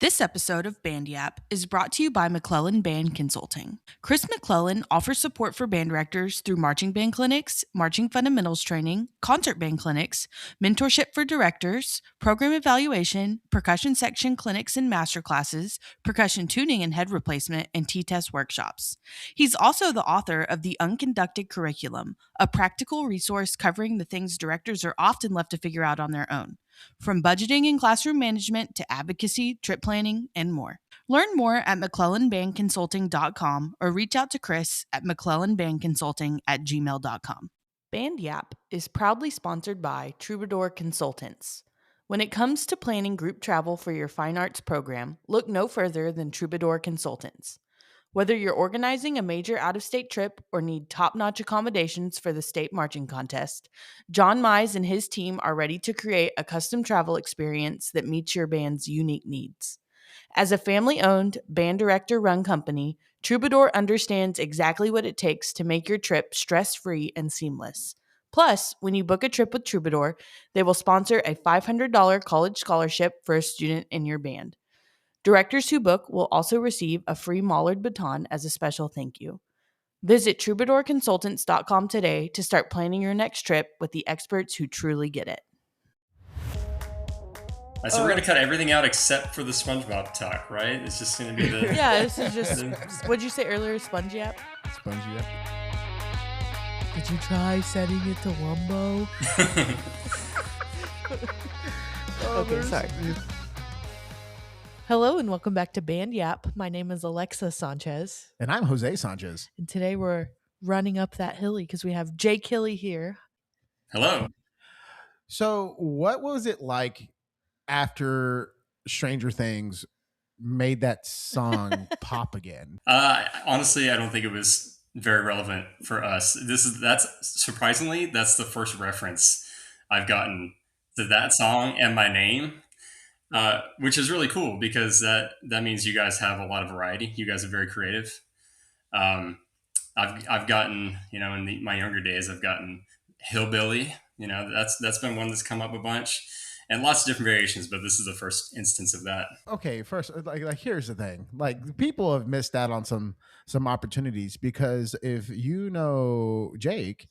This episode of Band Yap is brought to you by McClellan Band Consulting. Chris McClellan offers support for band directors through marching band clinics, marching fundamentals training, concert band clinics, mentorship for directors, program evaluation, percussion section clinics and masterclasses, percussion tuning and head replacement, and T-test workshops. He's also the author of The Unconducted Curriculum, a practical resource covering the things directors are often left to figure out on their own, from budgeting and classroom management to advocacy, trip planning, and more. Learn more at mcclellanbandconsulting.com or reach out to Chris at mcclellanbandconsulting@gmail.com. Band Yap is proudly sponsored by Troubadour Consultants. When it comes to planning group travel for your fine arts program, look no further than Troubadour Consultants. Whether you're organizing a major out-of-state trip or need top-notch accommodations for the state marching contest, John Mize and his team are ready to create a custom travel experience that meets your band's unique needs. As a family-owned, band director-run company, Troubadour understands exactly what it takes to make your trip stress-free and seamless. Plus, when you book a trip with Troubadour, they will sponsor a $500 college scholarship for a student in your band. Directors who book will also receive a free Mollard baton as a special thank you. Visit troubadourconsultants.com today to start planning your next trip with the experts who truly get it. So we're going to cut everything out except for the SpongeBob talk, right? It's just going to be the... Yeah, this is just... What'd you say earlier? Sponge Yap? Sponge Yap. Did you try setting it to Wumbo? Okay, sorry. Hello and welcome back to Band Yap. My name is Alexa Sanchez. And I'm Jose Sanchez. And today we're running up that hilly because we have Jake Hilly here. Hello. So what was it like after Stranger Things made that song pop again? Honestly, I don't think it was very relevant for us. That's surprisingly, that's the first reference I've gotten to that song and my name. Which is really cool because that means you guys have a lot of variety. You guys are very creative. I've gotten, in my younger days, I've gotten hillbilly. That's been one that's come up a bunch, and lots of different variations. But this is the first instance of that. Okay, first, like here's the thing: like people have missed out on some opportunities because if you know Jake,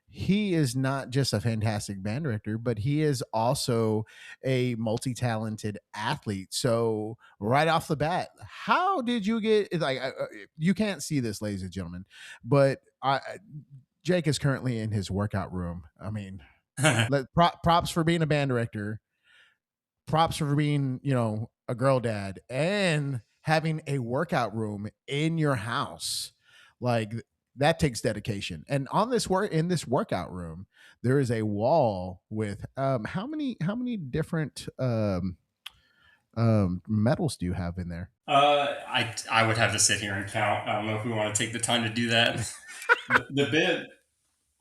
he is not just a fantastic band director, but he is also a multi-talented athlete. So right off the bat, how did you get you can't see this, ladies and gentlemen, but Jake is currently in his workout room. I mean, props for being a band director, props for being, a girl dad and having a workout room in your house. Like, that takes dedication. And on this in this workout room, there is a wall with how many different medals do you have in there? I would have to sit here and count. I don't know if we want to take the time to do that. the bib.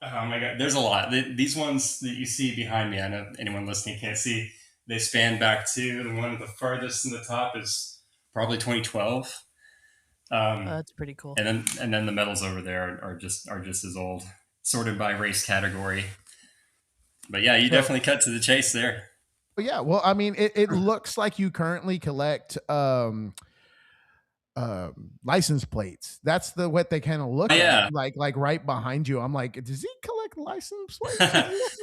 Oh my God, there's a lot. These ones that you see behind me, I know anyone listening can't see. They span back to the one at the furthest in the top is probably 2012. That's pretty cool. And then the medals over there are just as old, sorted by race category. But yeah, you definitely cut to the chase there. Yeah, well, I mean, it looks like you currently collect license plates. That's what they kind of look at, like right behind you. I'm like, does he collect license plates?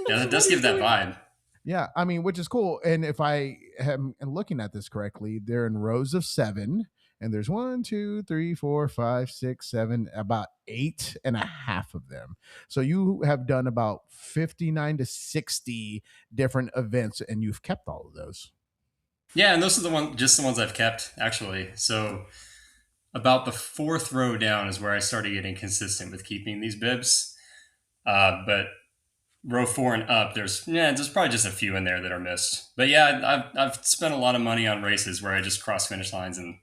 Yeah, that does give that vibe. Yeah, I mean, which is cool. And if I am looking at this correctly, they're in rows of 7. And there's 1, 2, 3, 4, 5, 6, 7, about 8.5 of them. So you have done about 59 to 60 different events, and you've kept all of those. Yeah, and those are the ones I've kept, actually. So about the 4th row down is where I started getting consistent with keeping these bibs. But row 4 and up, there's probably just a few in there that are missed. But yeah, I've spent a lot of money on races where I just cross finish lines, and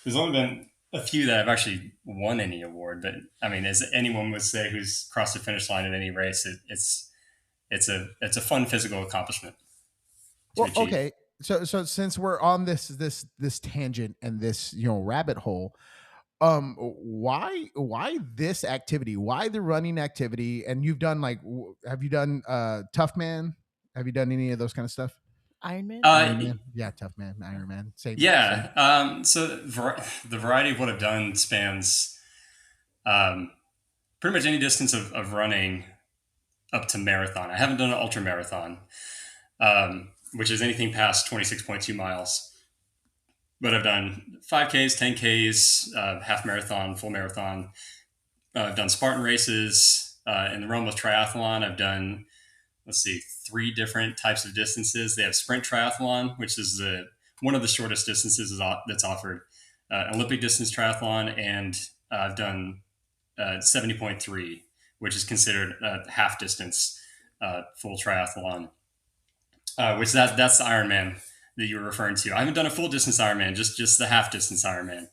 there's only been a few that I've actually won any award. But I mean, as anyone would say who's crossed the finish line at any race, it's a fun physical accomplishment. Well, okay. So since we're on this tangent and this rabbit hole, why this activity? Why the running activity? And you've done have you done Tough Man? Have you done any of those kind of stuff? Iron Man? Iron Uh, Man. Yeah, Tough Man, Iron Man. Same. yeah. So the variety of what I've done spans um, pretty much any distance of running up to marathon. I haven't done an ultra marathon, which is anything past 26.2 miles. But I've done 5Ks, 10Ks, half marathon, full marathon. I've done Spartan races. In the realm of triathlon, I've done, let's see, 3 different types of distances. They have sprint triathlon, which is one of the shortest distances that's offered. Olympic distance triathlon, and I've done 70.3, which is considered a half distance full triathlon, which that's the Ironman that you were referring to. I haven't done a full distance Ironman, just the half distance Ironman.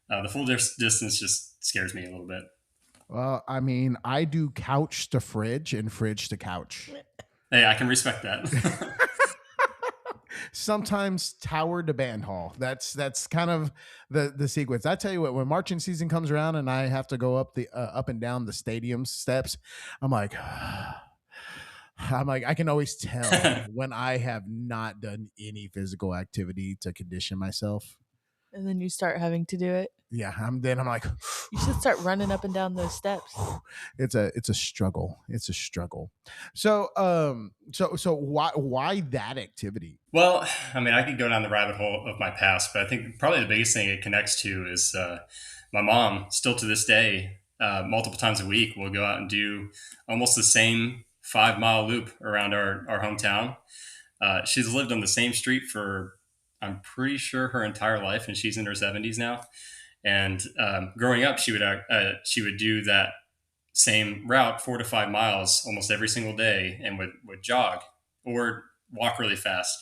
The full distance just scares me a little bit. Well, I mean, I do couch to fridge and fridge to couch. Hey, I can respect that. Sometimes tower to band hall. That's kind of the sequence. I tell you what, when marching season comes around and I have to go up and down the stadium steps, I'm like, I can always tell when I have not done any physical activity to condition myself. And then you start having to do it. Yeah, I'm like, You should start running up and down those steps. it's a struggle. It's a struggle. So so why that activity? Well, I mean, I could go down the rabbit hole of my past, but I think probably the biggest thing it connects to is my mom. Still to this day, multiple times a week, will go out and do almost the same 5 mile loop around our hometown. She's lived on the same street for, I'm pretty sure, her entire life, and she's in her 70s now. And growing up, she would do that same route, 4 to 5 miles, almost every single day, and would jog or walk really fast.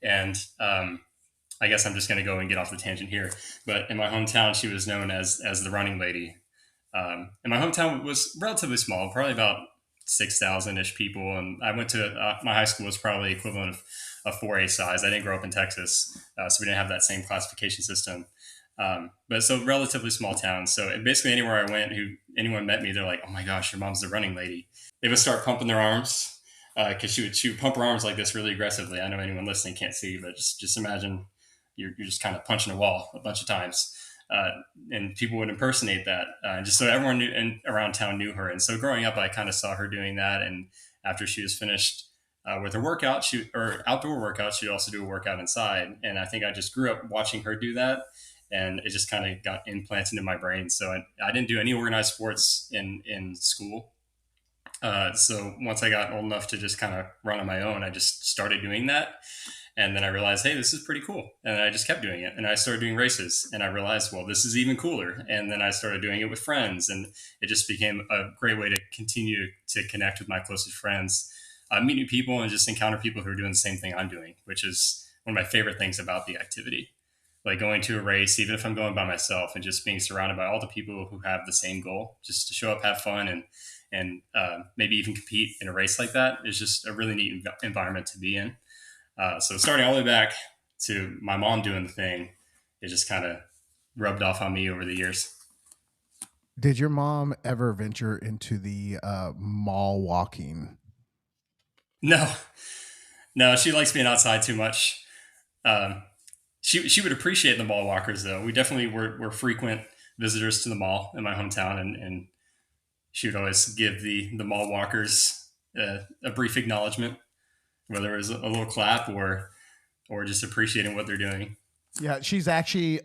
And I guess I'm just going to go and get off the tangent here. But in my hometown, she was known as the running lady. And my hometown was relatively small, probably about 6,000 ish people. And I went to my high school was probably equivalent of a 4A size. I didn't grow up in Texas, so we didn't have that same classification system. But so relatively small town. So basically anywhere I went, anyone met me, they're like, "Oh my gosh, your mom's the running lady." They would start pumping their arms because she would pump her arms like this really aggressively. I know anyone listening can't see, but just imagine you're just kind of punching a wall a bunch of times. And people would impersonate that, just so everyone around town knew her. And so growing up, I kind of saw her doing that. And after she was finished with her workout, or outdoor workout, she'd also do a workout inside. And I think I just grew up watching her do that, and it just kind of got implanted in my brain. So I didn't do any organized sports in school. So once I got old enough to just kind of run on my own, I just started doing that. And then I realized, hey, this is pretty cool. And I just kept doing it. And I started doing races. And I realized, well, this is even cooler. And then I started doing it with friends. And it just became a great way to continue to connect with my closest friends, meet new people, and just encounter people who are doing the same thing I'm doing, which is one of my favorite things about the activity. Like going to a race, even if I'm going by myself, and just being surrounded by all the people who have the same goal, just to show up, have fun, and maybe even compete in a race like that is just a really neat environment to be in. So starting all the way back to my mom doing the thing, it just kind of rubbed off on me over the years. Did your mom ever venture into the mall walking? No, she likes being outside too much. She would appreciate the mall walkers though. We definitely were frequent visitors to the mall in my hometown, and she would always give the mall walkers a brief acknowledgement, whether it was a little clap or just appreciating what they're doing. Yeah, she's actually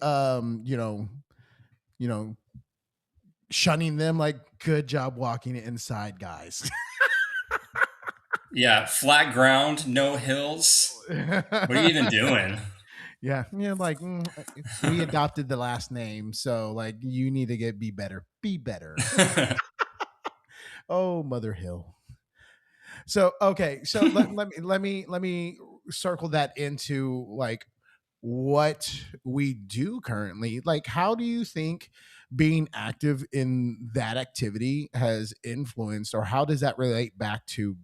shunning them, like, good job walking inside, guys. Yeah, flat ground, no hills. What are you even doing? Yeah, like we adopted the last name, so like you need to be better. Be better. Oh, Mother Hill. So okay, so let me circle that into like what we do currently. Like, how do you think being active in that activity has influenced, or how does that relate back to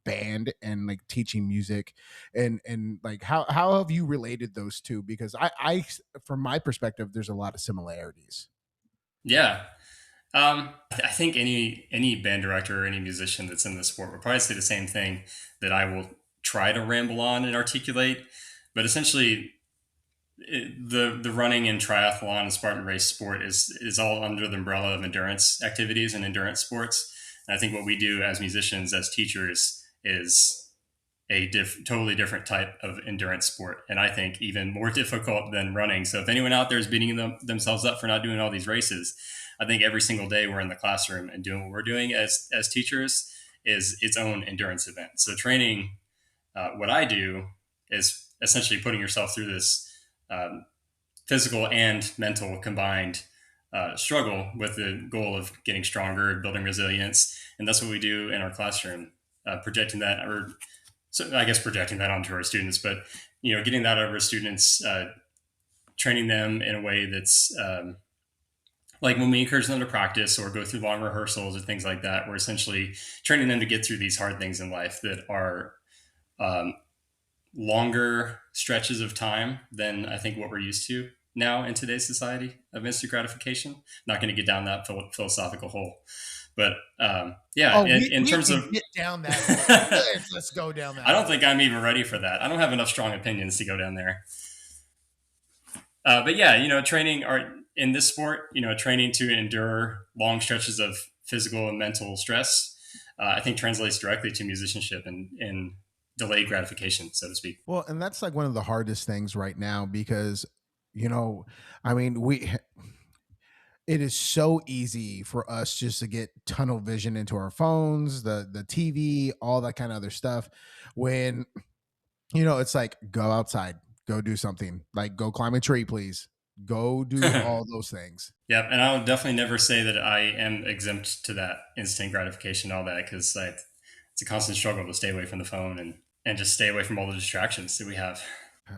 band and like teaching music, and like how have you related those two? Because I from my perspective, there's a lot of similarities. Yeah. I think any band director or any musician that's in the sport would probably say the same thing that I will try to ramble on and articulate, but essentially the running and triathlon and Spartan race sport is all under the umbrella of endurance activities and endurance sports. And I think what we do as musicians, as teachers, is a totally different type of endurance sport, and I think even more difficult than running. So if anyone out there is beating themselves up for not doing all these races, I think every single day we're in the classroom and doing what we're doing as teachers is its own endurance event. So training, what I do is essentially putting yourself through this physical and mental combined struggle with the goal of getting stronger, building resilience, and that's what we do in our classroom, projecting that, or so I guess projecting that onto our students, but getting that out of our students, training them in a way that's like when we encourage them to practice or go through long rehearsals or things like that, we're essentially training them to get through these hard things in life that are longer stretches of time than I think what we're used to now in today's society of instant gratification. Not going to get down that philosophical hole, but in terms of get down that, let's go down that. I don't think I'm even ready for that. I don't have enough strong opinions to go down there. But yeah, training in this sport, training to endure long stretches of physical and mental stress, I think translates directly to musicianship and delayed gratification, so to speak. Well, and that's like one of the hardest things right now because, I mean, it is so easy for us just to get tunnel vision into our phones, the TV, all that kind of other stuff. When, it's like, go outside, go do something, like go climb a tree, please. Go do all those things. Yeah, and I'll definitely never say that I am exempt to that instant gratification, all that, because it's a constant struggle to stay away from the phone and just stay away from all the distractions that we have.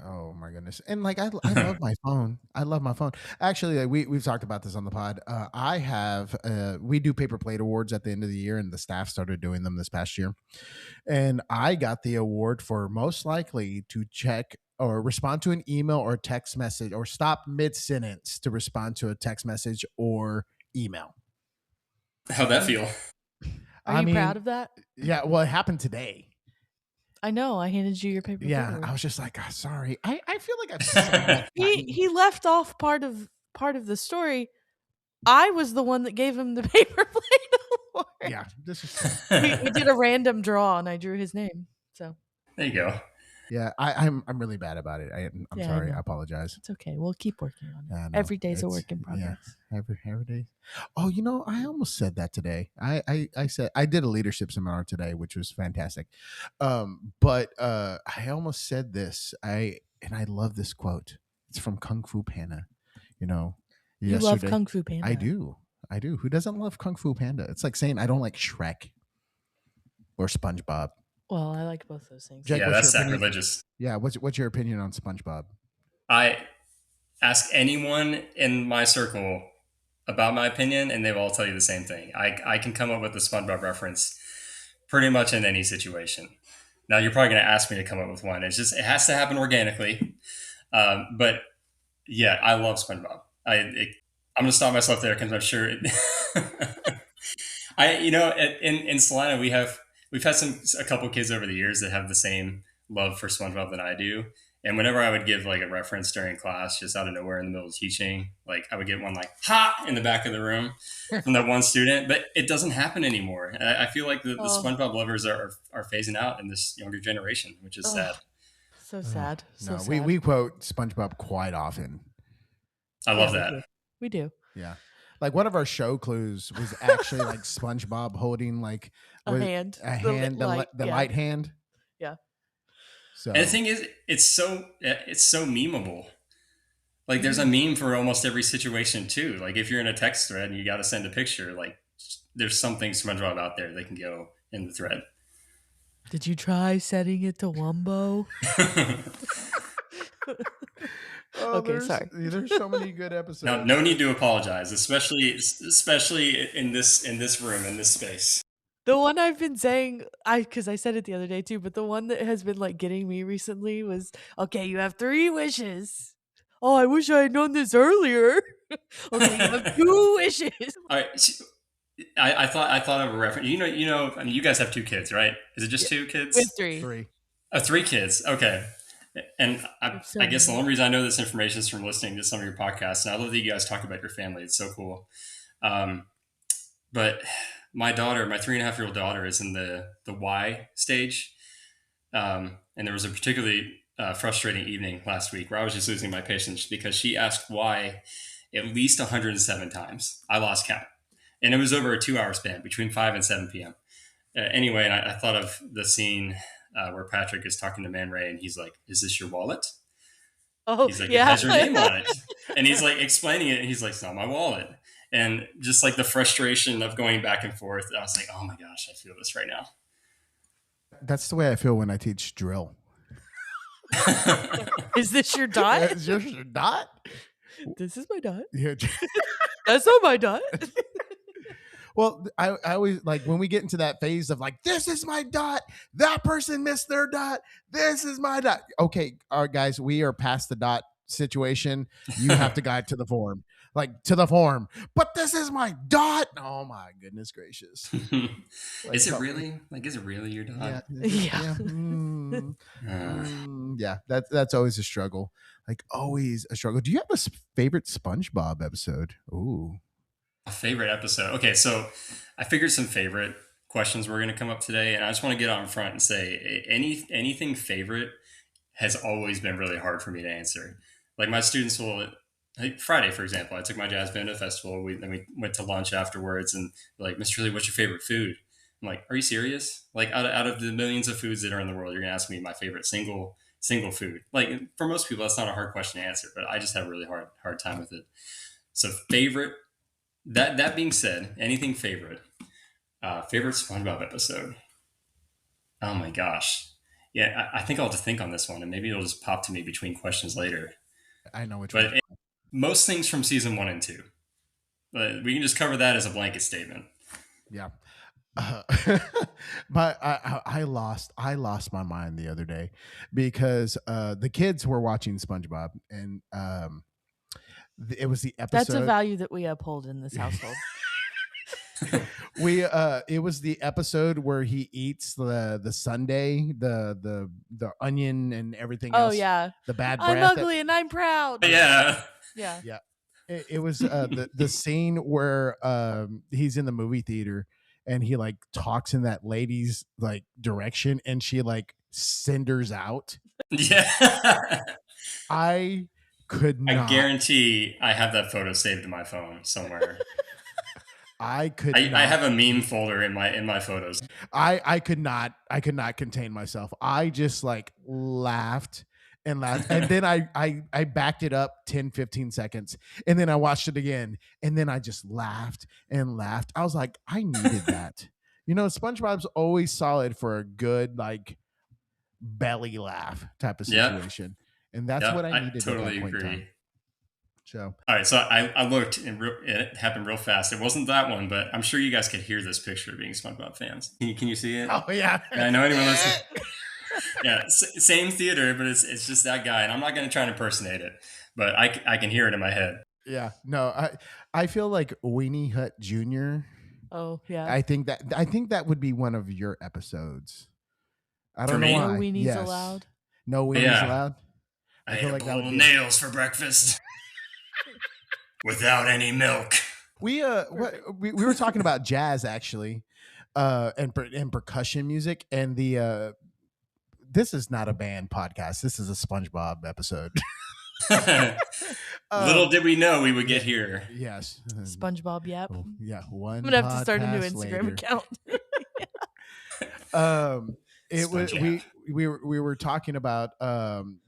Oh my goodness. And like I love my phone. I love my phone. Actually, like, we've talked about this on the pod. I have we do paper plate awards at the end of the year, and the staff started doing them this past year. And I got the award for most likely to check or respond to an email or text message, or stop mid-sentence to respond to a text message or email. How'd that feel? Are you proud of that? Yeah, well, it happened today. I know. I handed you your paper. Yeah, I was just like, oh, sorry. I feel like I've said that. He left off part of the story. I was the one that gave him the paper plate award. Yeah, this is. We did a random draw, and I drew his name. So there you go. Yeah, I'm really bad about it. I'm sorry. I apologize. It's okay. We'll keep working on it. Every day's a work in progress. Yeah, every day. Oh, I almost said that today. I said I did a leadership seminar today, which was fantastic. But I almost said this. I love this quote. It's from Kung Fu Panda. You love Kung Fu Panda. I do. Who doesn't love Kung Fu Panda? It's like saying I don't like Shrek or SpongeBob. Well, I like both those things. Jake, yeah, that's sacrilegious. Yeah, what's your opinion on SpongeBob? I ask anyone in my circle about my opinion, and they will all tell you the same thing. I can come up with a SpongeBob reference pretty much in any situation. Now, you're probably going to ask me to come up with one. It has to happen organically. But yeah, I love SpongeBob. I'm going to stop myself there because I'm sure in Celina, we've had a couple kids over the years that have the same love for SpongeBob that I do. And whenever I would give like a reference during class, just out of nowhere in the middle of teaching, like I would get one like "ha" in the back of the room from that one student, but it doesn't happen anymore. And I feel like the SpongeBob lovers are phasing out in this younger generation, which is sad. So sad. No, we quote SpongeBob quite often. I love that. We do. Yeah. Like one of our show clues was actually like SpongeBob holding like a hand, the light hand. Yeah. So. And the thing is, it's so memeable. Like there's a meme for almost every situation too. Like if you're in a text thread and you got to send a picture, like there's something SpongeBob out there that can go in the thread. Did you try setting it to Wumbo? Okay, sorry. There's so many good episodes. No need to apologize, especially in this room, in this space. The one I've been saying, because I said it the other day too, but the one that has been like getting me recently was, okay, you have 3 wishes. Oh, I wish I had known this earlier. Okay, you have 2 wishes. All right. I thought of a reference. I mean, you guys have 2 kids, right? Is it just 2 kids? We have 3. 3 kids. Okay. And So I guess the many. only reason I know this information is from listening to some of your podcasts. And I love that you guys talk about your family. It's so cool. Um, but my daughter, my 3.5-year-old daughter, is in the Y stage. And there was a particularly frustrating evening last week where I was just losing my patience because she asked why at least 107 times. I lost count. And it was over a 2-hour span between 5 and 7 p.m. Anyway, and I thought of the scene where Patrick is talking to Man Ray and he's like, "Is this your wallet?" Oh, He's like, "It yeah. has your name on it." And he's like explaining it and he's like, "It's not my wallet." And just like the frustration of going back and forth, I was like, "Oh my gosh, I feel this right now." That's the way I feel when I teach drill. Is this your dot? Is yours your dot? This is my dot. Yeah. That's not my dot. Well, I always like when we get into that phase of like, this is my dot. That person missed their dot. This is my dot. Okay, all right, guys, we are past the dot situation. You have to guide to the form, like to the form. But this is my dot. Oh my goodness gracious! Like, Is it really? Like, is it really your dot? Yeah. Yeah. That's always a struggle. Like always a struggle. Do you have a favorite SpongeBob episode? Ooh. A favorite episode. Okay, so I figured some favorite questions were going to come up today, and I just want to get out in front and say anything favorite has always been really hard for me to answer. Like my students will, like Friday, for example, I took my jazz band to a festival. Then we went to lunch afterwards, and they're like, "Mr. Lee, what's your favorite food?" I'm like, "Are you serious? Like out of the millions of foods that are in the world, you're going to ask me my favorite single food?" Like for most people, that's not a hard question to answer, but I just have a really hard time with it. So favorite. That being said, anything favorite? Favorite SpongeBob episode? Oh my gosh. Yeah, I think I'll have to think on this one, and maybe it'll just pop to me between questions later. I know which But one. most things from season 1 and 2. We can just cover that as a blanket statement. Yeah. But I lost my mind the other day because the kids were watching SpongeBob and it was the episode. That's a value that we uphold in this household. It was the episode where he eats the sundae, the onion and everything Oh else. yeah. The bad I'm breath. ugly and I'm proud. Yeah. Yeah. Yeah. It was the scene where he's in the movie theater and he like talks in that lady's like direction and she like cinders out. Yeah. I could not. I guarantee I have that photo saved in my phone somewhere. I could not. I have a meme folder in my photos. I could not contain myself. I just like laughed and laughed. And then I backed it up 10, 15 seconds. And then I watched it again. And then I just laughed and laughed. I was like, I needed that. You know, SpongeBob's always solid for a good like belly laugh type of situation. And that's what I needed. Totally at that point agree. in time. So all right, so I looked and it happened real fast. It wasn't that one, but I'm sure you guys could hear this picture being SpongeBob fans. Can you see it? oh yeah. I know anyone listening. Yeah, same theater, but it's just that guy, and I'm not going to try and impersonate it, but I can hear it in my head. Yeah, no, I feel like Weenie Hut Jr. Oh yeah. I think that would be one of your episodes. I don't For know me? why. No weenies Yes. allowed. No weenies Yeah. allowed. I feel ate like a that bowl would of be- nails for breakfast without any milk. We were talking about jazz actually, and percussion music, and the this is not a band podcast. This is a SpongeBob episode. Little did we know we would get here. Yes, SpongeBob Yap. Oh, yeah, one. I'm gonna have to start a new podcast Instagram later. account. It was SpongeBob. we were talking about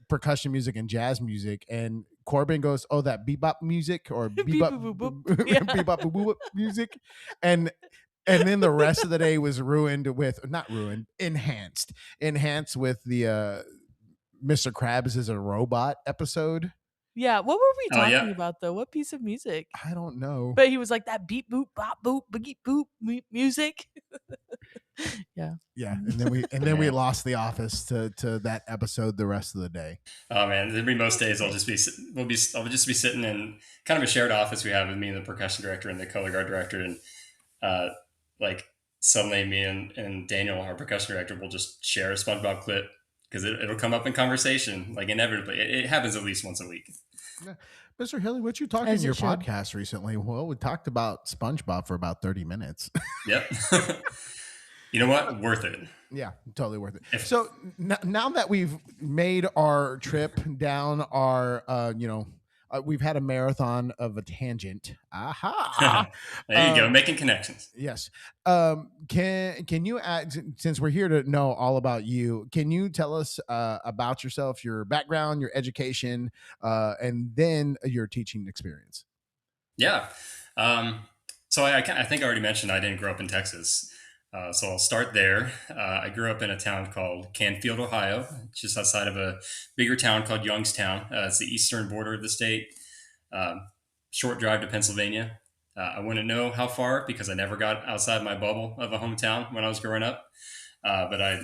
percussion music and jazz music, and Corbin goes, "Oh, that bebop music or bebop Beep-boop-boop-boop. Yeah. bebop boop music," and then the rest of the day was enhanced with the Mr. Krabs is a robot episode. Yeah. What were we Oh, talking yeah. about though? What piece of music? I don't know. But he was like that beep boop bop boop boogie boop music. Yeah. Yeah, and then we Yeah. lost the office to that episode the rest of the day. Oh man, there'll be most days I'll just be sitting in kind of a shared office we have with me and the percussion director and the color guard director, and like suddenly me and Daniel, our percussion director, will just share a SpongeBob clip because it'll come up in conversation, like inevitably. It happens at least once a week. Yeah. Mr. Hilly, what you talking in As it your should. podcast recently? Well, we talked about SpongeBob for about 30 minutes. Yep. You know what? Worth it. Yeah, totally worth it. If So now that we've made our trip down our, we've had a marathon of a tangent. Aha. there you go, making connections. Yes. Can you add, since we're here to know all about you, can you tell us about yourself, your background, your education, and then your teaching experience? Yeah. Um, so I think I already mentioned I didn't grow up in Texas. So I'll start there. I grew up in a town called Canfield, Ohio, just outside of a bigger town called Youngstown. It's the eastern border of the state. Um, Short drive to Pennsylvania. I wouldn't know how far because I never got outside my bubble of a hometown when I was growing up. But I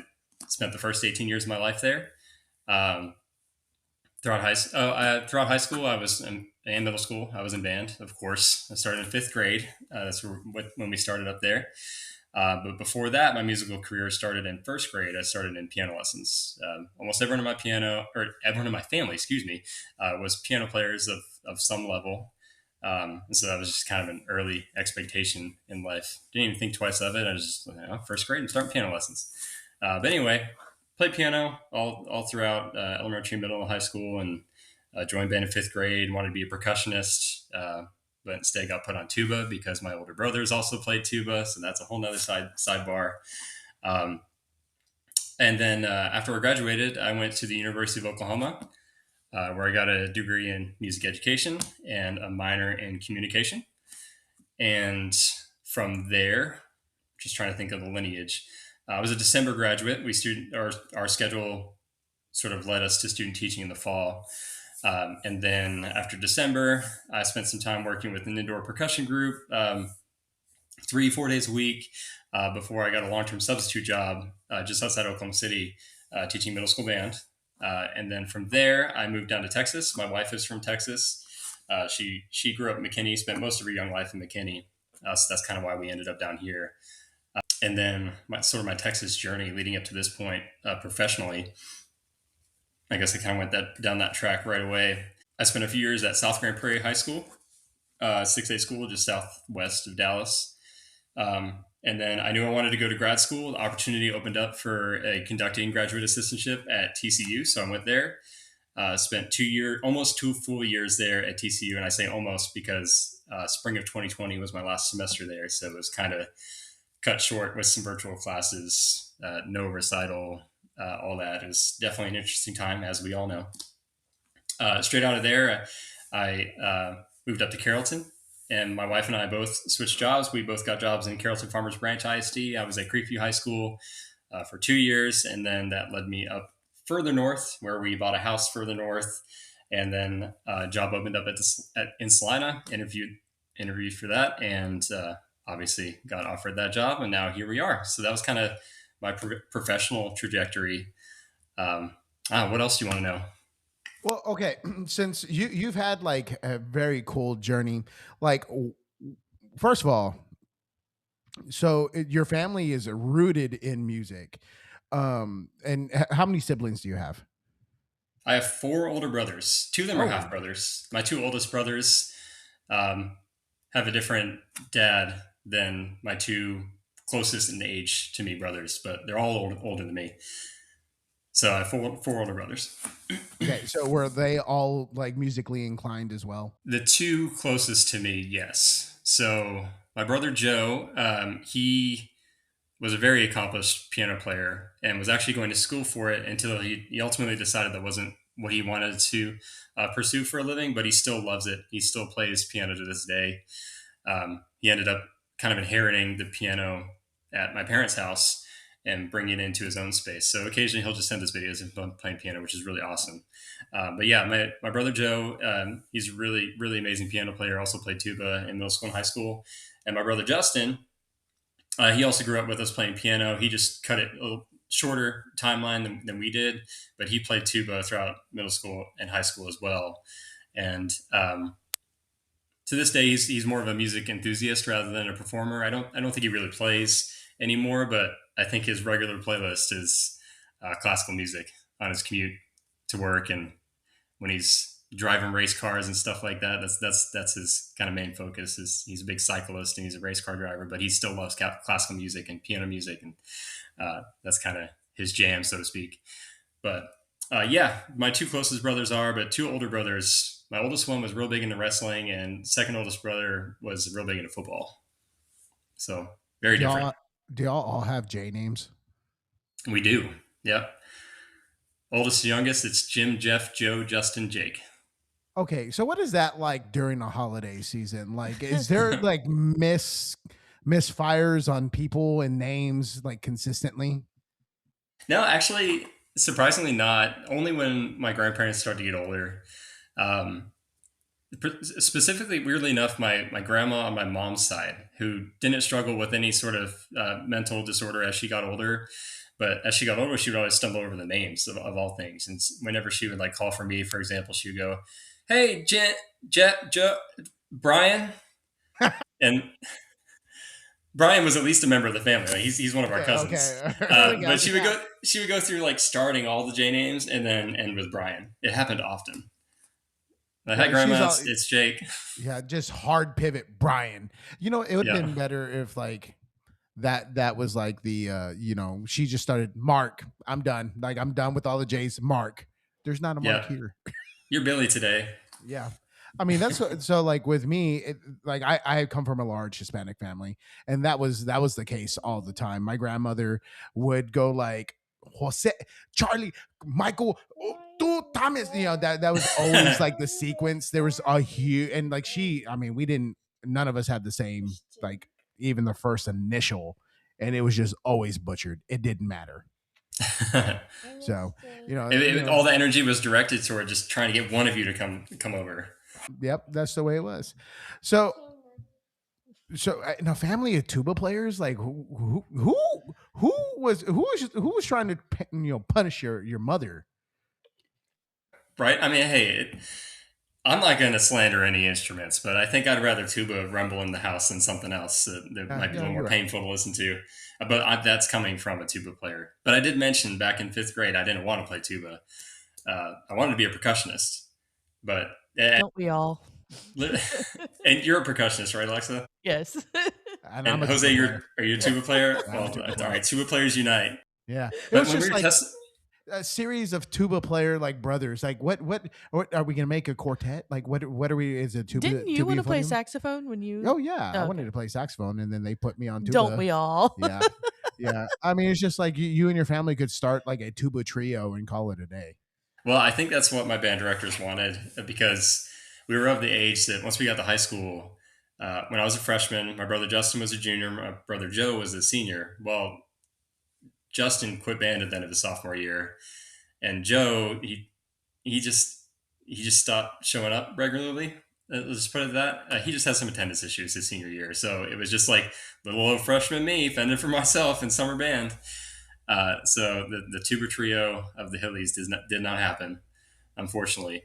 spent the first 18 years of my life there. Um, throughout high school, and middle school, I was in band. Of course, I started in fifth grade. When we started up there. But before that, my musical career started in first grade. I started in piano lessons. Almost everyone in my family, excuse me, was piano players of some level. And so that was just kind of an early expectation in life. Didn't even think twice of it. I was just, first grade and starting piano lessons. But anyway, played piano all throughout elementary, middle, and high school, and joined band in fifth grade. Wanted to be a percussionist, but instead got put on tuba because my older brothers also played tuba. So that's a whole nother sidebar. Um, and then after I graduated, I went to the University of Oklahoma, where I got a degree in music education and a minor in communication. And from there, just trying to think of the lineage. I was a December graduate. Our schedule sort of led us to student teaching in the fall. And then after December, I spent some time working with an indoor percussion group, 3-4 days a week, before I got a long-term substitute job just outside Oklahoma City, teaching middle school band. And then from there, I moved down to Texas. My wife is from Texas. She grew up in McKinney, spent most of her young life in McKinney. So that's kind of why we ended up down here. And then my Texas journey leading up to this point professionally, I guess I kind of went down that track right away. I spent a few years at South Grand Prairie High School, 6A school just southwest of Dallas. And then I knew I wanted to go to grad school. The opportunity opened up for a conducting graduate assistantship at TCU, so I went there. Spent almost 2 full years there at TCU, and I say almost because spring of 2020 was my last semester there, so it was kind of cut short with some virtual classes, no recital, all that. It was definitely an interesting time, as we all know. Straight out of there, I moved up to Carrollton, and my wife and I both switched jobs. We both got jobs in Carrollton Farmers Branch ISD. I was at Creekview High School for 2 years, and then that led me up further north, where we bought a house further north, and then a job opened up in Celina. Interviewed for that, and obviously got offered that job, and now here we are. So that was kind of my professional trajectory. What else do you want to know? Well, okay, since you've had like a very cool journey, like first of all, so your family is rooted in music. And how many siblings do you have? I have 4 older brothers. 2 of them are half Oh, brothers. My 2 oldest brothers um, have a different dad than my 2 closest in age to me brothers, but they're all older than me. So I have four older brothers. okay. So were they all like musically inclined as well? The 2 closest to me, yes. So my brother Joe, he was a very accomplished piano player and was actually going to school for it until he ultimately decided that wasn't what he wanted to pursue for a living, but he still loves it. He still plays piano to this day. He ended up kind of inheriting the piano at my parents' house and bringing it into his own space. So occasionally he'll just send us videos of him playing piano, which is really awesome. But yeah, my brother Joe, he's a really, really amazing piano player, also played tuba in middle school and high school. And my brother Justin, he also grew up with us playing piano. He just cut it a little shorter timeline than we did, but he played tuba throughout middle school and high school as well. And to this day, he's more of a music enthusiast rather than a performer. I don't think he really plays anymore, but I think his regular playlist is classical music. on his commute to work, and when he's driving race cars and stuff like that. That's his kind of main focus. Is he's a big cyclist and he's a race car driver, but he still loves classical music and piano music, and that's kind of his jam, so to speak. But yeah, my two closest brothers are, but two older brothers. My oldest one was real big into wrestling, and second oldest brother was real big into football. So very Do different. y'all all have J names? We do. Yep. Oldest to youngest, it's Jim, Jeff, Joe, Justin, Jake. Okay, so what is that like during the holiday season? Like, is there like misfires on people and names like consistently? No, actually, surprisingly not. Only when my grandparents started to get older. Um, Specifically, weirdly enough, my grandma on my mom's side, who didn't struggle with any sort of mental disorder as she got older, but as she got older, she would always stumble over the names of all things. And whenever she would like call for me, for example, she would go, "Hey, Joe, Brian," and Brian was at least a member of the family. Like, he's one of our Okay, cousins. okay. But she would go through like starting all the J names and then end with Brian. It happened often. Like, hi, Grandma. It's Jake. Yeah, just hard pivot, Brian. You know, it would have Yeah. been better if like that was like the she just started Mark. I'm done. Like I'm done with all the J's. Mark. There's not a Mark here. You're Billy today. Yeah. I mean, that's so like with me, like I come from a large Hispanic family, and that was the case all the time. My grandmother would go like Jose, Charlie, Michael, Thomas. You know, that was always like the sequence. There was a huge, and like I mean, none of us had the same, like even the first initial, and it was just always butchered. It didn't matter. So, all the energy was directed toward just trying to get one of you to come over. Yep, that's the way it was. So in a family of tuba players, like who was trying to punish your mother? Right. I mean, hey, I'm not going to slander any instruments, but I think I'd rather tuba rumble in the house than something else that might be a little more painful to listen to. But that's coming from a tuba player. But I did mention back in 5th grade, I didn't want to play tuba. I wanted to be a percussionist, but don't we all? And you're a percussionist, right, Alexa? Yes. And Jose, are you a tuba player? Well, all right, tuba players unite. Yeah, but when we were testing a series of tuba player like brothers. Like what are we gonna make a quartet? Like what are we? Is it tuba? Didn't you want to play saxophone when you? Oh yeah, I wanted to play saxophone, and then they put me on tuba. Don't we all? Yeah, yeah. I mean, it's just like you and your family could start like a tuba trio and call it a day. Well, I think that's what my band directors wanted, because we were of the age that once we got to high school, when I was a freshman, my brother Justin was a junior, my brother Joe was a senior. Well, Justin quit band at the end of his sophomore year, and Joe he just stopped showing up regularly. Let's just put it that he just had some attendance issues his senior year, so it was just like little old freshman me fending for myself in summer band. So the tuba trio of the Hillies did not happen, unfortunately.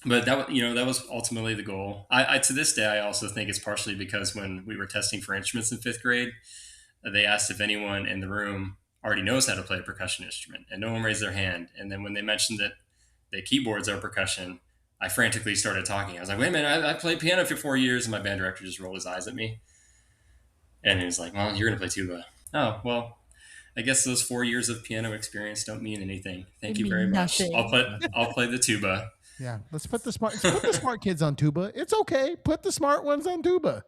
But that was ultimately the goal. I to this day I also think it's partially because when we were testing for instruments in 5th grade, they asked if anyone in the room already knows how to play a percussion instrument, and no one raised their hand. And then when they mentioned that the keyboards are percussion, I frantically started talking. I was like, "Wait a minute! I played piano for 4 years," and my band director just rolled his eyes at me, and he was like, "Well, you're gonna play tuba." Oh well. I guess those 4 years of piano experience don't mean anything. Thank you very much. I'll play the tuba. Yeah, let's put the smart kids on tuba. It's okay. Put the smart ones on tuba.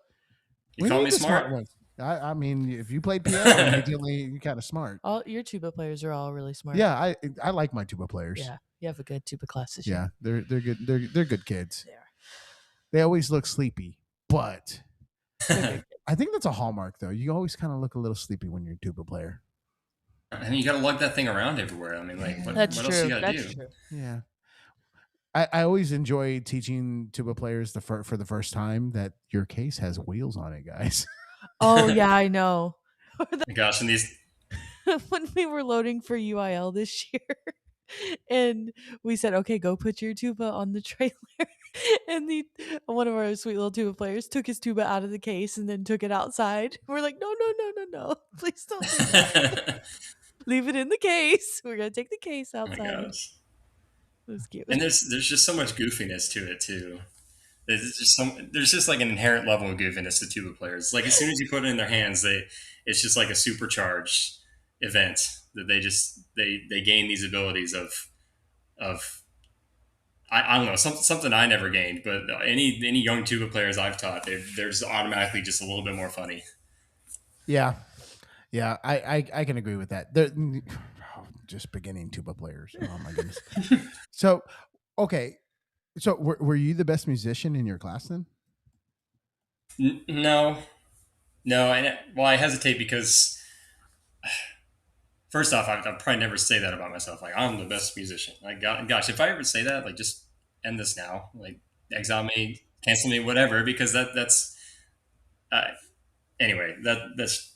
You call me smart ones. I mean, if you played piano, you're kind of smart. All your tuba players are all really smart. Yeah, I like my tuba players. Yeah, you have a good tuba class this year. Yeah, they're good. They're good kids. They are. They always look sleepy, but I think that's a hallmark, though. You always kind of look a little sleepy when you're a tuba player. I mean, you got to lug that thing around everywhere. I mean, like, what else you got to do? True. Yeah. I always enjoy teaching tuba players for the first time that your case has wheels on it, guys. Oh yeah, I know. Gosh, and these when we were loading for UIL this year, and we said, "Okay, go put your tuba on the trailer," and one of our sweet little tuba players took his tuba out of the case and then took it outside. We're like, "No, please don't do that." Leave it in the case. We're gonna take the case Oh my outside. gosh. It was cute. And there's just so much goofiness to it too. There's just like an inherent level of goofiness to tuba players. Like as soon as you put it in their hands, it's just like a supercharged event that they gain these abilities of I don't know, something I never gained, but any young tuba players I've taught, they're just automatically just a little bit more funny. Yeah, yeah, I can agree with that. They're just beginning tuba players. Oh my goodness. So, okay, so were you the best musician in your class then? No, no, and well, I hesitate because first off, I'd probably never say that about myself. Like I'm the best musician. Like gosh, if I ever say that, like just end this now. Like exile me, cancel me, whatever. Because that's uh, anyway. That's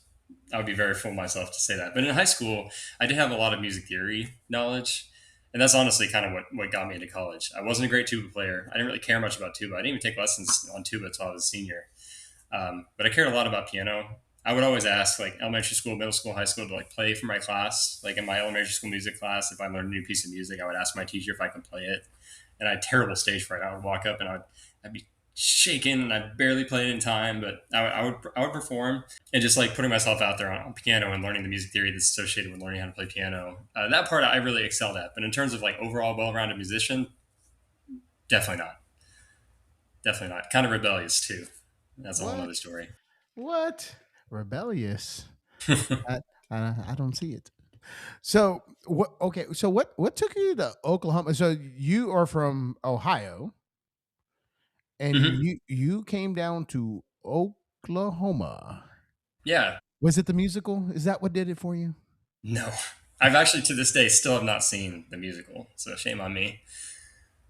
I would be very full of myself to say that. But in high school, I did have a lot of music theory knowledge, and that's honestly kind of what got me into college. I wasn't a great tuba player. I didn't really care much about tuba. I didn't even take lessons on tuba until I was a senior. But I cared a lot about piano. I would always ask like elementary school, middle school, high school to like play for my class. Like in my elementary school music class, if I learned a new piece of music, I would ask my teacher if I could play it. And I had terrible stage fright. I would walk up and I'd be shaking and I barely played it in time, but I would perform and just like putting myself out there on piano and learning the music theory that's associated with learning how to play piano. That part I really excelled at. But in terms of like overall well-rounded musician, definitely not. Definitely not. Kind of rebellious too. That's a whole What? other story. What? Rebellious? I, I don't see it. So what? Okay, so what took you to Oklahoma? So you are from Ohio, and Hmm. you came down to Oklahoma. Yeah. Was it the musical? Is that what did it for you? No. I've actually to this day still have not seen the musical, so shame on me.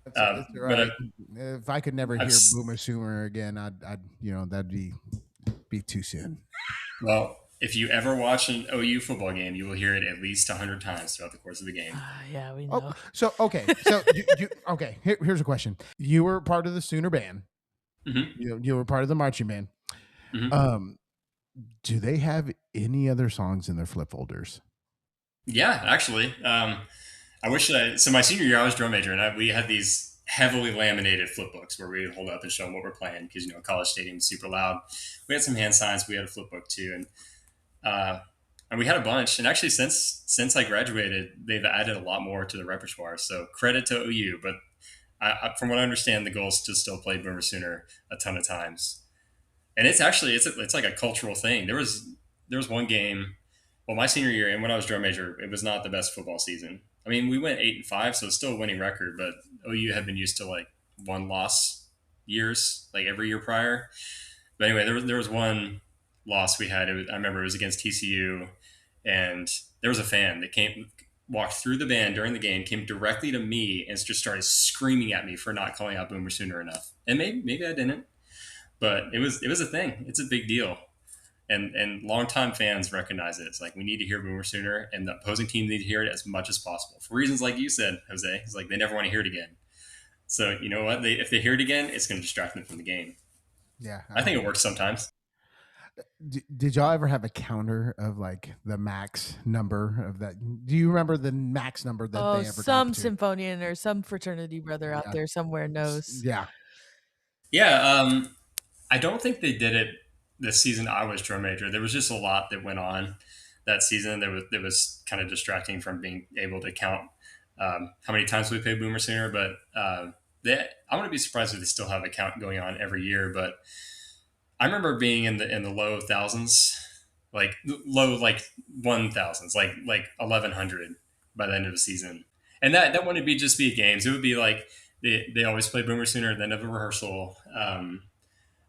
It's all But right. If I could never I've hear Boomer Sooner again, I'd that'd be too soon. well, if you ever watch an OU football game, you will hear it at least 100 times throughout the course of the game. Yeah, we Oh, know. so okay, so okay. Here's a question. You were part of the Sooner band. Hmm. You were part of the marching band. Hmm. Um, do they have any other songs in their flip folders? Yeah, actually, I wish I. So my senior year, I was drum major, and we had these heavily laminated flip books where we would hold up and show them what we're playing because college stadium is super loud. We had some hand signs. We had a flip book too, uh, and we had a bunch. And actually, since I graduated, they've added a lot more to the repertoire. So credit to OU. But from what I understand, the goal is to still play Boomer Sooner a ton of times. And it's actually it's like a cultural thing. There was one game, well, my senior year, and when I was drum major, it was not the best football season. I mean, we went 8-5, so it's still a winning record. But OU had been used to like one loss years, like every year prior. But anyway, there was one loss we had. I remember it was against TCU, and there was a fan that walked through the band during the game, came directly to me, and just started screaming at me for not calling out Boomer Sooner enough. And maybe I didn't, but it was a thing. It's a big deal, and longtime fans recognize it. It's like we need to hear Boomer Sooner, and the opposing team need to hear it as much as possible for reasons like you said, Jose. It's like they never want to hear it again. So you know what? If they hear it again, it's going to distract them from the game. Yeah. I think it works sometimes. Did y'all ever have a counter of like the max number of that? Do you remember the max number that Oh, they ever got some to? symphonian or some fraternity brother out Yeah. there somewhere knows. Yeah. Yeah, I don't think they did it this season. I was drum major. There was just a lot that went on that season that was kind of distracting from being able to count how many times we played Boomer Sooner. But I wouldn't be surprised if they still have a count going on every year. But I remember being in the low thousands, like low like 1,000s, like 1,100 by the end of the season. And that wouldn't be just be games. It would be like they always play Boomer Sooner at the end of a rehearsal.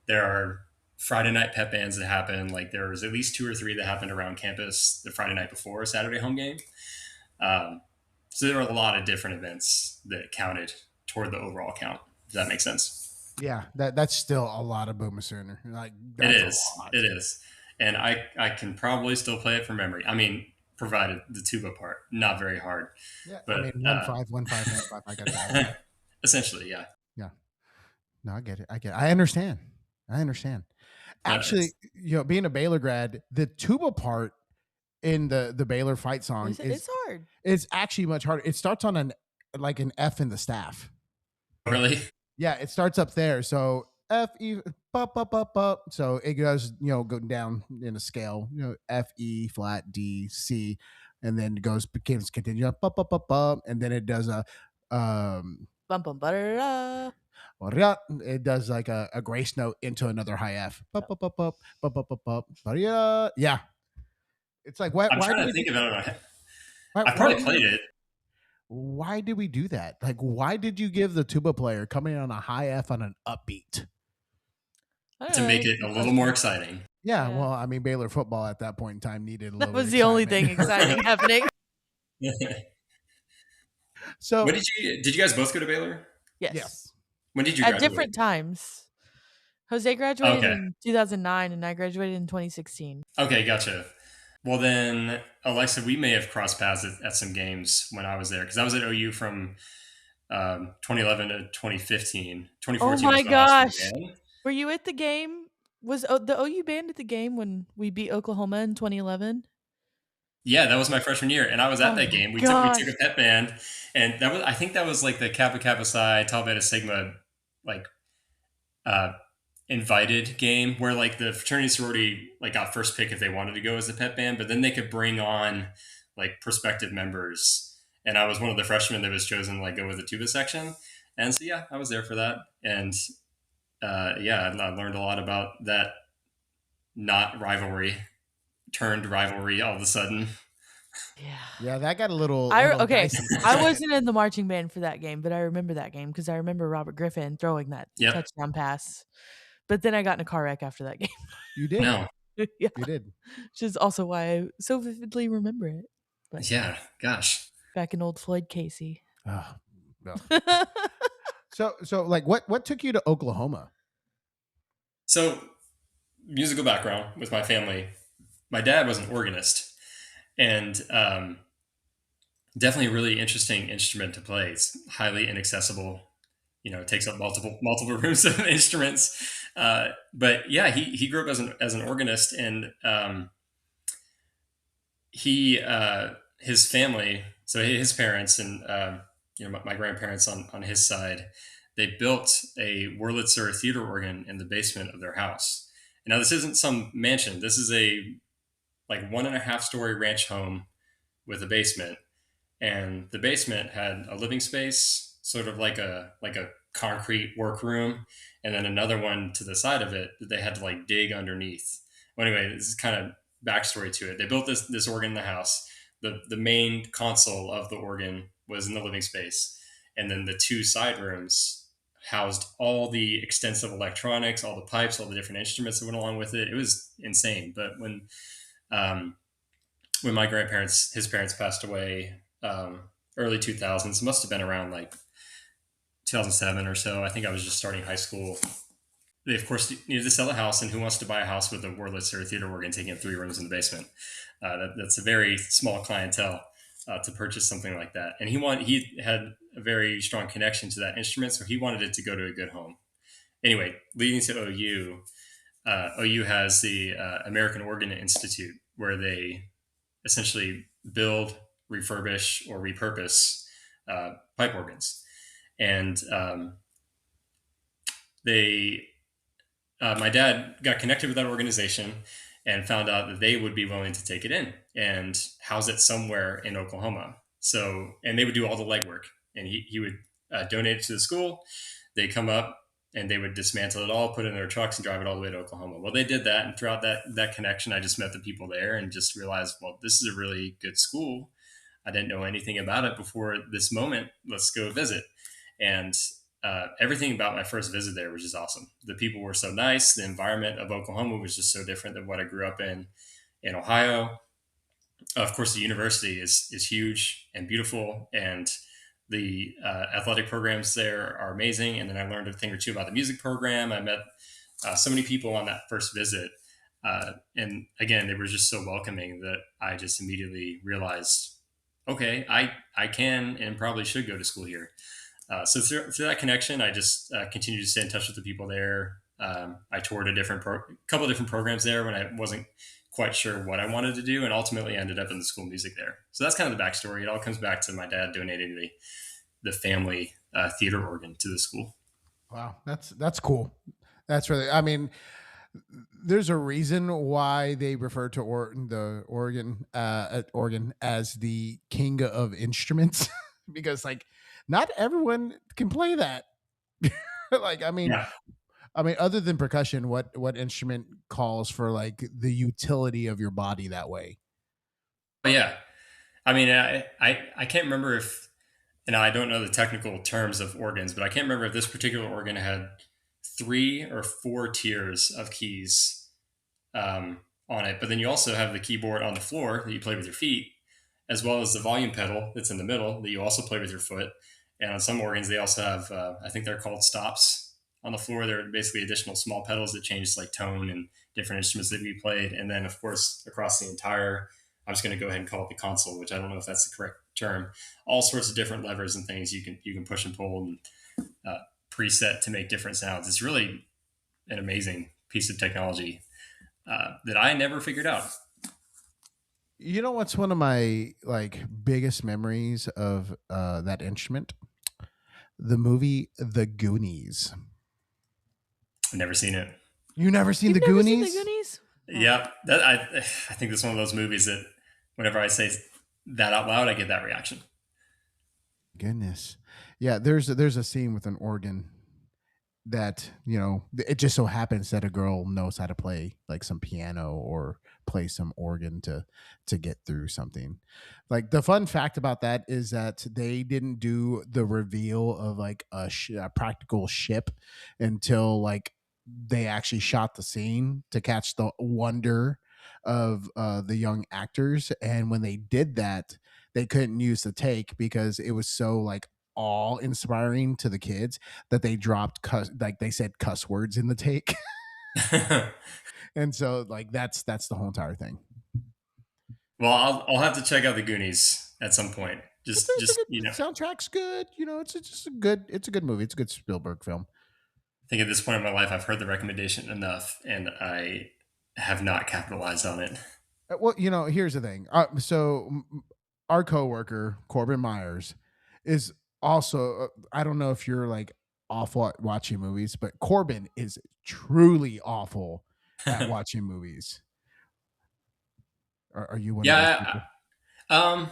There are Friday night pep bands that happen. Like there was at least two or three that happened around campus the Friday night before a Saturday home game. Um, so there were a lot of different events that counted toward the overall count. Does that make sense? Yeah. That's still a lot of Boomer Sooner. Like It that's a is. lot. It is. And I can probably still play it from memory. I mean, provided the tuba part, not very hard, Yeah. I but mean 1 5 1 5 1 5. I got that. essentially, yeah. Yeah. No, I get it. I get it. I understand. I understand. Uh, Actually, being a Baylor grad, the tuba part in the Baylor fight song It's hard. it's actually much harder. It starts on an F in the staff. Really? Yeah, it starts up there. So F E up up up up. So it goes, going down in a scale. F E flat D C, and then it goes begins continue up up up up up, and then it does a Bum bum ba it does like a grace note into another high F. Up up up up up up up up. Yeah, it's like I'm why do trying to we think about it. why, I why probably do played we it why did we do that? Like, why did you give the tuba player coming on a high F on an upbeat? I don't to know. make it a little more exciting. Yeah, Yeah. well, I mean, Baylor football at that point in time needed a That little was bit the of only thing excitement. exciting happening. So, What did you guys both go to Baylor? Yes. yes, When did you At graduate? different times. Jose graduated Okay. in 2009 and I graduated in 2016. Okay, gotcha. Well, then, Alexa, we may have crossed paths at some games when I was there because I was at OU from 2011 to 2015. Oh 2014 my was when I was gosh. began. Were you at the game? Was the OU band at the game when we beat Oklahoma in 2011? Yeah, that was my freshman year, and I was Oh at that my game. We took gosh. a pep band, and I think that was like the Kappa Kappa Psi Tau Beta Sigma like uh, invited game where like the fraternity sorority like got first pick if they wanted to go as a pep band, but then they could bring on like prospective members. And I was one of the freshmen that was chosen to like go with the tuba section, and so yeah, I was there for that, and yeah, I learned a lot about that not rivalry turned rivalry all of a sudden. yeah, that got a little Okay. dicey for a I second. wasn't in the marching band for that game, but I remember that game because I remember Robert Griffin throwing that Yep. touchdown pass. But then I got in a car wreck after that game. You did, No. Yeah. you did. Which is also why I so vividly remember it. But Yeah. Gosh. back in old Floyd Casey. Oh, no. So like, what took you to Oklahoma? So, musical background with my family. My dad was an organist, and definitely a really interesting instrument to play. It's highly inaccessible. It takes up multiple rooms of instruments. But yeah, he grew up as an organist, and he his family, so his parents and my grandparents on his side, they built a Wurlitzer theater organ in the basement of their house. And now this isn't some mansion. This is a like 1.5 story ranch home with a basement, and the basement had a living space, sort of like a concrete workroom, and then another one to the side of it that they had to like dig underneath. Well, anyway, this is kind of backstory to it. They built this organ in the house. The main console of the organ was in the living space, and then the two side rooms housed all the extensive electronics, all the pipes, all the different instruments that went along with it. It was insane. But um, when my his parents passed away, early 2000s, must have been around like 2007 or so. I think I was just starting high school. They, of course, needed to sell a house, and who wants to buy a house with a Wurlitzer theater organ taking up 3 rooms in the basement? That's a very small clientele to purchase something like that. And he had a very strong connection to that instrument, so he wanted it to go to a good home. Anyway, leading to OU, OU has the American Organ Institute, where they essentially build, refurbish, or repurpose pipe organs. And my dad got connected with that organization and found out that they would be willing to take it in and house it somewhere in Oklahoma. So, and they would do all the legwork, and he would donate it to the school. They come up and they would dismantle it all, put it in their trucks, and drive it all the way to Oklahoma. Well, they did that, and throughout that connection, I just met the people there and just realized, well, this is a really good school. I didn't know anything about it before this moment. Let's go visit. And everything about my first visit there was just awesome. The people were so nice. The environment of Oklahoma was just so different than what I grew up in Ohio. Of course, the university is huge and beautiful, and the athletic programs there are amazing. And then I learned a thing or two about the music program. I met so many people on that first visit. And again, they were just so welcoming that I just immediately realized, okay, I can and probably should go to school here. So through that connection, I just continued to stay in touch with the people there. I toured a couple of different programs there when I wasn't quite sure what I wanted to do, and ultimately ended up in the school music there. So that's kind of the backstory. It all comes back to my dad donating the family theater organ to the school. Wow, that's cool. That's really. I mean, there's a reason why they refer to the organ as the king of instruments because like not everyone can play that. like Yeah. I mean, other than percussion, what instrument calls for like the utility of your body that way? But yeah. I mean, I can't remember if, and I don't know the technical terms of organs, but I can't remember if this particular organ had 3 or 4 tiers of keys on it. But then you also have the keyboard on the floor that you play with your feet, as well as the volume pedal that's in the middle that you also play with your foot. And on some organs, they also have, I think they're called stops on the floor. They're basically additional small pedals that change like tone and different instruments that we played. And then, of course, across the entire, I'm just going to go ahead and call it the console, which I don't know if that's the correct term. All sorts of different levers and things you can push and pull and preset to make different sounds. It's really an amazing piece of technology that I never figured out. You know what's one of my like biggest memories of that instrument? The movie The Goonies. I've never seen it. You never seen You've The never seen the Goonies? Goonies? Yeah, that I think that's one of those movies that whenever I say that out loud, I get that reaction. Goodness. Yeah, there's a scene with an organ that, you know, it just so happens that a girl knows how to play like some piano or play some organ to get through something. Like the fun fact about that is that they didn't do the reveal of like a practical ship until like they actually shot the scene to catch the wonder of the young actors, and when they did that they couldn't use the take because it was so like all inspiring to the kids that they dropped like they said cuss words in the take. And so like that's the whole entire thing. Well, I'll have to check out the Goonies at some point. It's a Just good, the soundtrack's good, you know, it's just a good movie, it's a good Spielberg film. I think at this point in my life, I've heard the recommendation enough, and I have not capitalized on it. Well, you know, here's the thing. Our coworker Corbin Myers is also. I don't know if you're like awful at watching movies, but Corbin is truly awful at watching movies. Are you one of those Yeah, people? um,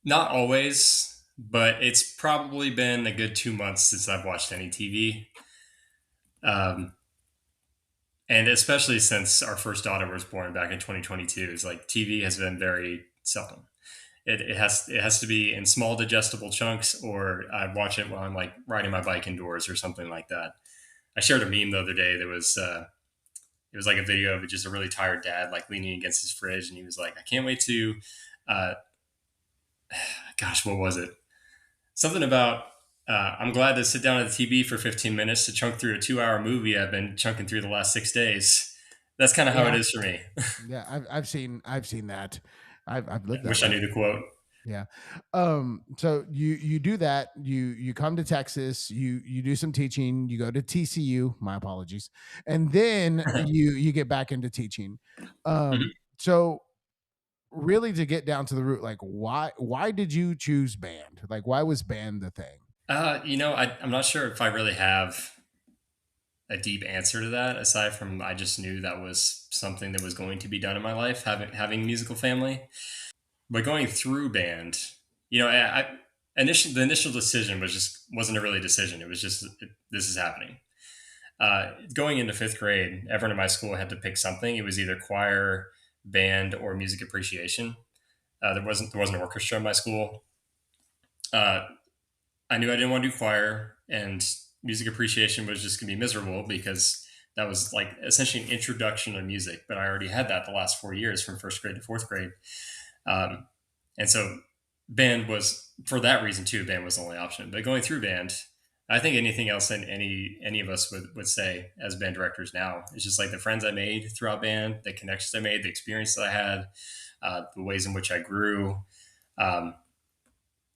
not always, but it's probably been a good 2 months since I've watched any TV. Um, and especially since our first daughter was born back in 2022, is like TV has been very seldom. It has to be in small digestible chunks, or I watch it while I'm like riding my bike indoors or something like that. I shared a meme the other day that was it was like a video of just a really tired dad like leaning against his fridge, and he was like, I can't wait to uh, gosh, what was it? Something about I'm glad to sit down at the TV for 15 minutes to chunk through a 2 hour movie I've been chunking through the last 6 days. That's kind of how it Yeah, is for me. yeah. I've seen that. I've I lived that wish I life. knew the quote. Yeah. So you do that. You come to Texas. You do some teaching. You go to TCU. My apologies. And then you get back into teaching. Mhm. So really, to get down to the root, like why did you choose band? Like why was band the thing? I'm not sure if I really have a deep answer to that, aside from I just knew that was something that was going to be done in my life, having a musical family. But going through band, the initial decision wasn't a really decision. It was just this is happening. Going into fifth grade, everyone in my school had to pick something. It was either choir, band, or music appreciation. There wasn't an orchestra in my school. Uh, I knew I didn't want to do choir, and music appreciation was just going to be miserable because that was like essentially an introduction to music. But I already had that the last 4 years from first grade to fourth grade. Um, and so band was, for that reason too, band was the only option. But going through band, I think anything else than any of us would say as band directors now, it's just like the friends I made throughout band, the connections I made, the experience that I had, the ways in which I grew. Um,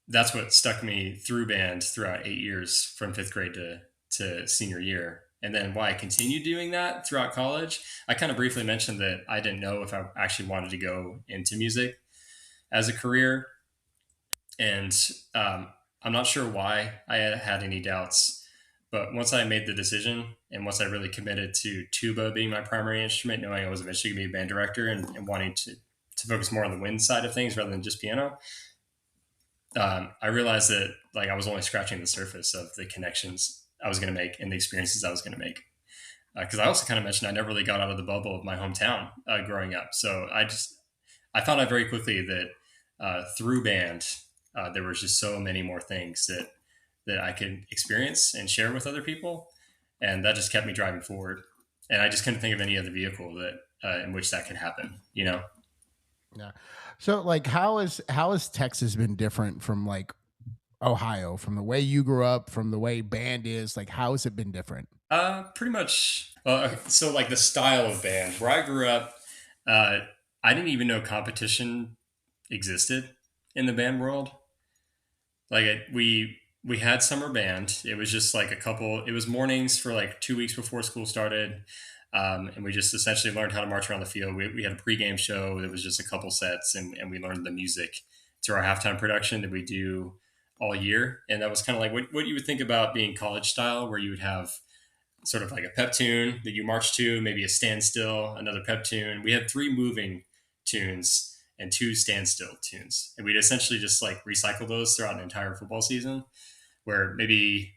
that's what stuck me through band throughout 8 years from fifth grade to senior year. And then why I continued doing that throughout college, I kind of briefly mentioned that I didn't know if I actually wanted to go into music as a career. And I'm not sure why I had any doubts. But once I made the decision and once I really committed to tuba being my primary instrument, knowing I was eventually going to be a band director and wanting to focus more on the wind side of things rather than just piano, I realized that like I was only scratching the surface of the connections I was going to make and the experiences I was going to make. Because I also kind of mentioned I never really got out of the bubble of my hometown growing up, so I found out very quickly that through band there was just so many more things that I could experience and share with other people, and that just kept me driving forward. And I just couldn't think of any other vehicle that in which that could happen. You know. Yeah. So like how has Texas been different from like Ohio, from the way you grew up, from the way band is? Like how has it been different? Pretty much. So like the style of band where I grew up, uh, I didn't even know competition existed in the band world. Like we had summer band. It was just like a couple. It was mornings for like 2 weeks before school started, and we just essentially learned how to march around the field. We had a pregame show that was just a couple sets, and we learned the music to our halftime production that we do all year. And that was kind of like what you would think about being college style, where you would have sort of like a pep tune that you march to, maybe a standstill, another pep tune. We had three moving tunes and two standstill tunes. And we'd essentially just like recycle those throughout an entire football season, where maybe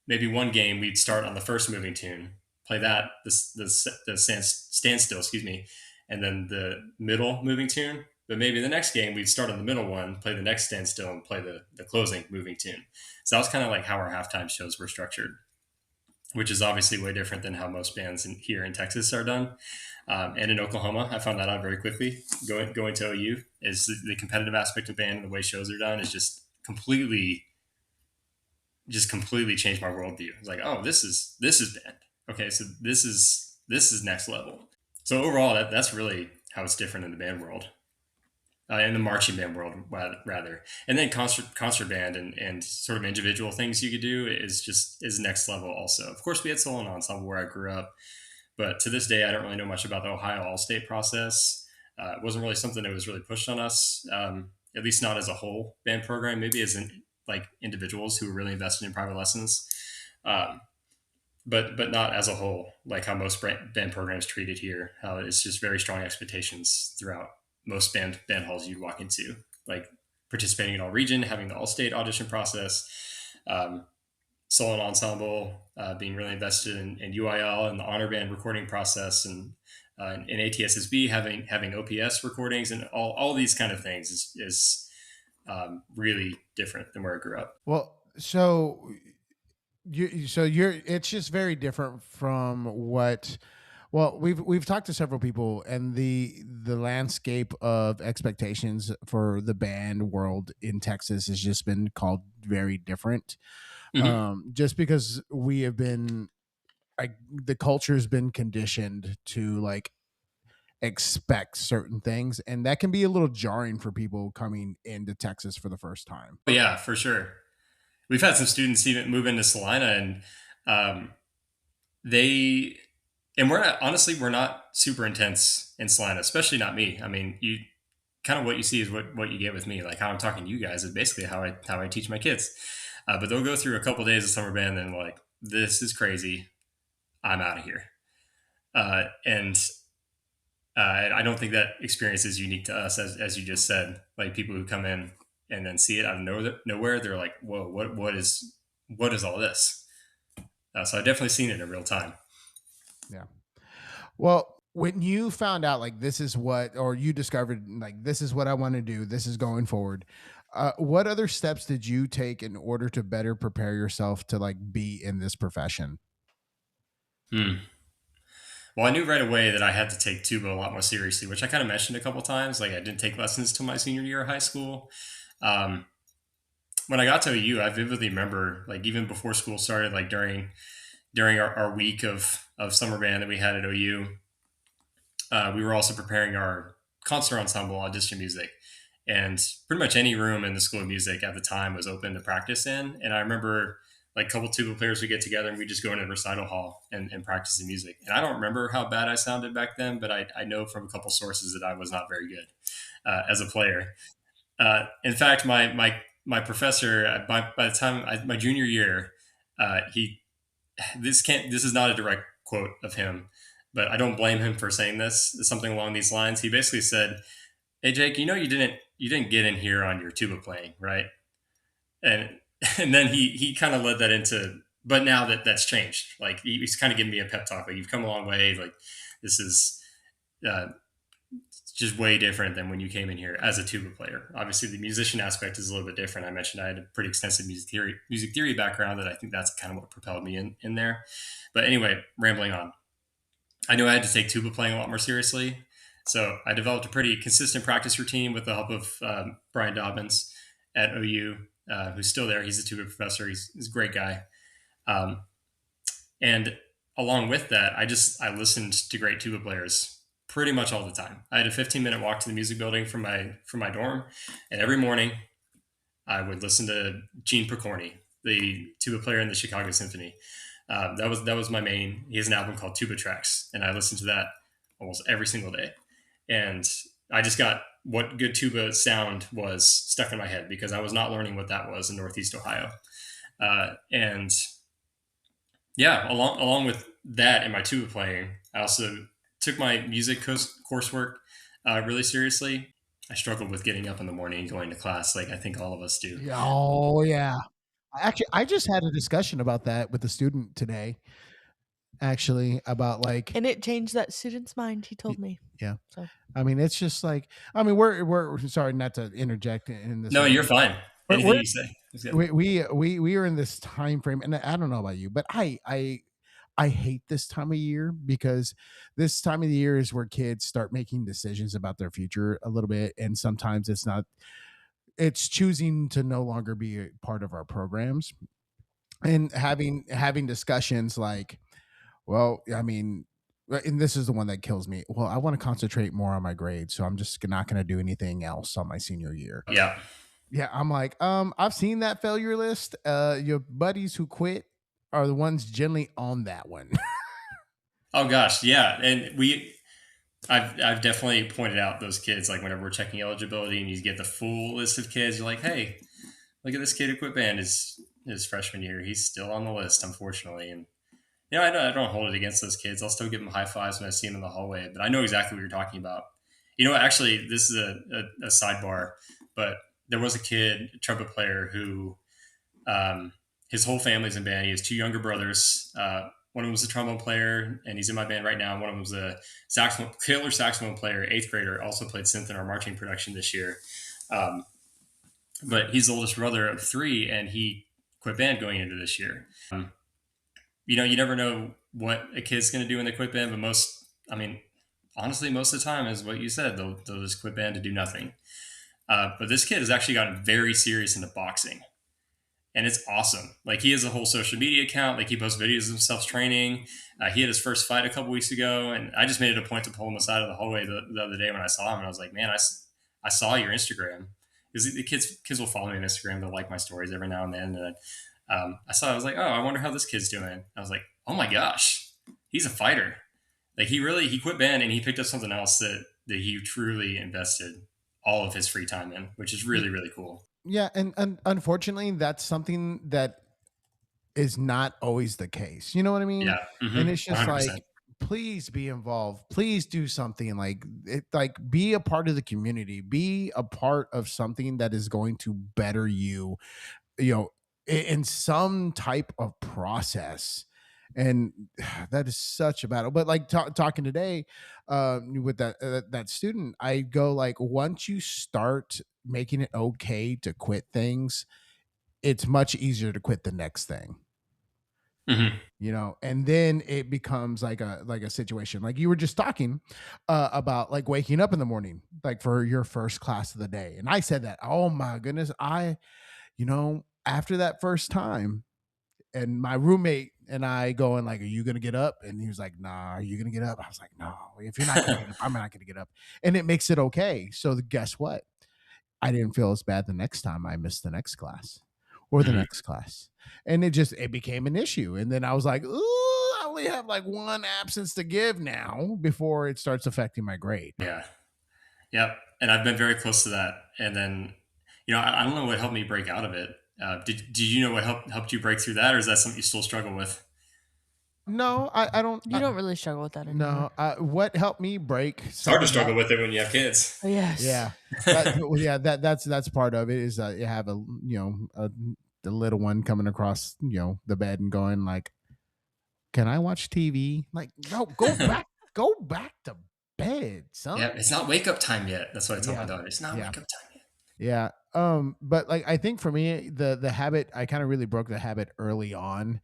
one game we'd start on the first moving tune, play that, the standstill, excuse me, and then the middle moving tune. But maybe the next game we'd start on the middle one, play the next standstill, and play the closing moving tune. So that was kind of like how our halftime shows were structured, which is obviously way different than how most bands here in Texas are done. And in Oklahoma, I found that out very quickly. Going to OU is the competitive aspect of band and the way shows are done is just completely changed my worldview. It's like, oh, this is band. Okay, so this is next level. So overall, that's really how it's different in the band world, in the marching band world rather. And then concert band and sort of individual things you could do is next level also. Of course, we had solo ensemble where I grew up, but to this day, I don't really know much about the Ohio All-State process. It wasn't really something that was really pushed on us, at least not as a whole band program. Maybe as like individuals who were really invested in private lessons, um, but not as a whole. Like how most band programs treated here, how it's just very strong expectations throughout most band halls you'd walk into, like participating in all region, having the all-state audition process, um, solo and ensemble, being really invested in UIL and the honor band recording process, and in ATSSB having OPS recordings, and all these kind of things is really different than where I grew up. Well, so you're it's just very different from what, well, we've talked to several people, and the landscape of expectations for the band world in Texas has just been called very different. Mm-hmm. Just because we have been, like, the culture has been conditioned to like expect certain things, and that can be a little jarring for people coming into Texas for the first time. But yeah, for sure. We've had some students even move into Celina, and um, they and we're not super intense in Salina, especially not me. I mean, you kind of what you see is what you get with me. Like how I'm talking to you guys is basically how I teach my kids. But they'll go through a couple days of summer band, and like, this is crazy. I'm out of here. And I don't think that experience is unique to us, as you just said. Like people who come in and then see it out of nowhere, they're like, "Whoa, what is all this?" So I've definitely seen it in real time. Yeah. Well, when you found out like this is what, or you discovered like this is what I want to do, this is going forward, what other steps did you take in order to better prepare yourself to like be in this profession? Hmm. Well, I knew right away that I had to take tuba a lot more seriously, which I kind of mentioned a couple times. Like I didn't take lessons till my senior year of high school. Um, when I got to OU, I vividly remember, like even before school started, like during our week of summer band that we had at OU, we were also preparing our concert ensemble audition music, and pretty much any room in the School of Music at the time was open to practice in. And I remember like a couple tuba players would get together and we just go into recital hall and practice the music. And I don't remember how bad I sounded back then, but I know from a couple sources that I was not very good as a player. In fact, my professor by the time my junior year, he this is not a direct quote of him, but I don't blame him for saying this. It's something along these lines. He basically said, "Hey Jake, you didn't get in here on your tuba playing, right?" And and then he kind of led that into, but now that's changed. Like he's kind of giving me a pep talk. Like you've come a long way. Like this is uh, just way different than when you came in here as a tuba player. Obviously, the musician aspect is a little bit different. I mentioned I had a pretty extensive music theory background that I think that's kind of what propelled me in there. But anyway, rambling on. I knew I had to take tuba playing a lot more seriously. So I developed a pretty consistent practice routine with the help of Brian Dobbins at OU, who's still there. He's a tuba professor. He's a great guy. Um, and along with that, I listened to great tuba players pretty much all the time. I had a 15-minute walk to the music building from my dorm, and every morning I would listen to Gene Pokorny, the tuba player in the Chicago Symphony. That was my main. He has an album called Tuba Tracks, and I listened to that almost every single day. And I just got what good tuba sound was stuck in my head because I was not learning what that was in Northeast Ohio. And yeah, along with that and my tuba playing, I also took my music coursework really seriously. I struggled with getting up in the morning and going to class, like I think all of us do. Yeah, oh yeah. Actually, I just had a discussion about that with a student today. Actually, about like, And it changed that student's mind, he told me. yeah. So I mean, it's just like, I mean, we're sorry not to interject in this No, way, you're fine. but Anything you say is good. we are in this time frame, and I don't know about you, but I hate this time of year because this time of the year is where kids start making decisions about their future a little bit, and sometimes it's choosing to no longer be a part of our programs and having discussions like, well, I mean, and this is the one that kills me. Well, I want to concentrate more on my grades, so I'm just not going to do anything else on my senior year. Yeah. Yeah, I'm like, I've seen that failure list. Your buddies who quit are the ones generally on that one. Oh gosh, yeah. And I've definitely pointed out those kids, like whenever we're checking eligibility and you get the full list of kids, you're like, hey, look at this kid who quit band his freshman year. He's still on the list, unfortunately. And I don't hold it against those kids. I'll still give them high fives when I see them in the hallway. But I know exactly what you're talking about. Actually, this is a sidebar, but there was a kid, a trumpet player, who his whole family's in band. He has two younger brothers. One of them was a trombone player, and he's in my band right now. One of them was a killer saxophone player, eighth grader, also played synth in our marching production this year. Um, but he's the oldest brother of three, and he quit band going into this year. You never know what a kid's going to do when they quit band, but honestly, most of the time is what you said. They'll just quit band to do nothing. But this kid has actually gotten very serious into boxing, and it's awesome. Like he has a whole social media account. Like he posts videos of himself training. He had his first fight a couple weeks ago, and I just made it a point to pull him aside of the hallway the other day when I saw him, and I was like, "Man, I saw your Instagram." Because the kids will follow me on Instagram. They'll like my stories every now and then. And I was like, oh, I wonder how this kid's doing. I was like, oh my gosh, he's a fighter. Like he quit band and he picked up something else that he truly invested all of his free time in, which is really, really cool. Yeah, and unfortunately, that's something that is not always the case. You know what I mean? Yeah. And Mm-hmm. it's just 100%. like, please be involved. Please do something like be a part of the community. Be a part of something that is going to better you, in some type of process. And that is such a battle. But like talking today with that student, I go like, once you start making it okay to quit things, it's much easier to quit the next thing. Mm-hmm. And then it becomes like a situation like you were just talking about, like waking up in the morning, like for your first class of the day. And I said that, oh my goodness, after that first time, and my roommate and I going like, are you gonna get up? And he was like, nah. Are you gonna get up? I was like, no. If you're not gonna get up, I'm not gonna get up. And it makes it okay. So guess what? I didn't feel as bad the next time I missed the next class. or the Mhm. next class. And it became an issue. And then I was like, ooh, I only have like one absence to give now before it starts affecting my grade. Yeah. Yep. And I've been very close to that. And then, I don't know what helped me break out of it. Did you know what helped you break through that, or is that something you still struggle with? No, I don't. You don't really struggle with that anymore. No, what helped me break It's hard to something struggle that? with it when you have kids. Oh, yes. Yeah, well, yeah, that's part of it. Is you have the little one coming across the bed and going like, "Can I watch TV?" Like, no, go back to bed, Yeah, son. it's not wake up time yet. That's what I tell my Yeah, daughter. It's not yeah, wake up time yet. yeah. But like I think for me, the habit, I kind of really broke the habit early on,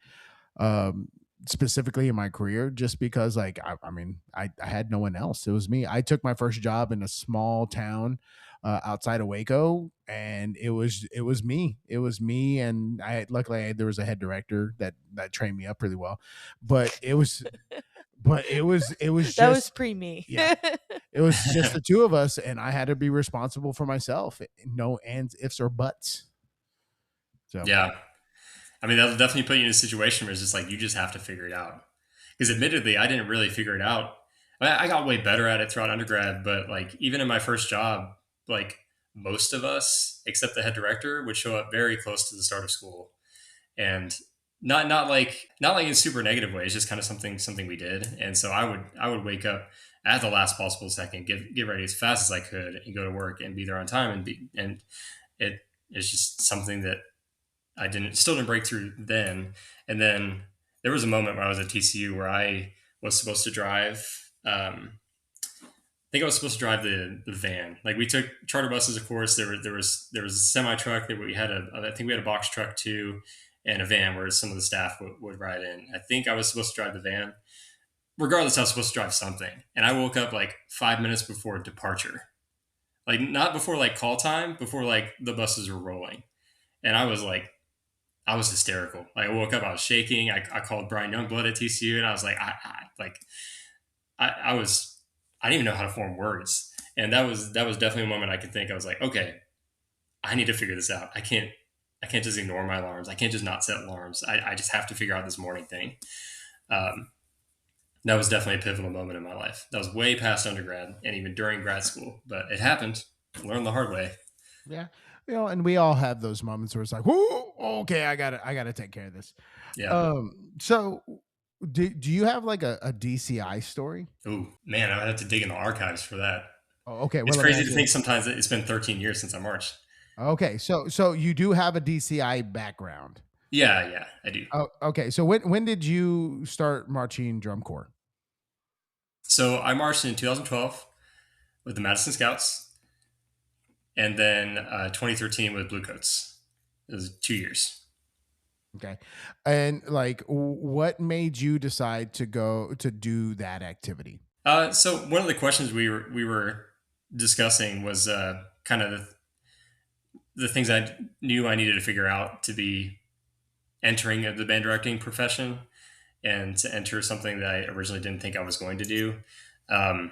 um specifically in my career, just because like I mean I had no one else. It was me. I took my first job in a small town outside of Waco, and it was me, and there was a head director that trained me up really well, but it was That was just, pre me. yeah, it was just the two of us, and I had to be responsible for myself. No ands, ifs, or buts. So Yeah. I mean, that'll definitely put you in a situation where it's just like you just have to figure it out. Because admittedly, I didn't really figure it out. I got way better at it throughout undergrad, but like even in my first job, like most of us, except the head director, would show up very close to the start of school, and not like in super negative ways, just kind of something we did. And so I would wake up at the last possible second, get ready as fast as I could, and go to work and be there on time, and it is just something that I still didn't break through then. And then there was a moment when I was at TCU where I was supposed to drive. I think I was supposed to drive the van. Like we took charter buses, of course. There was a semi truck that we had I think we had a box truck too, and a van where some of the staff would ride in. I think I was supposed to drive the van. Regardless, I was supposed to drive something, and I woke up like 5 minutes before departure, like not before like call time, before like the buses were rolling, and I was hysterical. Like I woke up, I was shaking. I called Brian Youngblood at TCU, and I was like, I was, I didn't even know how to form words, and that was definitely a moment I could think. I was like, okay, I need to figure this out. I can't just ignore my alarms. I can't just not set alarms. I just have to figure out this morning thing. Um, that was definitely a pivotal moment in my life. That was way past undergrad and even during grad school, but it happened. Learned the hard way. yeah, and we all have those moments where it's like, whoo, okay, I gotta take care of this. Yeah. So do you have like a DCI story? Ooh, man, I would have to dig in the archives for that. Oh, okay. It's Well, let me crazy ask to you. think sometimes that it's been 13 years since I marched. Okay, so you do have a DCI background. Yeah, yeah, I do. Oh, okay. So when did you start marching drum corps? So I marched in 2012 with the Madison Scouts, and then 2013 with Bluecoats. It was 2 years. Okay, and like, what made you decide to go to do that activity? So one of the questions we were discussing was kind of the things I knew I needed to figure out to be entering the band directing profession, and to enter something that I originally didn't think I was going to do. Um,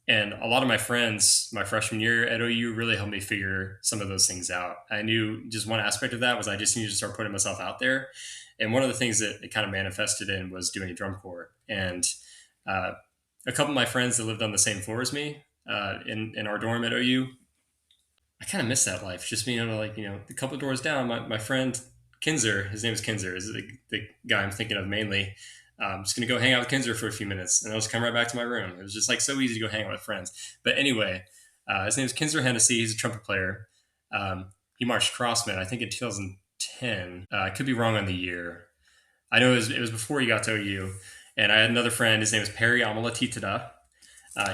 and a lot of my friends, my freshman year at OU, really helped me figure some of those things out. I knew just one aspect of that was I just needed to start putting myself out there. And one of the things that it kind of manifested in was doing a drum corps. And uh, a couple of my friends that lived on the same floor as me in our dorm at OU, I kind of miss that life. Just being able to, like, a couple of doors down, my friend Kinzer, his name is Kinzer, is the guy I'm thinking of mainly. I'm just going to go hang out with Kinzer for a few minutes, and I'll just come right back to my room. It was just like so easy to go hang out with friends. But anyway, his name is Kinzer Hennessy. He's a trumpet player. He marched Crossman, I think, in 2010. I could be wrong on the year. I know it was before he got to OU. And I had another friend. His name is Perry Amalatitida.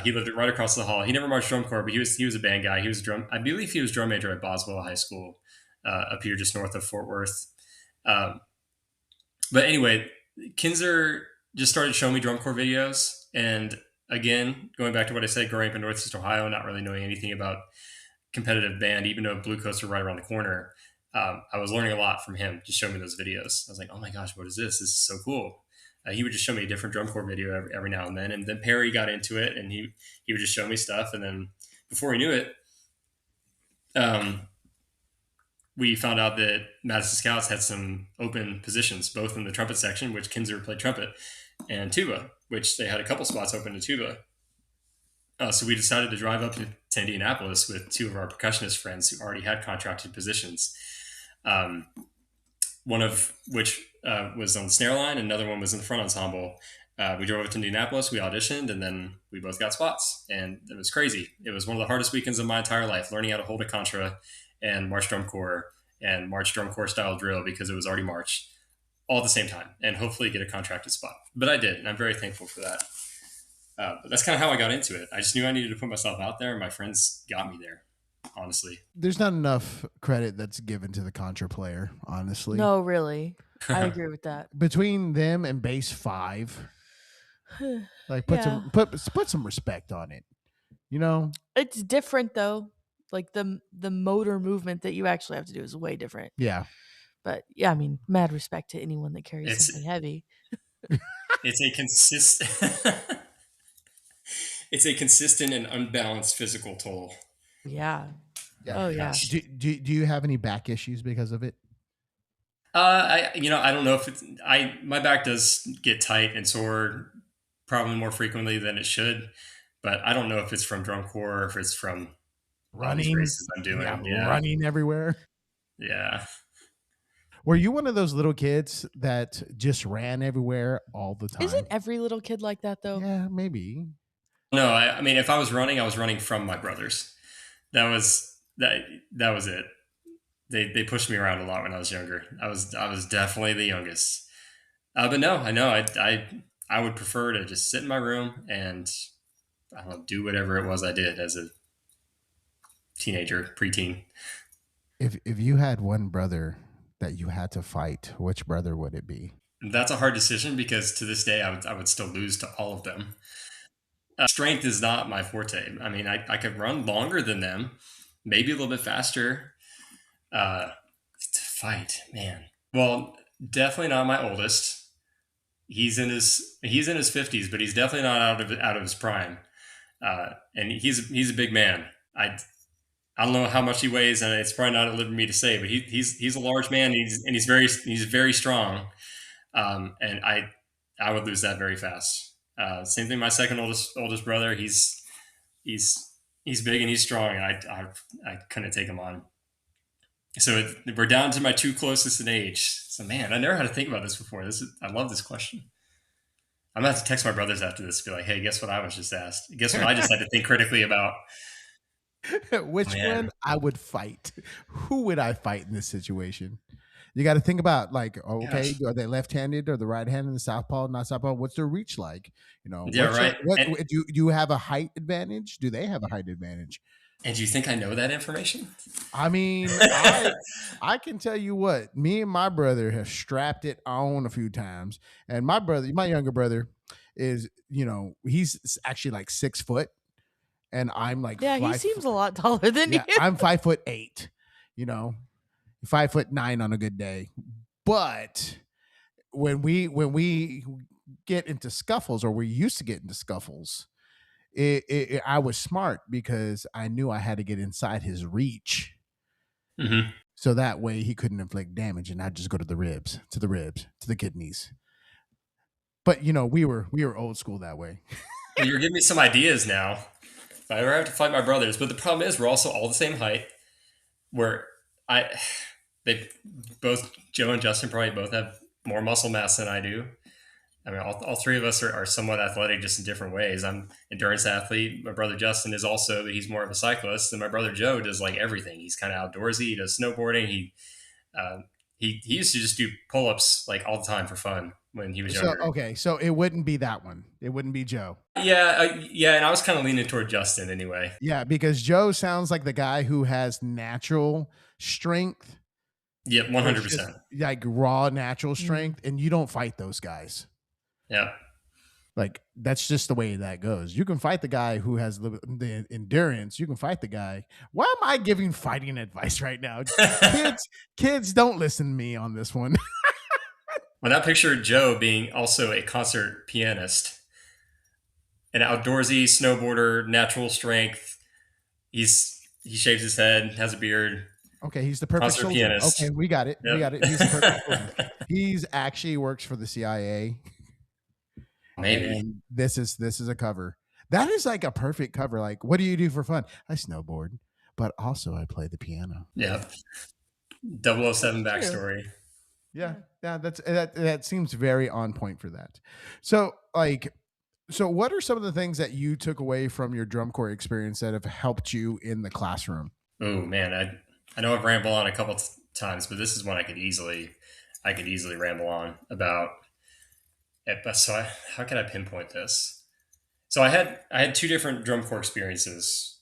He lived right across the hall. He never marched drum corps, but he was a band guy. He was a drum. I believe he was drum major at Boswell High School, up here just north of Fort Worth. Um, but anyway, Kinzer just started showing me drum corps videos, and again, going back to what I said, growing up in Northeast Ohio, not really knowing anything about competitive band, even though Blue Coats were right around the corner, I was learning a lot from him. Just showing me those videos. I was like, oh my gosh, what is this? This is so cool. He would just show me a different drum corps video every now and then Perry got into it, and he would just show me stuff, and then before he knew it, um, we found out that Madison Scouts had some open positions, both in the trumpet section, which Kinzer played trumpet, and tuba, which they had a couple spots open to tuba. So we decided to drive up to Indianapolis with two of our percussionist friends who already had contracted positions. Um, one of which was on the snare line, and another one was in the front ensemble. We drove up to Indianapolis, we auditioned, and then we both got spots. And it was crazy. It was one of the hardest weekends of my entire life, learning how to hold a contra and march drum corps and march drum corps style drill, because it was already March, all at the same time, and hopefully get a contracted spot. But I did, and I'm very thankful for that. But that's kind of how I got into it. I just knew I needed to put myself out there, and my friends got me there, honestly. There's not enough credit that's given to the contra player, honestly. No, really. I agree with that. Between them and bass 5, like put Yeah. some respect on it. You know? It's different though. Like the motor movement that you actually have to do is way different. Yeah. But yeah, I mean, mad respect to anyone that carries It's- something heavy. It's a it's a consistent and unbalanced physical toll. Yeah. Yeah. Oh yeah. Do you have any back issues because of it? I don't know if my back does get tight and sore probably more frequently than it should, but I don't know if it's from drum corps or if it's from all these Running races I'm doing. Yeah. running everywhere. Yeah. Were you one of those little kids that just ran everywhere all the time? Isn't every little kid like that though? Yeah, maybe. No, I mean, if I was running from my brothers. That was it. They pushed me around a lot when I was younger. I was definitely the youngest. But no, I know I would prefer to just sit in my room and I don't know, do whatever it was I did as a teenager, preteen. If you had one brother that you had to fight, which brother would it be? That's a hard decision because to this day I would still lose to all of them. Strength is not my forte. I mean, I could run longer than them, maybe a little bit faster. To fight, man. Well, definitely not my oldest. He's in his 50s, but he's definitely not out of his prime. And he's a big man. I don't know how much he weighs, and it's probably not at liberty for me to say, but he's a large man. He's very strong. And I would lose that very fast. Same thing. My second oldest brother. He's big and he's strong, and I couldn't take him on. So we're down to my two closest in age. So man, I never had to think about this before. I love this question. I'm gonna have to text my brothers after this, be like, "Hey, guess what I was just asked? Guess what I just had to think critically about." Which one I would fight? Who would I fight in this situation? You got to think about like, okay, are they left-handed or the right-handed, the southpaw, not southpaw? What's their reach like? You know, Yeah, right. Do you have a height advantage? Do they have a height advantage? And do you think I know that information? I mean, I can tell you what, me and my brother have strapped it on a few times. And my younger brother is, he's actually like 6 foot. And I'm like, yeah, he seems a lot taller than you. I'm 5'8", 5'9" on a good day. But when we get into scuffles, or we used to get into scuffles, I was smart because I knew I had to get inside his reach. Mm-hmm. So that way he couldn't inflict damage, and I'd just go to the ribs, to the kidneys. But we were old school that way. Well, you're giving me some ideas now. If I ever have to fight my brothers, but the problem is we're also all the same height. Both Joe and Justin probably both have more muscle mass than I do. I mean, all three of us are somewhat athletic, just in different ways. I'm an endurance athlete. My brother Justin is also, but he's more of a cyclist. And my brother Joe does like everything. He's kind of outdoorsy. He does snowboarding. He used to just do pull-ups like all the time for fun when he was younger. Okay, so it wouldn't be that one. It wouldn't be Joe. Yeah, and I was kind of leaning toward Justin anyway. Yeah, because Joe sounds like the guy who has natural strength. Yeah, 100%. Like raw natural strength, and you don't fight those guys. Yeah. Like, that's just the way that goes. You can fight the guy who has the endurance. You can fight the guy. Why am I giving fighting advice right now? Kids, don't listen to me on this one. When I pictured Joe being also a concert pianist, an outdoorsy snowboarder, natural strength, he shaves his head, has a beard. Okay, he's the perfect concert soldier. Okay, pianist. we got it. We Yep. got it. He's the perfect soldier. He's actually works for the CIA, Maybe. and this is a cover. That is like a perfect cover. Like, what do you do for fun? I snowboard, but also I play the piano. Yep. 007 True. backstory. Yeah, Yeah. yeah, that seems very on point for that. So, like, so what are some of the things that you took away from your drum corps experience that have helped you in the classroom? Oh man, I know I've rambled on a couple times, but this is one I could easily ramble on about. So how can I pinpoint this? So I had two different drum corps experiences,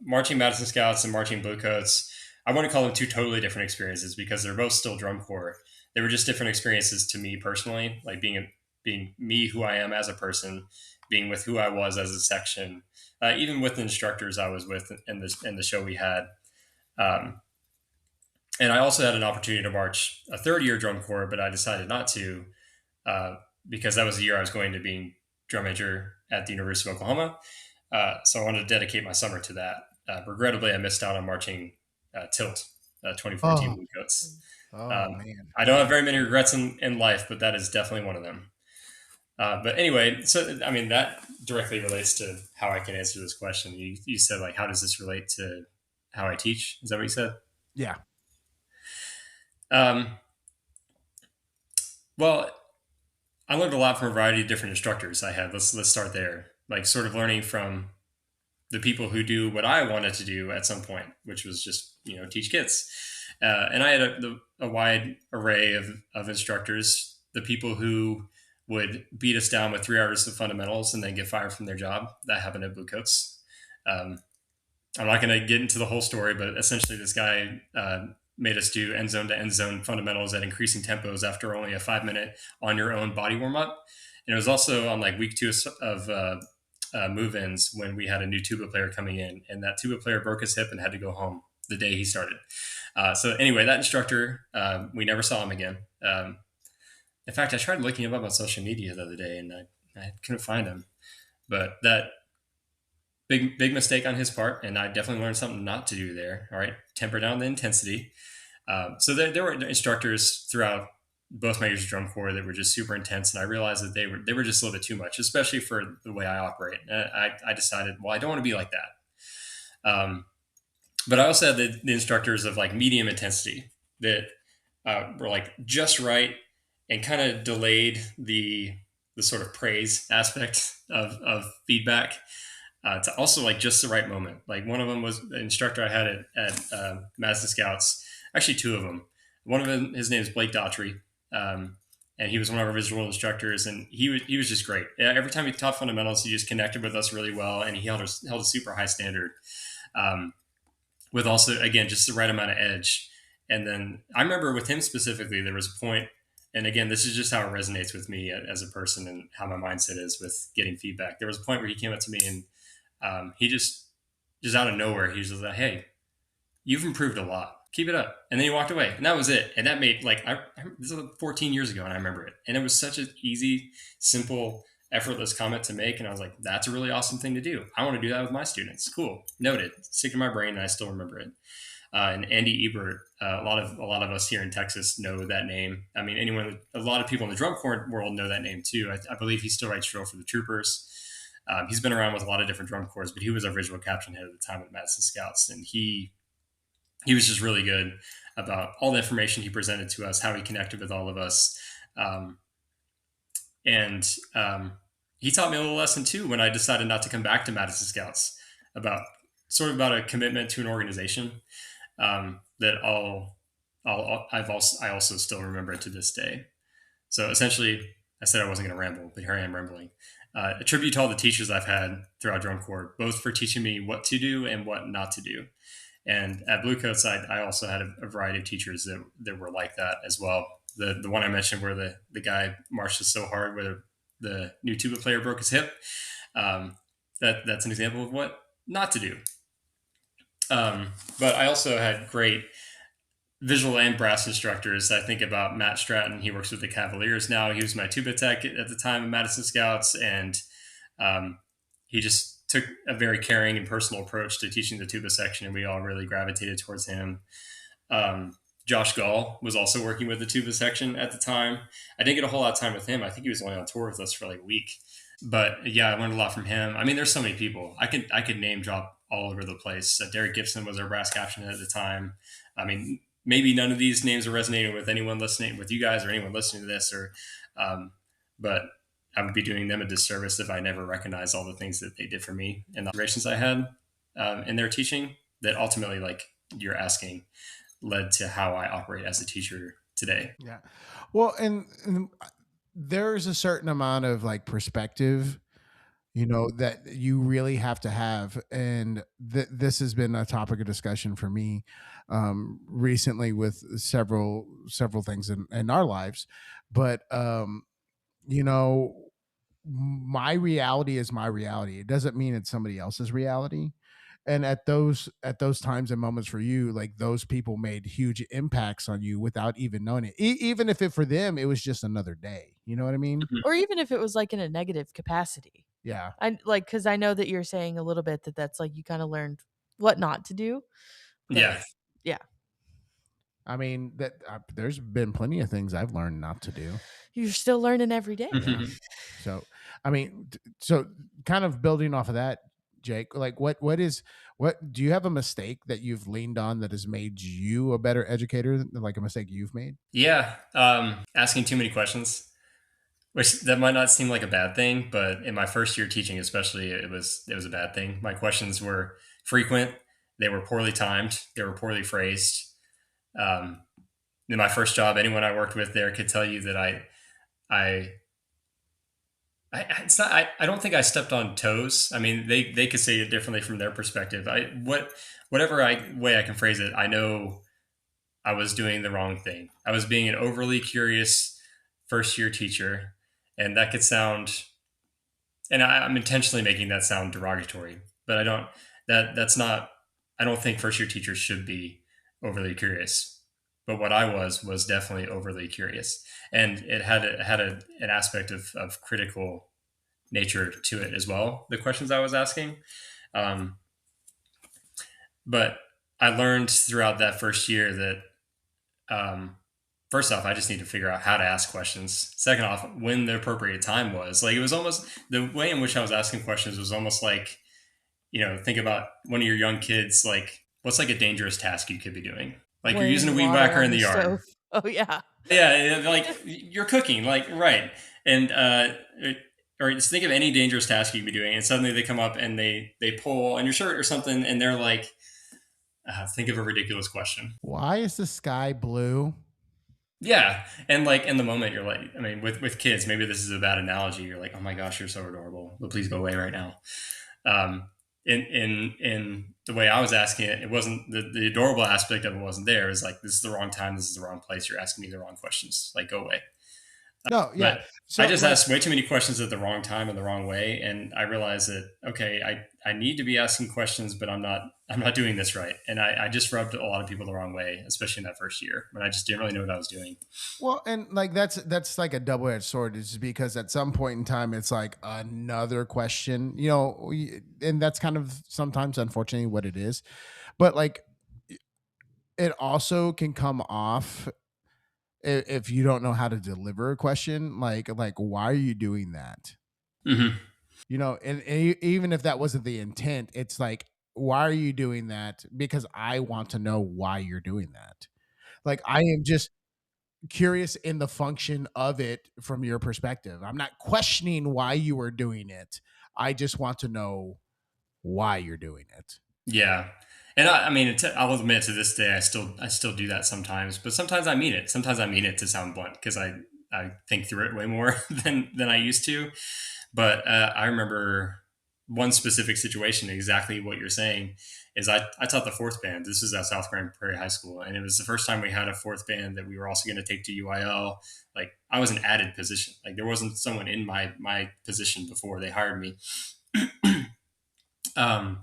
marching Madison Scouts and marching Bluecoats. I want to call them two totally different experiences because they're both still drum corps. They were just different experiences to me personally, like being me who I am as a person, being with who I was as a section, even with the instructors I was with in the show we had. Um, and I also had an opportunity to march a third year drum corps, but I decided not to uh, because that was the year I was going to be drum major at the University of Oklahoma. So I wanted to dedicate my summer to that. Regrettably, I missed out on marching Tilt 2014 Oh, Bluecoats. oh Um, man. I don't have very many regrets in life, but that is definitely one of them. But anyway, so I mean that directly relates to how I can answer this question. You said like, how does this relate to how I teach? Is that what you said? Yeah. Um, well, I learned a lot from a variety of different instructors I had. Let's start there. Like sort of learning from the people who do what I wanted to do at some point, which was just teach kids. And I had a wide array of instructors. The people who would beat us down with 3 hours of fundamentals and then get fired from their job. That happened at Bluecoats. Um, I'm not going to get into the whole story, but essentially, this guy made us do end zone to end zone fundamentals at increasing tempos after only a 5 minute on your own body warm up. And it was also on like week 2 of move ins when we had a new tuba player coming in, and that tuba player broke his hip and had to go home the day he started. So, anyway, that instructor, we never saw him again. In fact, I tried looking him up on social media the other day and I couldn't find him. But that big mistake on his part, and I definitely learned something not to do there. All right, temper down the intensity. So there were instructors throughout both my years of drum corps that were just super intense, and I realized that they were just a little bit too much, especially for the way I operate. And I decided, well, I don't want to be like that. But I also had the instructors of like medium intensity that were like just right and kind of delayed the sort of praise aspect of feedback to also like just the right moment. Like one of them was an instructor I had at Madison Scouts. Actually, two of them. One of them, his name is Blake Daughtry, and he was one of our visual instructors, and he was just great. Every time he taught fundamentals, he just connected with us really well, and he held a super high standard, with also again just the right amount of edge. And then I remember with him specifically, there was a point, and again, this is just how it resonates with me as a person and how my mindset is with getting feedback. There was a point where he came up to me and he just out of nowhere, he was just like, "Hey, you've improved a lot. Keep it up." And then he walked away, and that was it. And that made like this was 14 years ago, and I remember it. And it was such an easy, simple, effortless comment to make. And I was like, "That's a really awesome thing to do. I want to do that with my students." Cool, noted. Stick in my brain, and I still remember it. And Andy Ebert, a lot of us here in Texas know that name. I mean, a lot of people in the drum corps world know that name too. I believe he still writes drill for the troopers. He's been around with a lot of different drum corps, but he was our visual caption head at the time at Madison Scouts, and he was just really good about all the information he presented to us, how he connected with all of us, and he taught me a little lesson too when I decided not to come back to Madison Scouts about a commitment to an organization that I also still remember it to this day. So essentially, I said I wasn't going to ramble, but here I am rambling. A tribute to all the teachers I've had throughout drum corps, both for teaching me what to do and what not to do. And at Bluecoats, I also had a variety of teachers that were like that as well. The one I mentioned where the guy marched us so hard where the new tuba player broke his hip. That's an example of what not to do. But I also had great visual and brass instructors. I think about Matt Stratton. He works with the Cavaliers now. He was my tuba tech at the time of Madison Scouts, and he just took a very caring and personal approach to teaching the tuba section, and we all really gravitated towards him. Josh Gall was also working with the tuba section at the time. I didn't get a whole lot of time with him. I think he was only on tour with us for like a week. But yeah, I learned a lot from him. I mean, there's so many people. I could name drop all over the place. Derek Gibson was our brass captain at the time. I mean, maybe none of these names are resonating with anyone listening, with you guys or anyone listening to this, but I would be doing them a disservice if I never recognized all the things that they did for me and the observations I had in their teaching that ultimately, like you're asking, led to how I operate as a teacher today. Yeah. Well, and there's a certain amount of like perspective, that you really have to have. And this has been a topic of discussion for me recently with several things in our lives. But, you know, my reality is my reality. It doesn't mean it's somebody else's reality. And at those times and moments for you, like those people made huge impacts on you without even knowing it. Even if it for them it was just another day. You know what I mean? Mhm. Or even if it was like in a negative capacity. Yeah. I like because I know that you're saying a little bit that that's like you kind of learned what not to do. But Yeah. yeah, I mean that there's been plenty of things I've learned not to do. you're still learning every day. Yeah. So, I mean, so kind of building off of that, Jake, like what do you have a mistake that you've leaned on that has made you a better educator, like a mistake you've made? Yeah. Asking too many questions, which that might not seem like a bad thing, but in my first year teaching, especially, it was a bad thing. My questions were frequent. They were poorly timed. They were poorly phrased. Um, in my first job, anyone I worked with there could tell you that I, it's not. I don't think I stepped on toes. I mean, they could say it differently from their perspective. Whatever way I can phrase it, I know I was doing the wrong thing. I was being an overly curious first year teacher, and that could sound. And I'm intentionally making that sound derogatory, but I don't. That's not. I don't think first year teachers should be overly curious. But what I was definitely overly curious, and it had an aspect of critical nature to it as well. The questions I was asking, um, but I learned throughout that first year that first off, I just need to figure out how to ask questions. Second off, when the appropriate time was. Like it was almost the way in which I was asking questions was almost like, think about one of your young kids, like what's like a dangerous task you could be doing? Like you're using a Boiling weed water whacker on in the the yard. stove. Oh yeah. Yeah, like you're cooking, like right. And or just think of any dangerous task you could be doing, and suddenly they come up and they pull on your shirt or something, and they're like, think of a ridiculous question. Why is the sky blue? Yeah, and like in the moment, you're like, I mean, with kids, maybe this is a bad analogy. You're like, oh my gosh, you're so adorable, but please go away right now. Um, in the way I was asking it, it wasn't the adorable aspect of it wasn't there. It was like, this is the wrong time, this is the wrong place. You're asking me the wrong questions. Like, go away. No, yeah. But I So just like asked way too many questions at the wrong time and the wrong way, and I realized that okay, I need to be asking questions, but I'm not doing this right, and I just rubbed a lot of people the wrong way, especially in that first year when I just didn't really know what I was doing. well, and like that's like a double-edged sword, is because at some point in time it's like another question, and that's kind of sometimes unfortunately what it is. But like it also can come off if you don't know how to deliver a question, like why are you doing that? Hmm. And even if that wasn't the intent, it's like, why are you doing that? Because I want to know why you're doing that. Like I am just curious in the function of it from your perspective. I'm not questioning why you are doing it. I just want to know why you're doing it. Yeah, and I mean, I'll admit to this day, I still do that sometimes, but sometimes I mean it. Sometimes I mean it to sound blunt because I think through it way more than I used to. But I remember one specific situation, exactly what you're saying, is I taught the fourth band. This is at South Grand Prairie High School, and it was the first time we had a fourth band that we were also going to take to UIL. Like I was an added position. Like there wasn't someone in my position before they hired me. Um,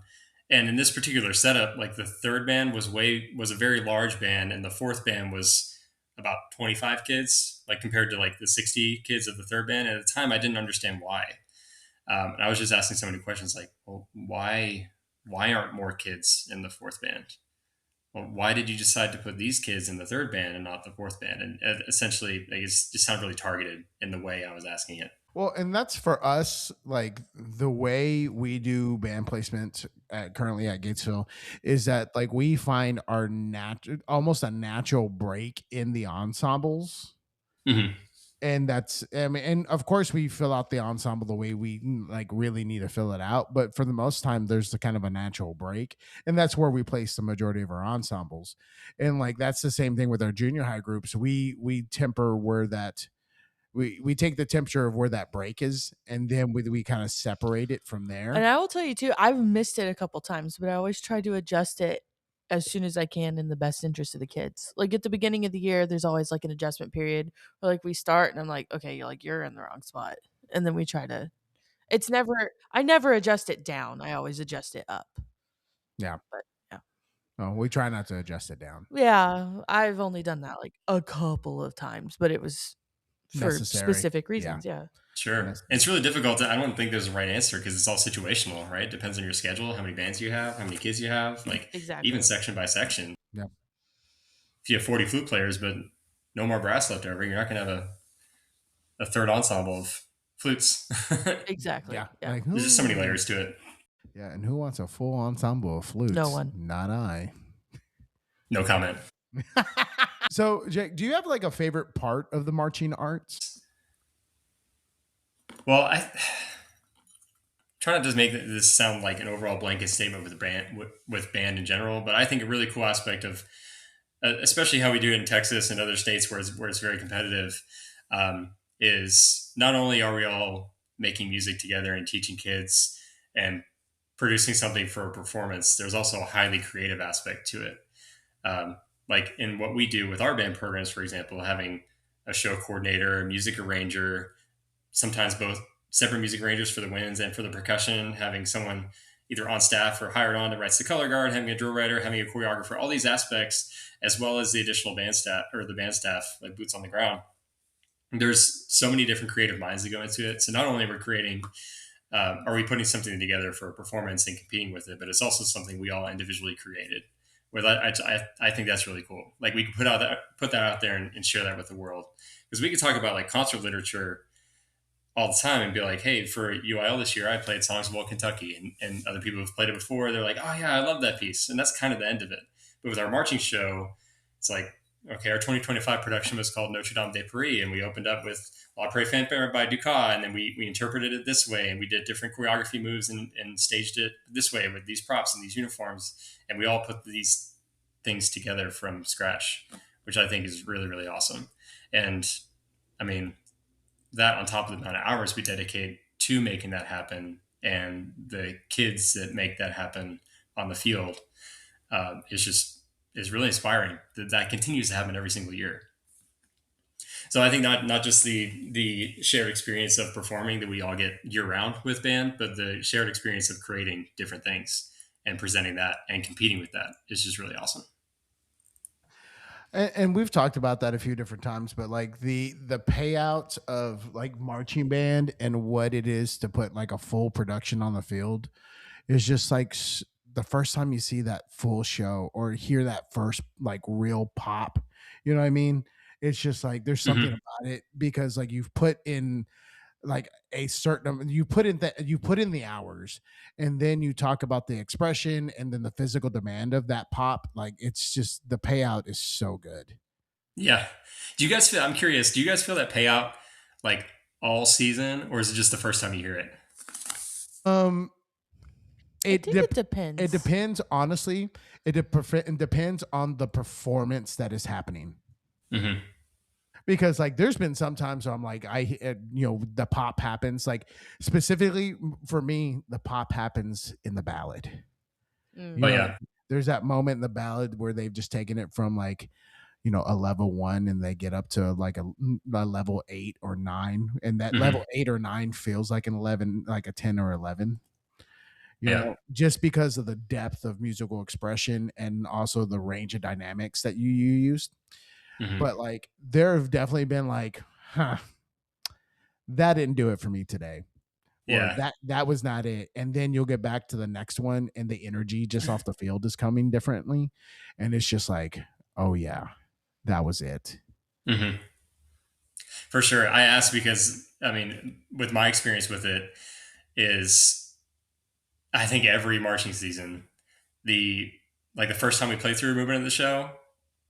and in this particular setup, like the third band was a very large band, and the fourth band was about 25 kids, like compared to like the 60 kids of the third band. At the time, I didn't understand why. And I was just asking so many questions like, well, why aren't more kids in the fourth band? Well, why did you decide to put these kids in the third band and not the fourth band? And essentially, like, it just sounded really targeted in the way I was asking it. Well, and that's for us, like the way we do band placement currently at Gatesville is that like we find our almost a natural break in the ensembles. Hmm. And that's, I mean, and of course we fill out the ensemble the way we like really need to fill it out. But for the most time, there's the kind of a natural break. And that's where we place the majority of our ensembles. And like that's the same thing with our junior high groups. We temper where that we take the temperature of where that break is, and then we kind of separate it from And there. I will tell you too, I've missed it a couple times, but I always try to adjust it as soon as I can in the best interest of the kids. Like at the beginning of the year, there's always like an adjustment period where like we start and I'm like, okay, you're in the wrong spot. And then we try to I never adjust it down. I always adjust it up. Yeah. But yeah. Oh, we try not to adjust it down. Yeah, I've only done that like a couple of times, but it was for Necessary. specific Yeah. reasons. Yeah. Sure. That's- It's really difficult. I don't think there's a right answer because it's all situational, right? Depends on your schedule, how many bands you have, how many kids you have, like Exactly. even section by section. Yeah. If you have 40 flute players, but no more brass left over, you're not going to have a third ensemble of flutes. Exactly. Yeah. Yeah. Like, There's just so many layers to it. Yeah. And who wants a full ensemble of flutes? No one. Not I. No comment. So, Jake, do you have like a favorite part of the marching arts? Well, I try not to make this sound like an overall blanket statement with band in general, but I think a really cool aspect of, especially how we do it in Texas and other states where it's very competitive, is not only are we all making music together and teaching kids and producing something for a performance, there's also a highly creative aspect to it. Like in what we do with our band programs, for example, having a show coordinator, a music arranger, sometimes both separate music arrangers for the winds and for the percussion, having someone either on staff or hired on that writes the color guard, having a drill writer, having a choreographer, all these aspects, as well as the additional band staff or the band staff, like boots on the ground. There's so many different creative minds that go into it. So not only are we putting something together for a performance and competing with it, but it's also something we all individually created. Where I think that's really cool. Like we could put that out there and share that with the world, because we could talk about like concert literature all the time and be like, hey, for UIL this year, I played Songs of Old Kentucky, and other people who've played it before, they're like, oh yeah, I love that piece, and that's kind of the end of it. But with our marching show, it's like, okay, our 2025 production was called Notre Dame de Paris, and we opened up with La Prairie Fanfare by Dukas, and then we interpreted it this way, and we did different choreography moves and staged it this way with these props and these uniforms, and we all put these things together from scratch, which I think is really, really awesome. And I mean, that on top of the amount of hours we dedicate to making that happen and the kids that make that happen on the field is really inspiring that continues to happen every single year. So I think not just the shared experience of performing that we all get year round with band, but the shared experience of creating different things and presenting that and competing with that is just really awesome. And we've talked about that a few different times, but like the payout of like marching band and what it is to put like a full production on the field is just like the first time you see that full show or hear that first like real pop, you know what I mean? It's just like there's something about it because like you've put in like a certain you put in the hours, and then you talk about the expression and then the physical demand of that pop. Like it's just the payout is so good. Yeah. I'm curious, do you guys feel that payout like all season, or is it just the first time you hear it? It depends. It depends, honestly. It depends on the performance that is happening. Mm-hmm. Because like there's been some times where I'm like the pop happens, like specifically for me the pop happens in the ballad. Yeah. There's that moment in the ballad where they've just taken it from like a level 1 and they get up to like a level 8 or 9, and that level 8 or 9 feels like an 11, like a 10 or 11, just because of the depth of musical expression and also the range of dynamics that you used. But like there have definitely been like, that didn't do it for me today. or Yeah. that was not it. And then you'll get back to the next one and the energy just off the field is coming differently. And it's just like, oh yeah, that was it. Hmm. For sure. I asked because, I mean, with my experience with it, is I think every marching season, the the first time we play through a movement of the show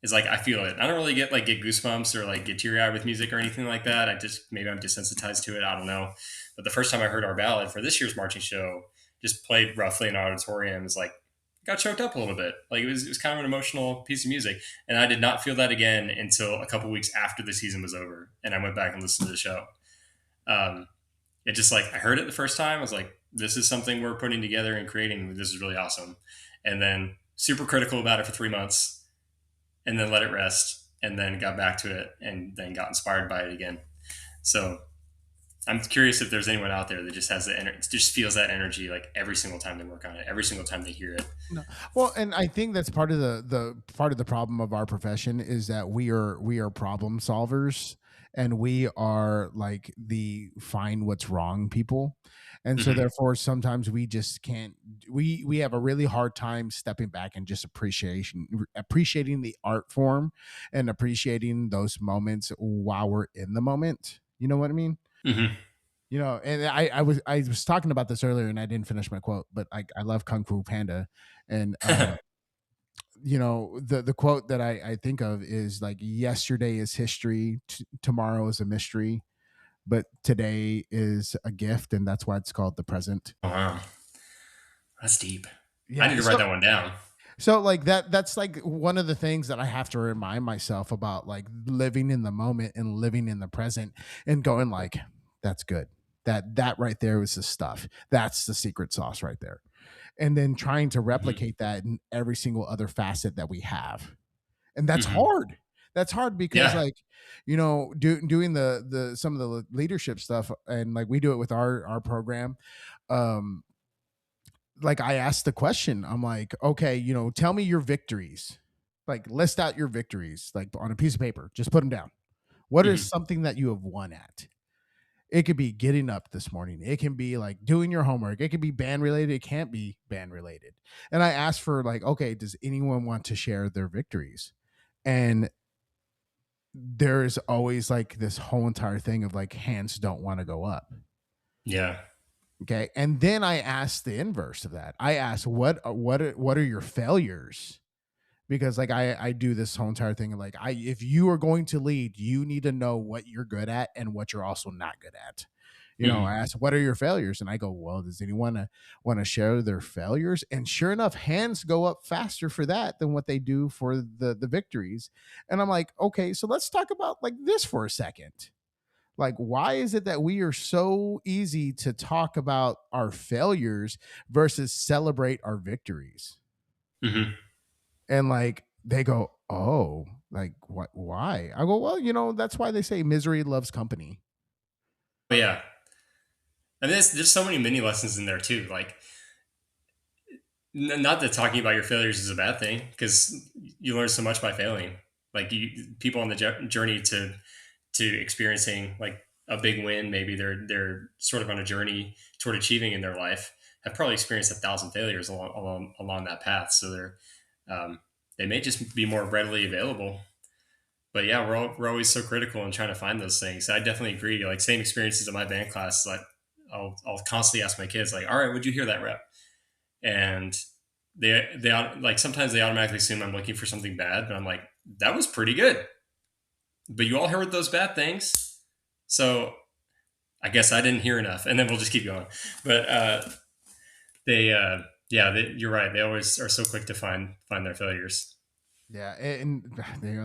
is like I feel it. I don't really get goosebumps or like get teary eyed with music or anything like that. I just maybe I'm desensitized to it. I don't know. But the first time I heard our ballad for this year's marching show, just played roughly in an auditorium, is like got choked up a little bit. Like it was kind of an emotional piece of music, and I did not feel that again until a couple weeks after the season was over, and I went back and listened to the show. Um, it just like I heard it the first time, I was like, this is something we're putting together and creating. This is really awesome. And then super critical about it for 3 months, and then let it rest, and then got back to it, and then got inspired by it again. So I'm curious if there's anyone out there that just has the energy, just feels that energy like every single time they work on it, every single time they hear it. No. Well, and I think that's part of the part of the problem of our profession is that we are problem solvers, and we are like the find what's wrong people. And so Hmm. therefore sometimes we just can't we have a really hard time stepping back and just appreciating the art form and appreciating those moments while we're in the moment. You know what I mean? Hmm. And I was talking about this earlier and I didn't finish my quote, but I love Kung Fu Panda, and the quote that I think of is like, yesterday is history, tomorrow is a mystery, but today is a gift, and that's why it's called the present. Wow, that's deep. I need Yeah. to write that one down. So like that's like one of the things that I have to remind myself about, like living in the moment and living in the present and going like, that's good. That right there was the stuff. That's the secret sauce right there. And then trying to Hmm. replicate that in every single other facet that we have. And that's Hmm. hard. That's hard because Yeah. like, doing the some of the leadership stuff, and like we do it with our program. Um like I asked the question, I'm like, okay, tell me your victories. Like list out your victories, like on a piece of paper. Just put them down. What is Hmm. something that you have won at? It could be getting up this morning. It can be like doing your homework. It could be band related. It can't be band related. And I asked for like, okay, does anyone want to share their victories? And there is always like this whole entire thing of like hands don't want to go up. Yeah. Okay. And then I asked the inverse of that. I asked what are your failures? Because like I do this whole entire thing of like, if you are going to lead, you need to know what you're good at and what you're also not good at. I Hmm. ask, what are your failures? And I go, well, does anyone want to share their failures? And sure enough, hands go up faster for that than what they do for the victories. And I'm like, okay, so let's talk about like this for a second. Like, why is it that we are so easy to talk about our failures versus celebrate our victories? Hmm. And like they go, oh, like what? Why? I go, well, that's why they say misery loves company. But yeah, and there's so many mini lessons in there too. Like, not that talking about your failures is a bad thing, because you learn so much by failing. Like people on the journey to experiencing like a big win, maybe they're sort of on a journey toward achieving in their life, have probably experienced 1,000 failures along that path. So um, they may just be more readily available. But yeah, we're always so critical in trying to find those things. I definitely agree. Like same experiences in my band class. Like I'll constantly ask my kids like, all right, would you hear that rep? And like sometimes they automatically assume I'm looking for something bad, but I'm like, that was pretty good. But you all heard those bad things, so I guess I didn't hear enough. And then we'll just keep going. But they, yeah, you're right. They always are so quick to find their failures. Yeah, and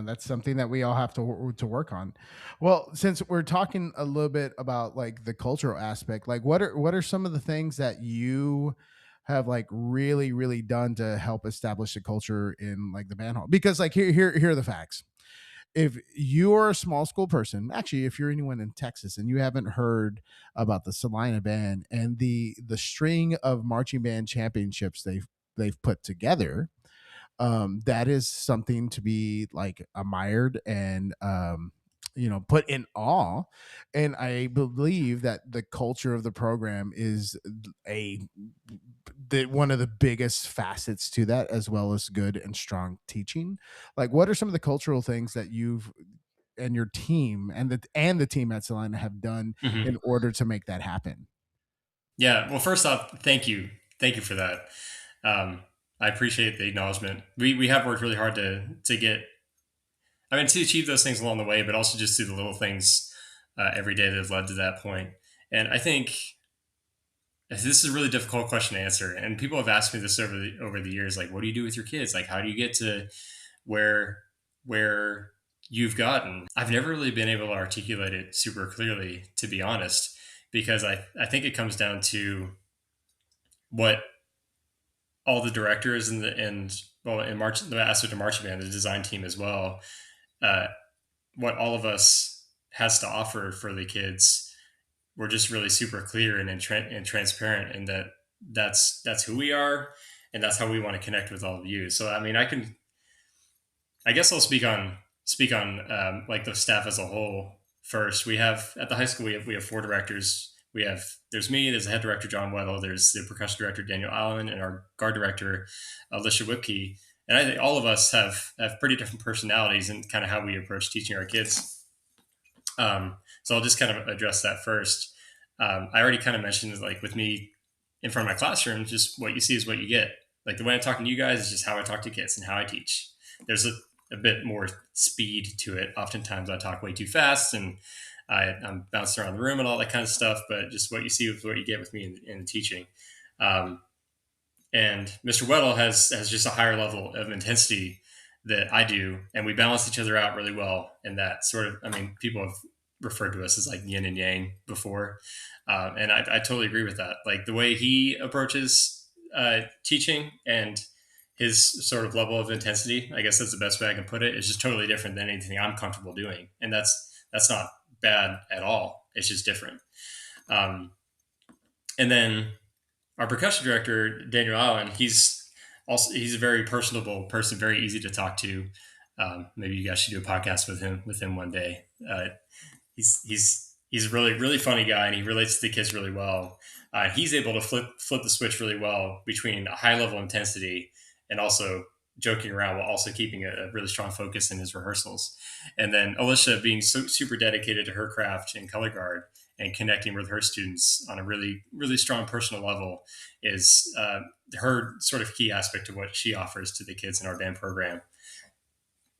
that's something that we all have to work on. Well, since we're talking a little bit about like the cultural aspect, like what are some of the things that you have like really done to help establish the culture in like the band hall? Because like here are the facts. If you're a small school person, actually, if you're anyone in Texas and you haven't heard about the Celina band and the string of marching band championships they've put together, that is something to be like admired and put in awe. And I believe that the culture of the program is a one of the biggest facets to that, as well as good and strong teaching. Like, what are some of the cultural things that you've and your team and the team at Celina have done Hmm. in order to make that happen? Yeah. Well, first off, thank you for that. Um, I appreciate the acknowledgement. We have worked really hard to get, I mean, to achieve those things along the way, but also just do the little things every day that have led to that point. And I think this is a really difficult question to answer. And people have asked me this over the years, like, what do you do with your kids? Like, how do you get to where where you've gotten? I've never really been able to articulate it super clearly, to be honest, because I think it comes down to what all the directors and well, in March, the aspect of marching band, the design team as well, uh, what all of us has to offer for the kids. We're just really super clear and transparent, and that's who we are, and that's how we want to connect with all of you. So I mean, I guess I'll speak on like the staff as a whole first. We have at the high school we have four directors. There's me, there's the head director John Weddle, there's the percussion director Daniel Allen, and our guard director Alicia Whipkey. And I think all of us have pretty different personalities and kind of how we approach teaching our kids. So I'll just kind of address that first. I already kind of mentioned, like, with me in front of my classroom, just what you see is what you get. Like, the way I'm talking to you guys is just how I talk to kids and how I teach. There's a bit more speed to it. Oftentimes I talk way too fast and I'm bouncing around the room and all that kind of stuff, but just what you see is what you get with me in teaching. Um, and Mr. Weddle has just a higher level of intensity that I do, and we balance each other out really well. And that sort of, I mean, people have referred to us as like yin and yang before, and I totally agree with that. Like the way he approaches teaching and his sort of level of intensity, I guess that's the best way I can put it, is just totally different than anything I'm comfortable doing, and that's not bad at all. It's just different. Um, and then our percussion director Daniel Allen, he's a very personable person, very easy to talk to. Maybe you guys should do a podcast with him one day. He's a really funny guy, and he relates to the kids really well. He's able to flip the switch really well between a high level intensity and also joking around while also keeping a really strong focus in his rehearsals. And then Alicia being super dedicated to her craft and color guard and connecting with her students on a really strong personal level is her sort of key aspect of what she offers to the kids in our band program.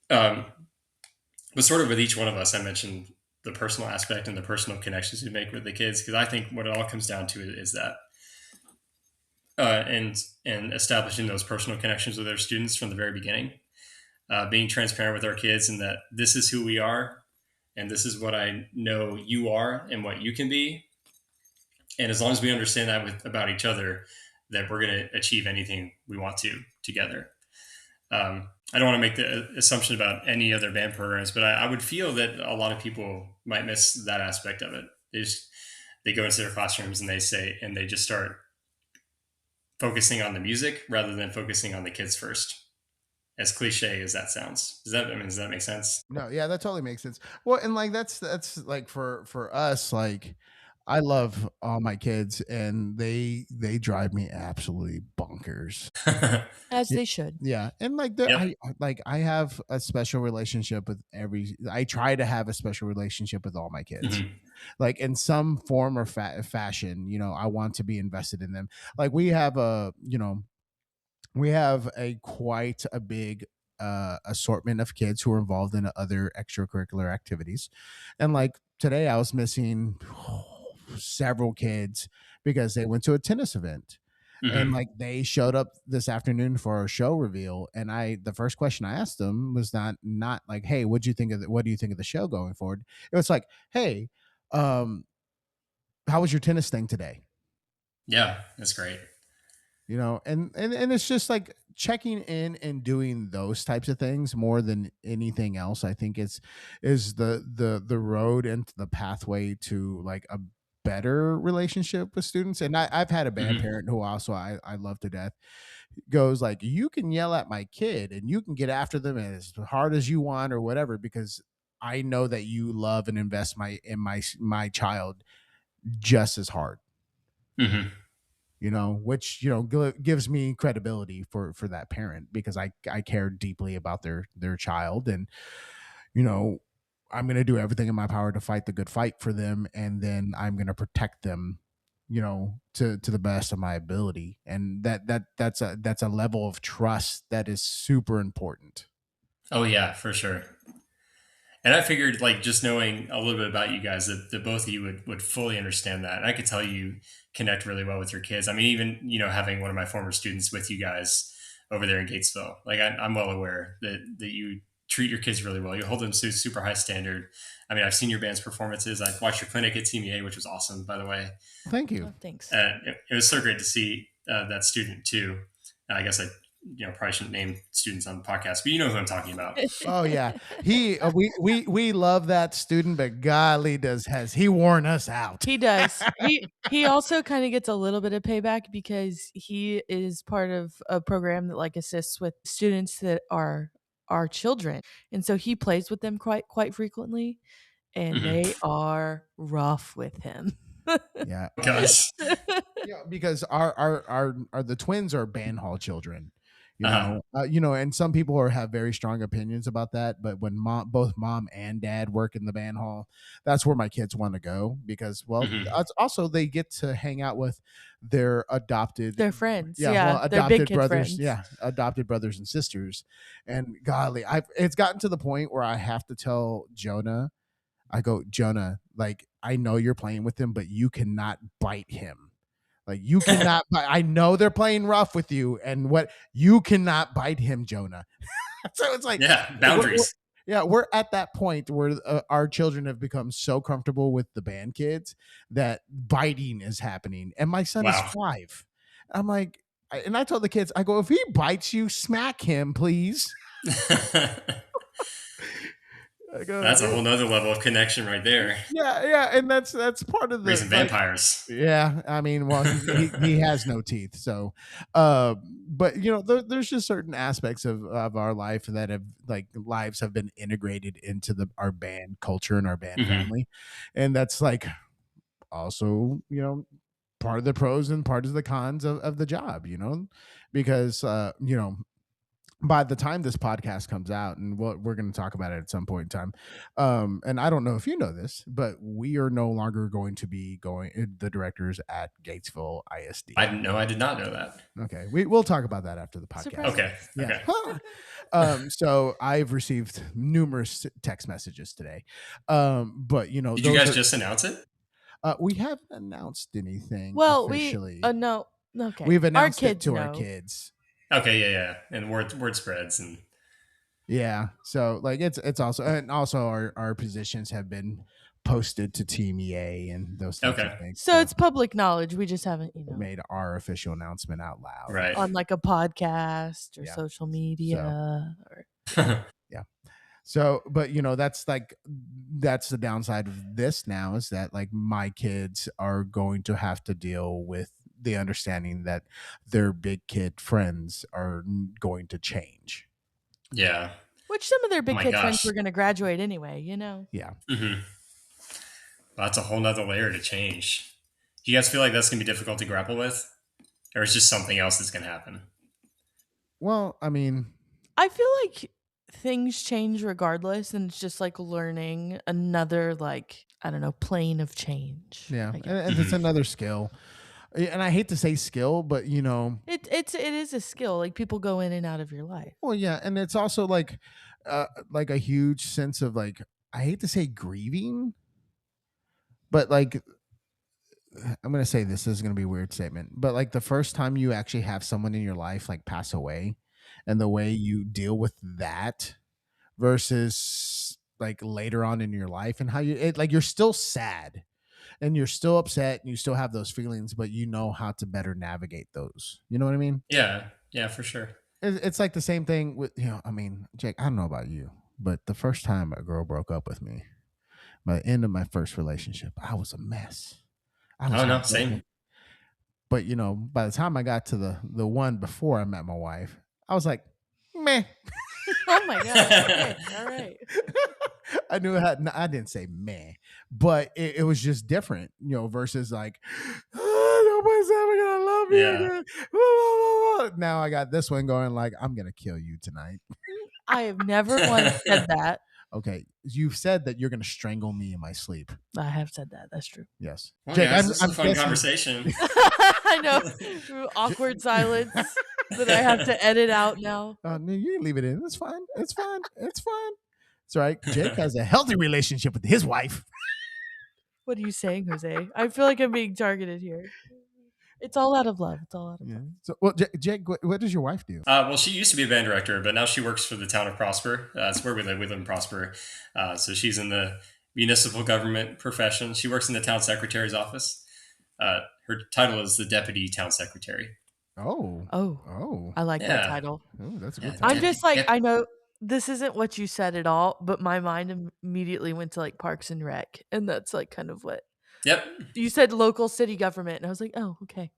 Um, but sort of with each one of us, I mentioned the personal aspect and the personal connections we make with the kids, because I think what it all comes down to is that and establishing those personal connections with our students from the very beginning, being transparent with our kids, and that this is who we are, and this is what I know you are, and what you can be. And as long as we understand that about each other, that we're going to achieve anything we want to together. I don't want to make the assumption about any other band programs, but I would feel that a lot of people might miss that aspect of it. They go into their classrooms and they just start focusing on the music rather than focusing on the kids first. As cliche as that sounds, does that make sense? No, yeah, that totally makes sense. Well, and like that's like for us, like I love all my kids and they drive me absolutely bonkers. As Y- they should. Yeah, and Yep. I have a special relationship with I try to have a special relationship with all my kids. Hmm. Like in some form or fashion, I want to be invested in them. Like we have a quite a big assortment of kids who are involved in other extracurricular activities, and like today I was missing several kids because they went to a tennis event, and Hmm. like they showed up this afternoon for a show reveal, and the first question I asked them was not like, hey, what do you think of the show going forward? It was like, hey, um how was your tennis thing today? Yeah, that's great. And it's just like checking in and doing those types of things more than anything else. I think is the road and the pathway to like a better relationship with students. And I've had a band Hmm. parent who also I love to death, goes like, you can yell at my kid and you can get after them as hard as you want or whatever, because I know that you love and invest in my child just as hard, Mm-hmm. which gives me credibility for that parent, because I care deeply about their child, and you know I'm going to do everything in my power to fight the good fight for them, and then I'm going to protect them, to the best of my ability. And that's a level of trust that is super important. Oh yeah, for sure. And I figured, like, just knowing a little bit about you guys, that both of you would fully understand that. And I could tell you connect really well with your kids. I mean, even, having one of my former students with you guys over there in Gatesville, like, I'm well aware that you treat your kids really well. You hold them to super high standard. I mean, I've seen your band's performances. I've watched your clinic at TMA, which was awesome, by the way. Thank you. Oh, thanks. It was so great to see that student too. I guess I probably shouldn't name students on the podcast, but you know who I'm talking about. Oh yeah, we love that student, but golly, has he worn us out? He does. He also kind of gets a little bit of payback because he is part of a program that like assists with students that are our children, and so he plays with them quite frequently, and they are rough with him. Yeah, Gosh. yeah, because our the twins are band hall children, Uh-huh. and some people have very strong opinions about that. But when both mom and dad work in the band hall, that's where my kids want to go, because, well, Mhm. that's also they get to hang out with their adopted, They're friends. yeah, Yeah, well, they're big adopted kid brothers, friends. yeah, adopted brothers and sisters. And golly, it's gotten to the point where I have to tell Jonah, I go, Jonah, like, I know you're playing with him, but you cannot bite him. Like, you cannot. I know they're playing rough with you, and what you cannot bite him, Jonah. So it's like, Yeah, we're, boundaries. we're at that point where our children have become so comfortable with the band kids that biting is happening, and my son is Wow. 5. I'm like, and I told the kids, I go, if he bites you, smack him, please. I go, That's a whole nother level of connection right there. yeah, and that's part of the, Raising like, vampires. yeah, I mean, well, he has no teeth, so, but there's just certain aspects of our life that have, like, lives have been integrated into our band culture and our band Mhm. family, and that's, like, also, part of the pros and part of the cons of the job, because by the time this podcast comes out, and we're going to talk about it at some point in time, and I don't know if you know this, but we are no longer going to be the directors at Gatesville ISD. I did not know that. Okay, we'll talk about that after the podcast. Surprise. Okay. Yeah. Okay. So I've received numerous text messages today, but Did you guys just announce it? we haven't announced anything Well, officially. no, okay. We've announced our it kids to know. our kids. Okay, yeah. And word spreads, and Yeah. So, like, it's also, and also our positions have been posted to Team EA and those types Okay. of things. So it's public knowledge. We just haven't, made our official announcement out loud. right. on like a podcast or Yeah. social media. So, but that's the downside of this now, is that, like, my kids are going to have to deal with the understanding that their big kid friends are going to change. Yeah. Which some of their big my kid friends gosh. were going to graduate anyway, Yeah. Mm-hmm. Well, that's a whole nother layer to change. Do you guys feel like that's going to be difficult to grapple with? Or is just something else that's going to happen? Well, I mean, I feel like things change regardless, and it's just like learning another, like, I don't know, plane of change. yeah, I guess. and it's another skill. And I hate to say skill, but It is a skill. Like, people go in and out of your life. well, yeah, and it's also like a huge sense of, like, I hate to say grieving, but, like, I'm gonna say this is gonna be a weird statement, but, like, the first time you actually have someone in your life, like, pass away, and the way you deal with that versus, like, later on in your life, and how like, you're still sad and you're still upset and you still have those feelings, but you know how to better navigate those. You know what I mean? Yeah, for sure. It's like the same thing with, I mean, Jake, I don't know about you, but the first time a girl broke up with me, by the end of my first relationship, I was a mess. I was Oh, no, heartbroken. same. But, by the time I got to the one before I met my wife, I was like, meh. Oh my god. Okay, all right. I knew it had. No, I didn't say meh, but it was just different, versus like, oh, nobody's ever gonna love Yeah. me again. Now I got this one going like, I'm gonna kill you tonight. I have never once said that. Okay, you've said that you're gonna strangle me in my sleep. I have said that. That's true. Yes, Well, Jake. guys, I'm, this is I'm a fun guessing. conversation. I know. Awkward silence that I have to edit out now. No, you can leave it in. It's fine. It's fine. It's fine. It's all right. Jake has a healthy relationship with his wife. What are you saying, Jose? I feel like I'm being targeted here. It's all out of love. It's all out of love. So, well, Jake, what does your wife do? Well, she used to be a band director, but now she works for the town of Prosper. That's where we live. We live in Prosper. So she's in the municipal government profession. She works in the town secretary's office. Her title is the deputy town secretary. Oh. I like that title. Oh, that's a good I'm title. just like, I know this isn't what you said at all, but my mind immediately went to like Parks and Rec, and that's like kind of what. Yep. You said local city government, and I was like, oh, okay.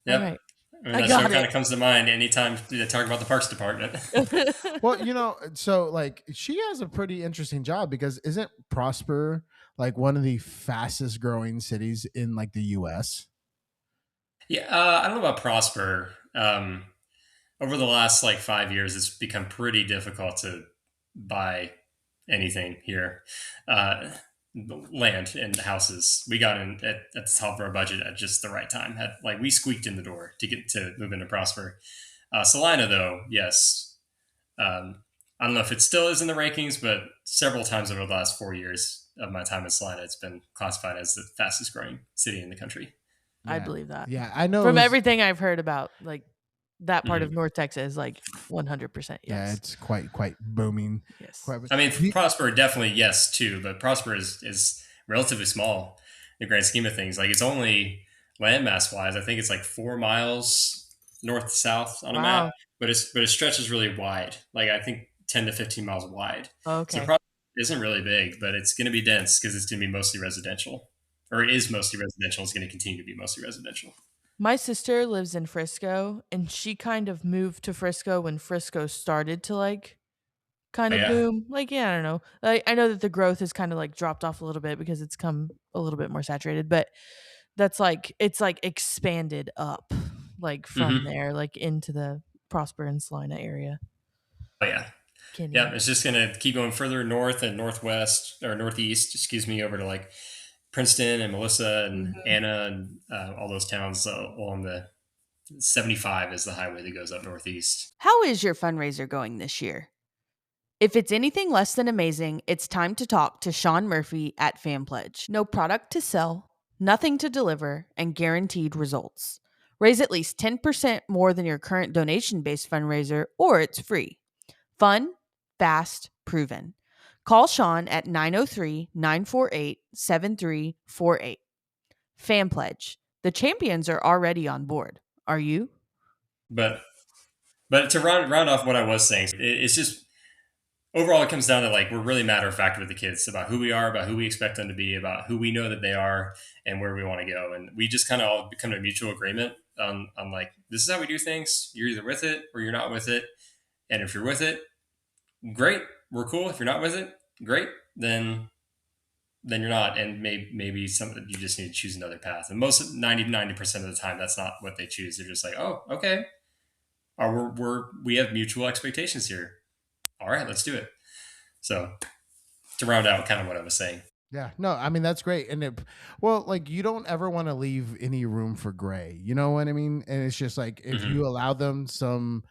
Yep. All right. That show kind of comes to mind anytime they talk about the Parks Department. Well, so like she has a pretty interesting job because isn't Prosper like one of the fastest growing cities in like the U.S.? Yeah, I don't know about Prosper. Over the last like 5 years, it's become pretty difficult to buy anything here. Land and houses. We got in at the top of our budget at just the right time. We squeaked in the door to get to move into Prosper. Celina, though, yes. I don't know if it still is in the rankings, but several times over the last 4 years of my time in Celina, it's been classified as the fastest growing city in the country. Yeah. I believe that. Yeah, I know. From everything I've heard about, like that part of North Texas, like 100%. Yes. Yeah, it's quite booming. Yes. I mean, Prosper definitely yes too, but Prosper is relatively small in the grand scheme of things. Like it's only landmass wise, I think it's like 4 miles north to south on a map, but it stretches really wide. Like I think 10 to 15 miles wide. Okay. So Prosper isn't really big, but it's going to be dense because it's going to be mostly residential, or it is mostly residential. It's going to continue to be mostly residential. My sister lives in Frisco, and she kind of moved to Frisco when Frisco started to like kind of boom. Like, yeah, I don't know. Like, I know that the growth has kind of like dropped off a little bit because it's come a little bit more saturated, but that's like it's like expanded up like from there, like into the Prosper and Salina area. Oh yeah. Yeah, it's just gonna keep going further north and northwest or northeast, over to like Princeton and Melissa and Anna and all those towns along the 75 is the highway that goes up northeast. How is your fundraiser going this year? If it's anything less than amazing, it's time to talk to Shawn Murphy at FanPledge. No product to sell, nothing to deliver, and guaranteed results. Raise at least 10% more than your current donation-based fundraiser, or it's free. Fun, fast, proven. Call Shawn at 903-948-7348. FanPledge. The champions are already on board. Are you? But to round off what I was saying, it's just overall it comes down to like we're really matter of fact with the kids about who we are, about who we expect them to be, about who we know that they are, and where we want to go. And we just kind of all come to a mutual agreement on like this is how we do things. You're either with it or you're not with it. And if you're with it, great, we're cool. If you're not with it, great, then you're not, and maybe you just need to choose another path. And most 90% of the time, that's not what they choose. They're just like, oh, okay, or we have mutual expectations here. All right, let's do it. So to round out kind of what I was saying. Yeah, no, I mean that's great, and like you don't ever want to leave any room for gray. You know what I mean? And it's just like if you allow them some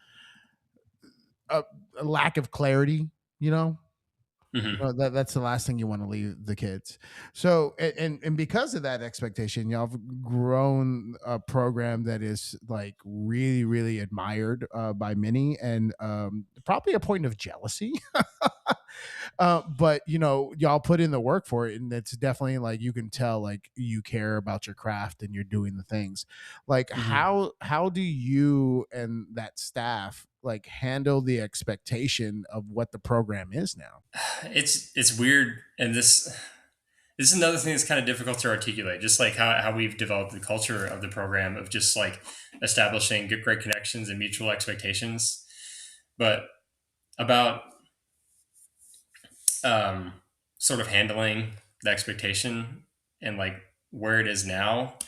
a lack of clarity, that's the last thing you want to leave the kids. So and because of that expectation, y'all have grown a program that is like really, really admired by many, and probably a point of jealousy. But y'all put in the work for it, and it's definitely like you can tell like you care about your craft and you're doing the things. Like how do you and that staff like handle the expectation of what the program is now? It's weird, and this is another thing that's kind of difficult to articulate. Just like how we've developed the culture of the program of just like establishing great connections and mutual expectations, but about sort of handling the expectation and like where it is now,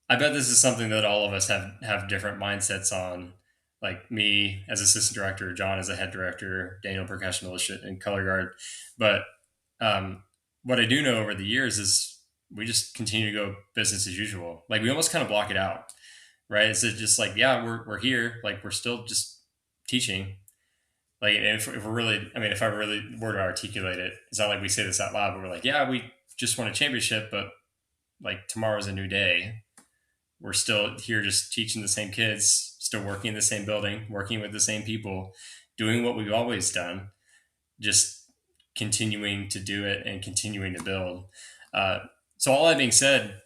I bet this is something that all of us have different mindsets on. Like me as assistant director, John as a head director, Daniel percussion illustrate and color guard. But um, what I do know over the years is we just continue to go business as usual. Like we almost kind of block it out, right? Is it just like, yeah, we're here, like we're still just teaching. Like if we're really, I mean, if I really were to articulate it, it's not like we say this out loud, but we're like, yeah, we just won a championship, but like tomorrow's a new day. We're still here just teaching the same kids, still working in the same building, working with the same people, doing what we've always done, just continuing to do it and continuing to build. Uh, so, all that being said,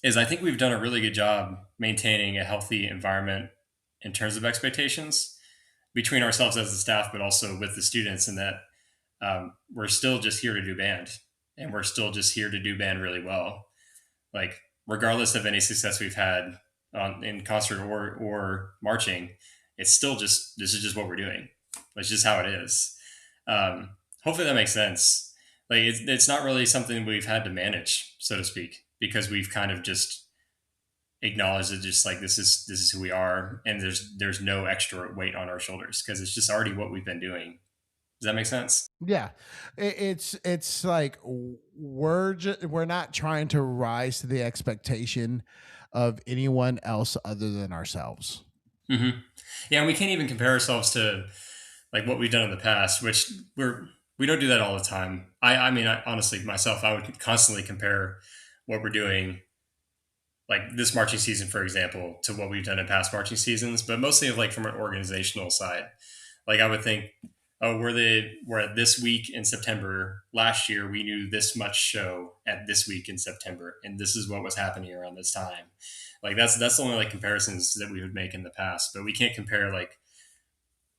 is I think we've done a really good job maintaining a healthy environment in terms of expectations between ourselves as the staff, but also with the students, and that we're still just here to do band and we're still just here to do band really well. Like regardless of any success we've had in concert or marching, it's still just this is just what we're doing. It's just how it is. Hopefully that makes sense. Like it's not really something we've had to manage, so to speak, because we've kind of just acknowledged that just like this is who we are, and there's no extra weight on our shoulders because it's just already what we've been doing. Does that make sense? Yeah, it's like we're not trying to rise to the expectation of anyone else other than ourselves. hmm Yeah, and we can't even compare ourselves to like what we've done in the past, which we don't do that all the time. I mean, honestly, myself, I would constantly compare what we're doing, like this marching season, for example, to what we've done in past marching seasons, but mostly of like from an organizational side. Like I would think, oh, we're at this week in September. Last year, we knew this much show at this week in September, and this is what was happening around this time. Like that's the only like comparisons that we would make in the past, but we can't compare like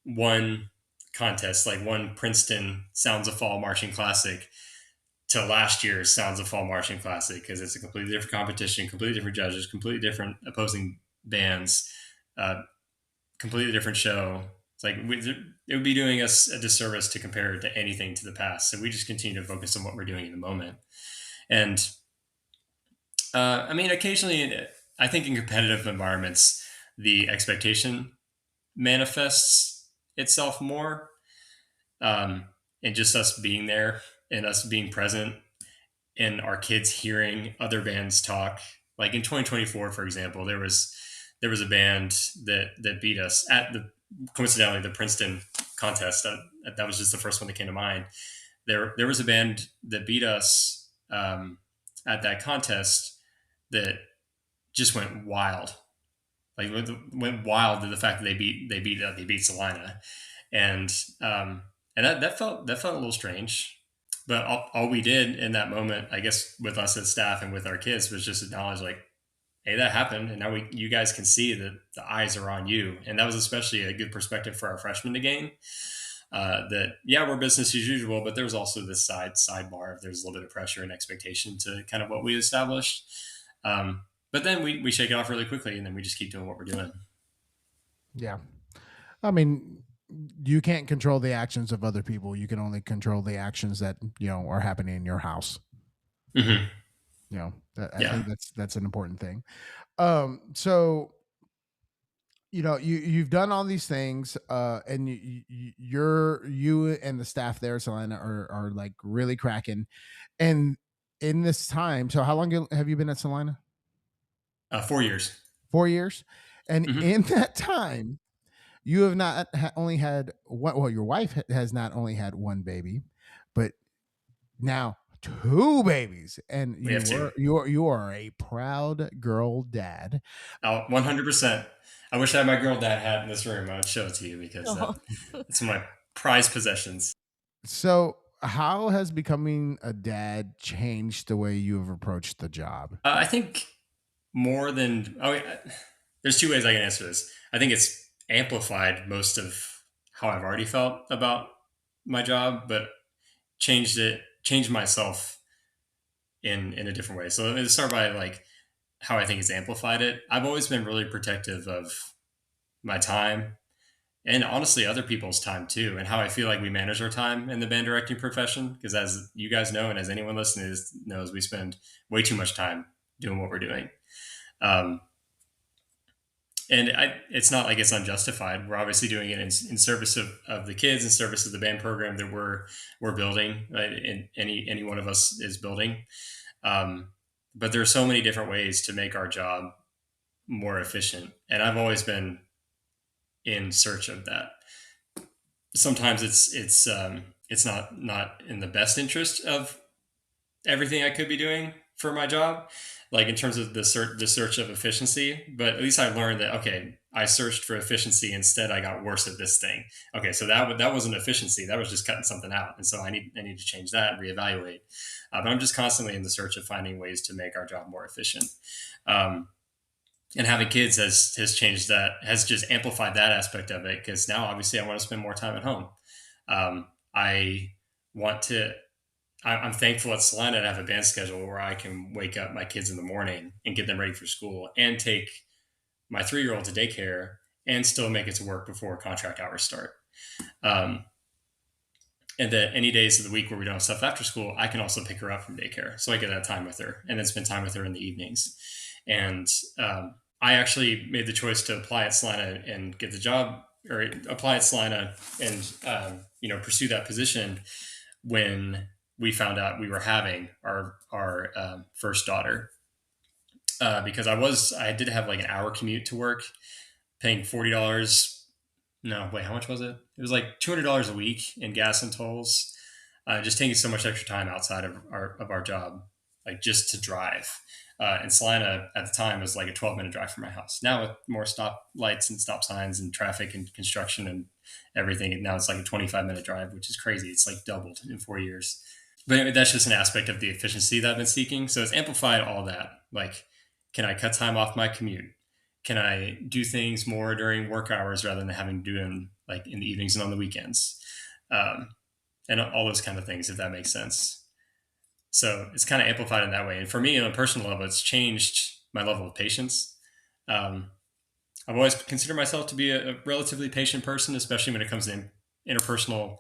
one contest, like one Princeton Sounds of Fall Marching Classic, to last year's Sounds of Fall Marching Classic because it's a completely different competition, completely different judges, completely different opposing bands, uh, completely different show. It's like it would be doing us a disservice to compare it to anything to the past. So we just continue to focus on what we're doing in the moment. And I mean, occasionally, I think in competitive environments, the expectation manifests itself more, um, and just us being there and us being present and our kids hearing other bands talk. Like in 2024, for example, there was a band that beat us at the coincidentally the Princeton contest. That was just the first one that came to mind. There was a band that beat us at that contest that just went wild. Like went wild to the fact that they beat Celina, and and that felt a little strange. But all we did in that moment, I guess, with us as staff and with our kids, was just acknowledge like, hey, that happened, and now you guys can see that the eyes are on you, and that was especially a good perspective for our freshmen to gain. That yeah, we're business as usual, but there was also this sidebar. If there's a little bit of pressure and expectation to kind of what we established. But then we shake it off really quickly, and then we just keep doing what we're doing. Yeah, I mean, you can't control the actions of other people. You can only control the actions that are happening in your house. hmm I Yeah. think that's an important thing. So you've done all these things, and you and the staff there, Selena, are like really cracking. And in this time, so how long have you been at Selena? 4 years. 4 years, and hmm in that time, you have not only had one. Well, your wife has not only had one baby, but now two babies, and We have two. you are a proud girl dad. Oh, 100%. I wish I had my girl dad hat in this room. I would show it to you because Oh. it's one of my prized possessions. So, how has becoming a dad changed the way you have approached the job? I think more than there's two ways I can answer this. I think it's amplified most of how I've already felt about my job, but changed myself in a different way. So let me start by like how I think it's amplified it. I've always been really protective of my time and honestly other people's time too, and how I feel like we manage our time in the band directing profession, because as you guys know and as anyone listening knows, we spend way too much time doing what we're doing. um, and it's not like it's unjustified. We're obviously doing it in service of the kids, in service of the band program that we're building, right? And any one of us is building. um, but there are so many different ways to make our job more efficient, and I've always been in search of that. Sometimes it's not in the best interest of everything I could be doing for my job, like in terms of the search of efficiency. But at least I learned that, okay, I searched for efficiency, instead I got worse at this thing. Okay, so that wasn't efficiency. That was just cutting something out, and so I need to change that and reevaluate. But I'm just constantly in the search of finding ways to make our job more efficient. Um, and having kids has changed that, has just amplified that aspect of it, because now obviously I want to spend more time at home. I want to I'm thankful at Celina to have a band schedule where I can wake up my kids in the morning and get them ready for school, and take my 3-year-old to daycare, and still make it to work before contract hours start. Um, and that any days of the week where we don't have stuff after school, I can also pick her up from daycare, so I get that time with her, and then spend time with her in the evenings. And I actually made the choice to apply at Celina and get the job, or apply at Celina and pursue that position when we found out we were having our first daughter. Because I did have like an hour commute to work, paying $40. No, wait, how much was it? It was like $200 a week in gas and tolls. Just taking so much extra time outside of our job, like just to drive. And Salina at the time was like a 12-minute drive from my house. Now with more stop lights and stop signs and traffic and construction and everything, now it's like a 25-minute drive, which is crazy. It's like doubled in 4 years. But that's just an aspect of the efficiency that I've been seeking. So it's amplified all that. Like, can I cut time off my commute? Can I do things more during work hours rather than having to do them like in the evenings and on the weekends? And all those kind of things, if that makes sense. So it's kind of amplified in that way. And for me, on a personal level, it's changed my level of patience. Um, I've always considered myself to be a relatively patient person, especially when it comes to interpersonal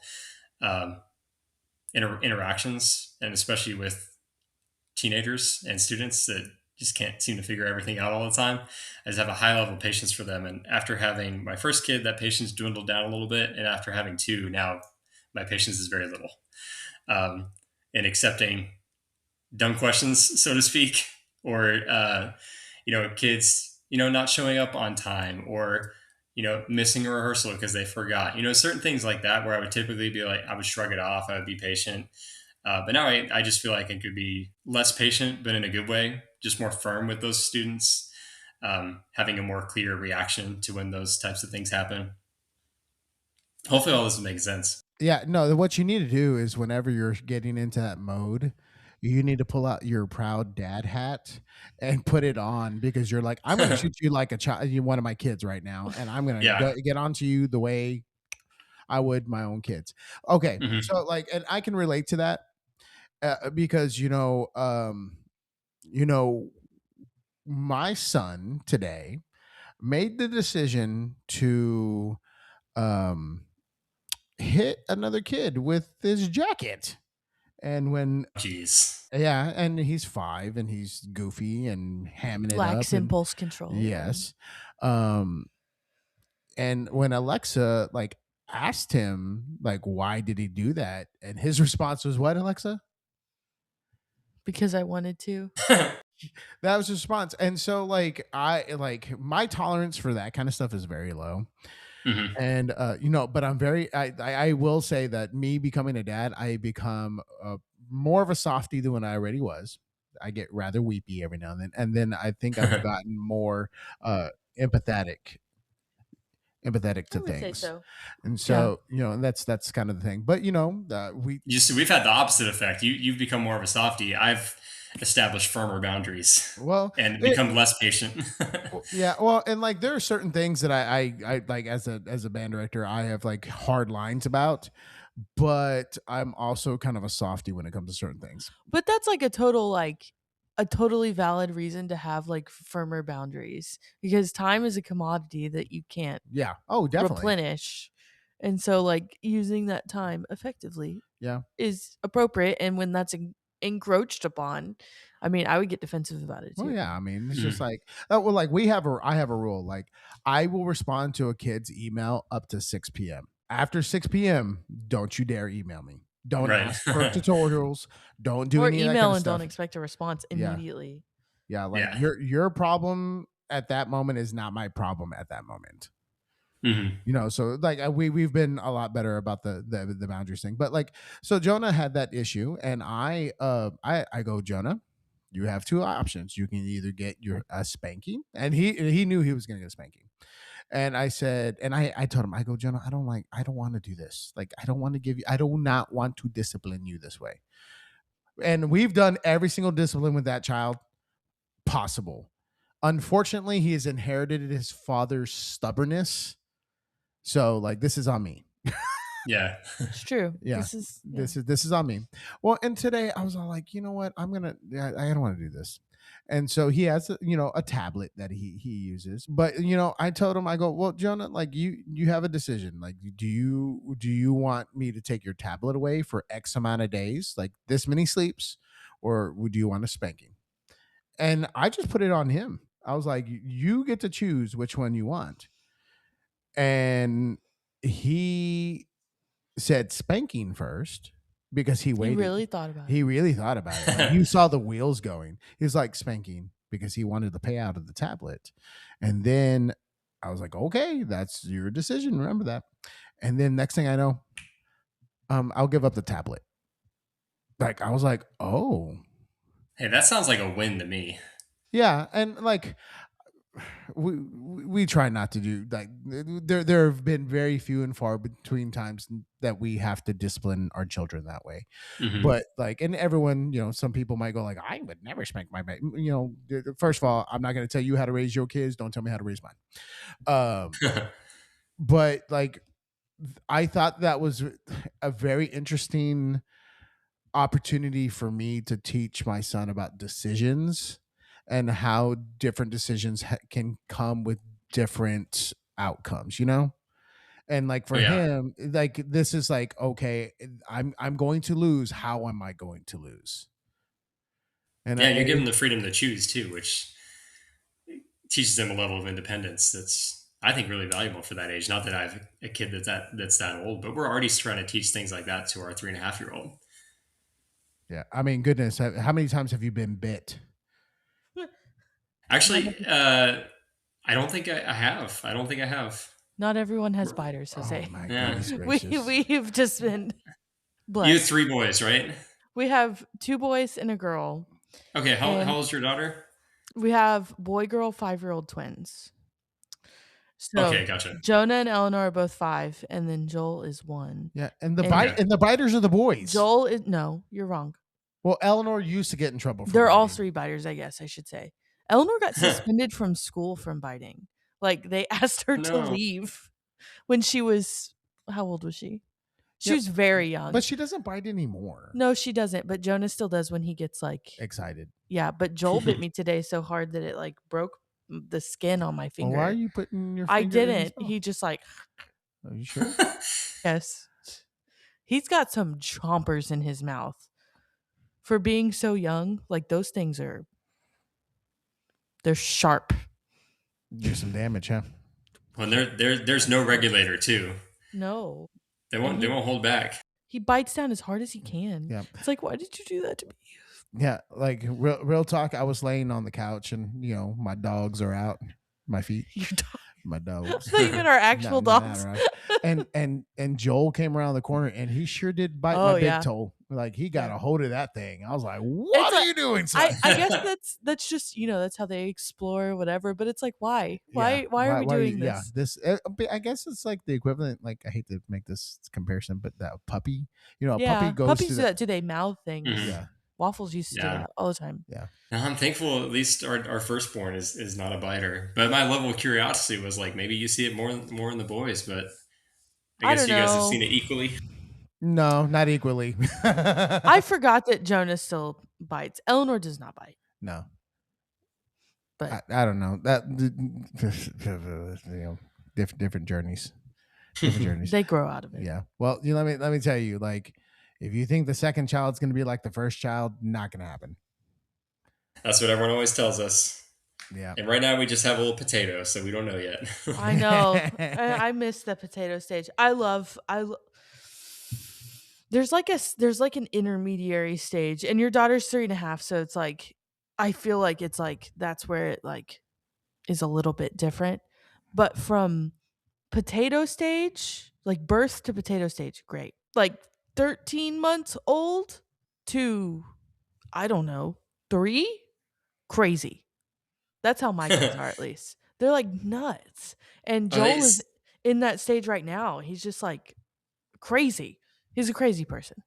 um, interactions, and especially with teenagers and students that just can't seem to figure everything out all the time. I just have a high level of patience for them. And after having my first kid, that patience dwindled down a little bit. And after having two, now my patience is very little. And accepting dumb questions, so to speak, or kids, not showing up on time, or missing a rehearsal because they forgot. Certain things like that, where I would typically be like, I would shrug it off, I would be patient. But now I just feel like I could be less patient, but in a good way, just more firm with those students, having a more clear reaction to when those types of things happen. Hopefully all this will make sense. Yeah, no, what you need to do is whenever you're getting into that mode, you need to pull out your proud dad hat and put it on, because you're like, I'm going to treat you like a child, you one of my kids right now, and I'm going to Yeah. get onto you the way I would my own kids. Okay, Mhm. so like, and I can relate to that because my son today made the decision to um hit another kid with his jacket. And when Jeez. yeah, and he's 5 and he's goofy and hamming it up Lacks and impulse control. yes. Um and when Alexa like asked him like why did he do that? And his response was what, Alexa? Because I wanted to. That was his response. And so like my tolerance for that kind of stuff is very low. Mhm. And but I'm very I will say that me becoming a dad, I become more of a softie than when I already was. I get rather weepy every now and then I think I've gotten more uh empathetic I to would say things. so. And Yeah. so and that's kind of the thing, but we You see, we've had the opposite effect. You've become more of a softie. I've established firmer boundaries well and it, become less patient. yeah, well, and like there are certain things that I like as a band director I have like hard lines about, but I'm also kind of a softie when it comes to certain things. But that's like a total like a totally valid reason to have like firmer boundaries because time is a commodity that you can't Yeah. Oh, definitely. replenish. And so like using that time effectively Yeah. is appropriate, and when that's encroached upon, I mean, I would get defensive about it Well, too. yeah. I mean, it's just Mm. like, well, like I have a rule. Like, I will respond to a kid's email up to 6 p.m. After 6 p.m., don't you dare email me. Don't Right. ask for tutorials. Don't do Or any of that kind email of and don't stuff. expect a response Yeah. immediately. Yeah. Like Yeah. your problem at that moment is not my problem at that moment. Hmm. So like we've been a lot better about the boundaries thing. But like, so Jonah had that issue, and I go, Jonah, you have two options. You can either get your a spanking, and he knew he was going to get a spanking. And I said, and I told him, I go, Jonah, I don't want to do this. Like, I don't want to give you, I do not want to discipline you this way. And we've done every single discipline with that child possible. Unfortunately, he has inherited his father's stubbornness. So like, this is on me. Yeah. It's true. Yeah. This is on me. Well, and today I was all like, you know what? I don't want to do this. And so he has a tablet that he uses. But I told him, I go, well, Jonah, like you have a decision. Like, do you want me to take your tablet away for X amount of days, like this many sleeps, or would you want a spanking? And I just put it on him. I was like, you get to choose which one you want. And he said spanking first because he He waited. really thought about He it. really thought about it. Like, you saw the wheels going. He was like spanking because he wanted the payout of the tablet. And then I was like, okay, that's your decision. Remember that. And then next thing I know, I'll give up the tablet. Like, I was like, oh, Hey, that sounds like a win to me. yeah. And like, we try not to do like there have been very few and far between times that we have to discipline our children that way. Hmm. But like, and everyone, some people might go like, I would never spank my baby. First of all, I'm not going to tell you how to raise your kids. Don't tell me how to raise mine. But like, I thought that was a very interesting opportunity for me to teach my son about decisions and how different decisions can come with different outcomes. And like Oh for yeah. him, like, this is like, okay, I'm going to lose. How am I going to lose? And Yeah, and you give them the freedom to choose too, which teaches them a level of independence that's, I think, really valuable for that age. Not that I have a kid that's that old, but we're already trying to teach things like that to our 3.5 year old. yeah, I mean, goodness, how many times have you been bit? Actually, I don't think I have. I don't think I have. Not everyone has biters, Oh Jose. my Yeah. goodness we gracious. we've just been You have blessed. 3 boys, right? We have 2 boys and a girl, Okay. How and old's your daughter? we have boy girl 5-year-old twins. So Okay, gotcha. Jonah and Eleanor are both 5, and then Joel is 1. Yeah, and the And bite Okay. and the biters are the boys. Joel is no, you're wrong. Well, Eleanor used to get in trouble for They're all biting. 3 biters, I guess I should say. Eleanor got suspended from school from biting. Like, they asked her to No. leave when she was how old was she? She Yep. was very young. But she doesn't bite anymore. No, she doesn't, but Jonah still does when he gets, like Excited. yeah, but Joel bit me today so hard that it, like, broke the skin on my Well, finger. why are you putting your I finger in his didn't. mouth? He just, like Are you sure? yes. He's got some chompers in his mouth. For being so young, like, those things they're sharp. Do some damage, huh? Well, there's no regulator too. No. They won't hold back. He bites down as hard as he can. Yeah. It's like, why did you do that to me? Yeah, like real talk. I was laying on the couch, and my dogs are out. My feet, Your dog. my dogs. Not even our actual dogs. And Joel came around the corner, and he sure did bite Oh, my big yeah. toe. Like, he got Yeah. a hold of that thing. I was like, "What It's are like- you doing, son?" I guess that's just that's how they explore or whatever. But it's like, why? Yeah. Why are we doing Yeah, this? I guess it's like the equivalent. Like, I hate to make this comparison, but that puppy, a Yeah, puppy goes puppies to do that too. They mouth things. Mhm. yeah, Waffles used to do Yeah. that all the time. yeah. Now, I'm thankful at least our firstborn is not a biter. But my level of curiosity was like, maybe you see it more in the boys, but I I guess don't you guys have know. seen it equally. No, not equally. I forgot that Jonah still bites. Eleanor does not bite. No, But I don't know that. Different journeys, different journeys. they grow out of it. Yeah. Well, let me tell you, like, if you think the second child's going to be like the first child, not going to happen. That's what everyone always tells us. Yeah. And right now we just have a little potato, so we don't know yet. I know. I miss the potato stage. There's like an intermediary stage, and your daughter's 3.5, so it's like I feel like it's like that's where it like is a little bit different. But from potato stage, like birth to potato stage, great. Like 13 months old to I don't know, 3? Crazy. That's how my kids are at least. They're like nuts. And Oh, they, Joel is in that stage right now. He's just like crazy. He's a crazy person.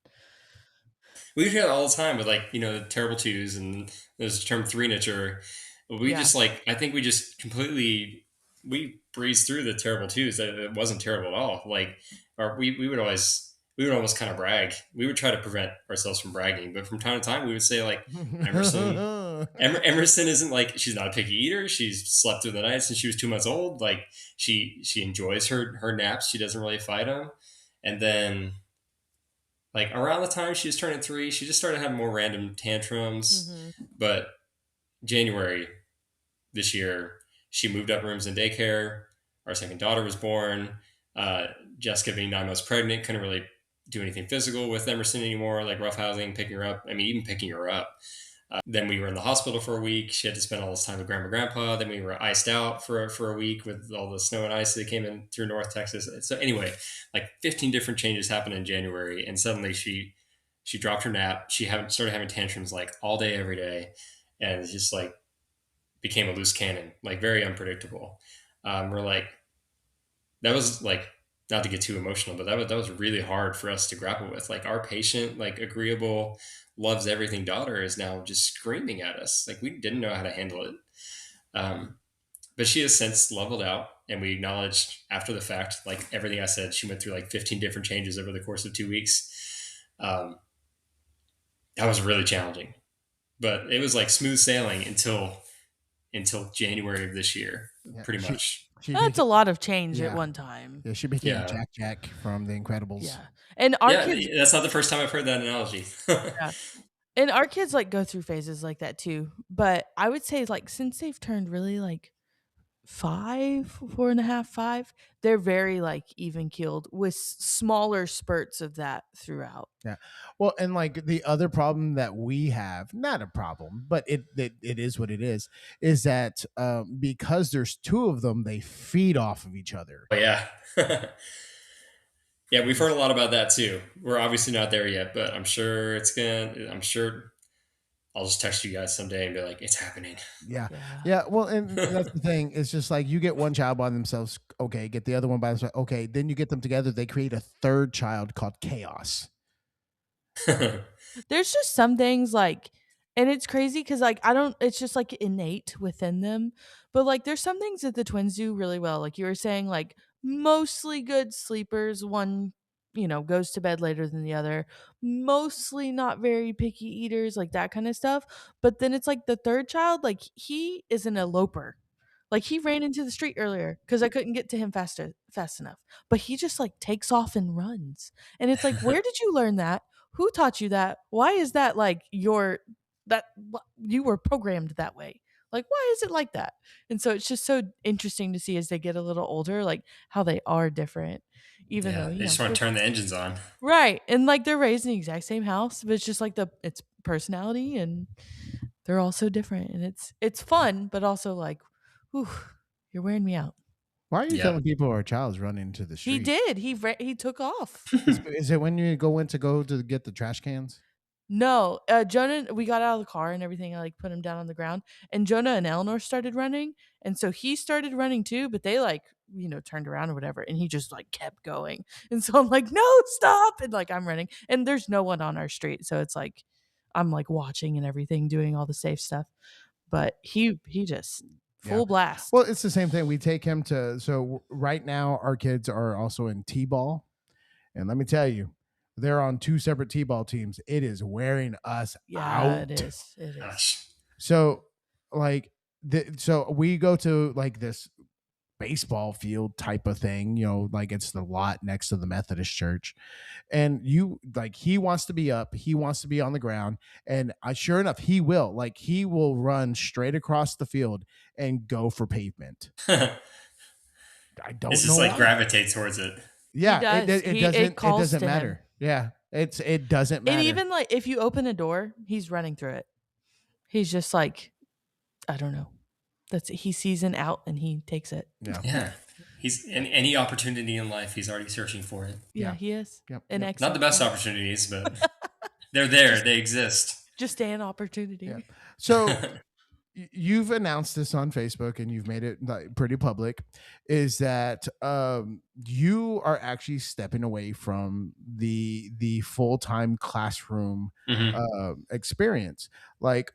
we hear that all the time with like the terrible twos, and there's the term three knitcher. We Yeah. just like I think we just completely we breezed through the terrible twos. That it wasn't terrible at all. Like, or we would almost kind of brag. We would try to prevent ourselves from bragging, but from time to time we would say like Emerson. Emerson isn't like she's not a picky eater. She's slept through the night since she was 2 months old. Like she enjoys her naps. She doesn't really fight them. And then like around the time she was turning 3, she just started having more random tantrums. Mhm. But January this year, she moved up rooms in daycare. Our second daughter was born. Jessica, being 9 months pregnant, couldn't really do anything physical with Emerson anymore, like roughhousing, picking her up. I mean, even picking her up. Then we were in the hospital for a week. She had to spend all this time with grandma and grandpa. Then we were iced out for a week with all the snow and ice that came in through North Texas. So anyway, like 15 different changes happened in January, and suddenly she dropped her nap. She started having tantrums like all day, every day, and it's just like became a loose cannon, like very unpredictable. We're like, that was like, not to get too emotional, but that was really hard for us to grapple with. Like our patient, like agreeable, loves everything daughter is now just screaming at us. Like we didn't know how to handle it. Um, but she has since leveled out, and we acknowledged after the fact, like everything I said, she went through like 15 different changes over the course of 2 weeks. That was really challenging, but it was like smooth sailing until January of this year, Yeah, pretty much. she That's a became, lot of change at yeah, one time. yeah, she became Yeah. Jack from The Incredibles. Yeah. And our Yeah, kids that's not the first time I've heard that analogy. yeah. And our kids like go through phases like that too. But I would say like since they've turned really like 5, 4.5, 5, they're very like even keeled with smaller spurts of that throughout. Yeah. Well, and like the other problem that we have, not a problem, but it is what it is that because there's two of them, they feed off of each other. Oh, yeah. Yeah, we've heard a lot about that too. We're obviously not there yet, but I'm sure I'll just text you guys someday and be like, it's happening. Yeah. Yeah. Yeah. Well, and that's the thing. It's just like you get one child by themselves. Okay. Get the other one by themselves. Okay. Then you get them together. They create a third child called chaos. There's just some things like and it's crazy because like I don't it's just like innate within them. But like there's some things that the twins do really well. Like you were saying, like mostly good sleepers, one, goes to bed later than the other. Mostly not very picky eaters, like that kind of stuff. But then it's like the third child, like he is an eloper. Like he ran into the street earlier because I couldn't get to him fast enough. But he just like takes off and runs. And it's like, where did you learn that? Who taught you that? Why is that like you were programmed that way? Like, why is it like that? And so it's just so interesting to see as they get a little older, like how they are different, even Yeah, though, they just want to turn the engines on. right. And like they're raised in the exact same house, but it's just like it's personality and they're all so different. And it's fun, but also like, whew, you're wearing me out. Why are you Yeah. telling people our child's running into the street? He did. He took off. Is it when you go to get the trash cans? No, Jonah, we got out of the car and everything. I like put him down on the ground, and Jonah and Eleanor started running, and so he started running too. But they like turned around or whatever, and he just like kept going. And so I'm like, no, stop! And like I'm running, and there's no one on our street, so it's like I'm like watching and everything, doing all the safe stuff. But he just Yeah. full blast. Well, it's the same thing. We take him to, so right now our kids are also in T-ball. And let me tell you, they're on two separate T-ball teams. It is wearing us Yeah, out. it is. It is. Gosh. So like so we go to like this baseball field type of thing, like it's the lot next to the Methodist church. And you like he wants to be up, he wants to be on the ground, and sure enough, he will run straight across the field and go for pavement. I It's don't know just like why. gravitate towards it. He Yeah, does. It it calls doesn't to him. matter. Yeah, it doesn't And matter. even like if you open a door, he's running through it. He's just like, I don't know. He sees an out and he takes it. Yeah. Yeah. He's in any opportunity in life, he's already searching for it. Yeah, Yeah. he is. Yep. An Yep. Not the excellent best friend. opportunities, but they're there. Just They exist. just an opportunity. Yeah. So you've announced this on Facebook and you've made it like pretty public, is that you are actually stepping away from the full-time classroom Mhm. experience. Like,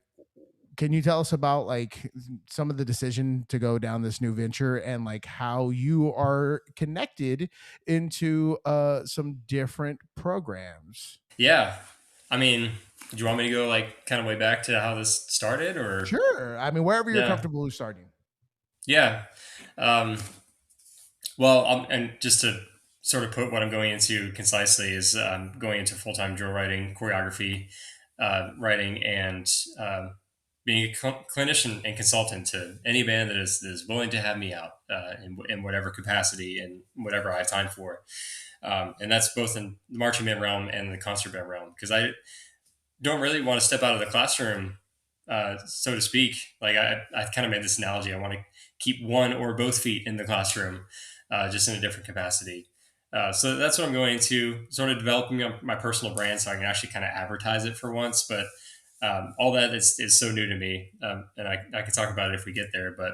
can you tell us about like some of the decision to go down this new venture and like how you are connected into some different programs? Yeah. I mean, do you want me to go like kind of way back to how this started or? Sure. I mean, wherever you're Yeah. comfortable starting. Yeah. Um, well, and just to sort of put what I'm going into concisely is going into full-time drill writing, choreography, writing, and being a clinician and consultant to any band that is willing to have me out in whatever capacity and whatever I have time for. And that's both in the marching band realm and the concert band realm, because I don't really want to step out of the classroom, so to speak. Like I kind of made this analogy. I want to keep one or both feet in the classroom, just in a different capacity. So that's what I'm going to sort of developing my personal brand so I can actually kind of advertise it for once. But all that is so new to me. And I can talk about it if we get there. But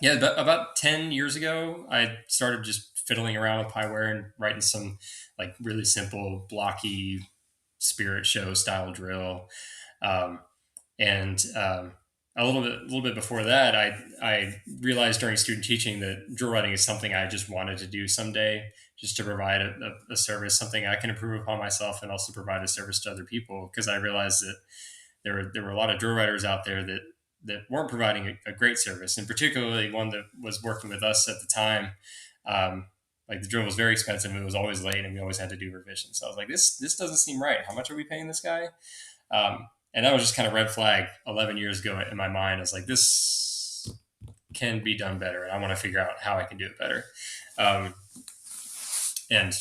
yeah, about 10 years ago, I started just fiddling around with Pieware and writing some like really simple, blocky spirit show style drill. Um, and a little bit before that, I realized during student teaching that drill writing is something I just wanted to do someday, just to provide a service, something I can improve upon myself, and also provide a service to other people. Because I realized that there were a lot of drill writers out there that weren't providing a great service, and particularly one that was working with us at the time. Um, like the drill was very expensive, and it was always late, and we always had to do revisions. So I was like, this doesn't seem right. How much are we paying this guy? And that was just kind of red flag 11 years ago in my mind. I was like, this can be done better, and I want to figure out how I can do it better. Um, and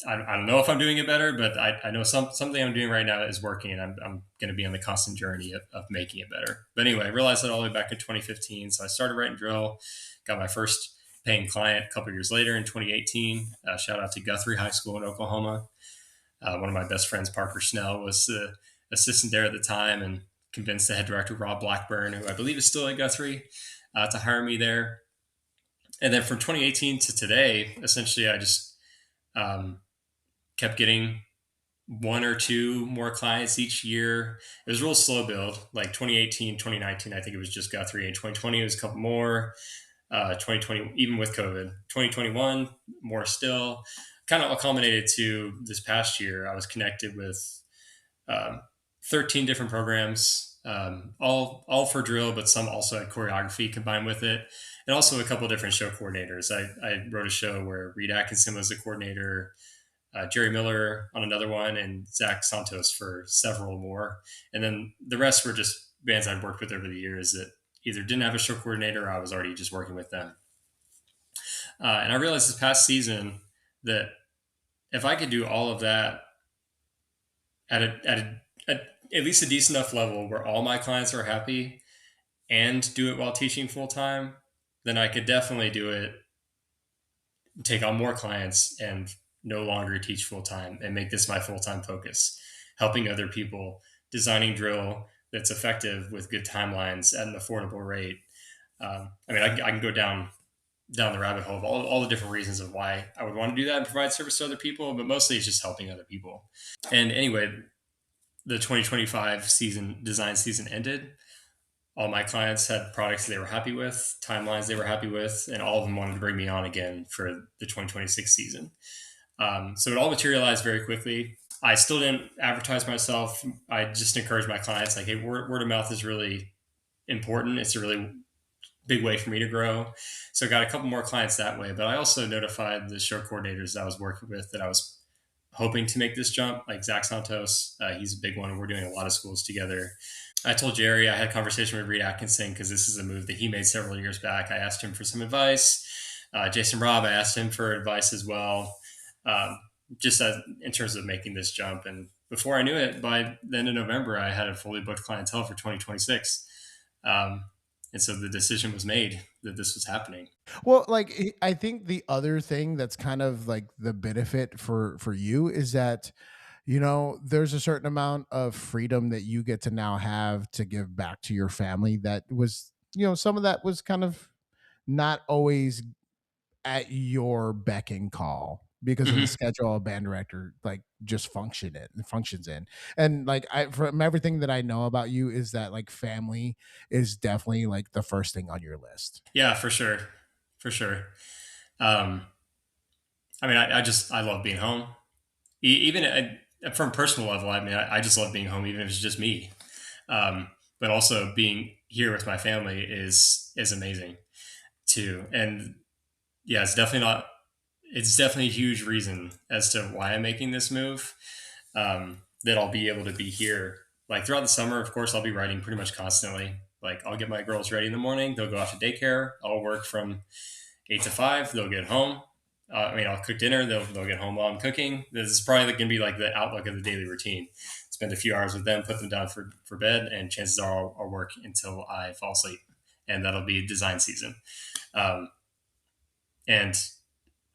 I don't know if I'm doing it better, but I know something I'm doing right now is working, and I'm going to be on the constant journey of making it better. But anyway, I realized that all the way back in 2015. So I started writing drill, got my first paying client a couple years later in 2018. Shout out to Guthrie High School in Oklahoma. One of my best friends, Parker Snell, was the assistant there at the time and convinced the head director, Rob Blackburn, who I believe is still at Guthrie, to hire me there. And then from 2018 to today, essentially, I just kept getting one or two more clients each year. It was a real slow build. Like 2018, 2019, I think it was just Guthrie. And 2020, it was a couple more. 2020, even with COVID. 2021, more still. Kind of culminated to this past year. I was connected with 13 different programs, all for drill, but some also had choreography combined with it. And also a couple different show coordinators. I wrote a show where Reed Atkinson was the coordinator, Jerry Miller on another one, and Zach Santos for several more. And then the rest were just bands I'd worked with over the years that either didn't have a show coordinator or I was already just working with them. And I realized this past season that if I could do all of that at least a decent enough level where all my clients are happy and do it while teaching full time, then I could definitely do it, take on more clients and no longer teach full time and make this my full time focus, helping other people, designing drill that's effective with good timelines at an affordable rate. I mean, I can go down the rabbit hole of all the different reasons of why I would want to do that and provide service to other people, but mostly it's just helping other people. And anyway, the 2025 design season ended. All my clients had products they were happy with, timelines they were happy with, and all of them wanted to bring me on again for the 2026 season. So it all materialized very quickly. I still didn't advertise myself. I just encouraged my clients, like, hey, word of mouth is really important. It's a really big way for me to grow. So I got a couple more clients that way. But I also notified the show coordinators that I was working with that I was hoping to make this jump, like Zach Santos. He's a big one. We're doing a lot of schools together. I told Jerry, I had a conversation with Reed Atkinson because this is a move that he made several years back. I asked him for some advice. Jason Robb, I asked him for advice as well, um, just in terms of making this jump. And before I knew it, by the end of November, I had a fully booked clientele for 2026. Um, and so the decision was made that this was happening. Well, like I think the other thing that's kind of like the benefit for you is that there's a certain amount of freedom that you get to now have to give back to your family that was, some of that was kind of not always at your beck and call because of the Mm-hmm. schedule a band director like just functions in. And like from everything that I know about you is that like family is definitely like the first thing on your list. Yeah, for sure. For sure. Um, I mean, I love being home. Even from a personal level, I mean, I just love being home, even if it's just me. But also being here with my family is amazing too. And yeah, it's definitely a huge reason as to why I'm making this move. That I'll be able to be here. Like throughout the summer, of course, I'll be writing pretty much constantly. Like I'll get my girls ready in the morning. They'll go off to daycare. I'll work from 8 to 5. They'll get home. I'll cook dinner. They'll get home while I'm cooking. This is probably going to be like the outlook of the daily routine. Spend a few hours with them, put them down for bed, and chances are I'll work until I fall asleep. And that'll be design season. Um, and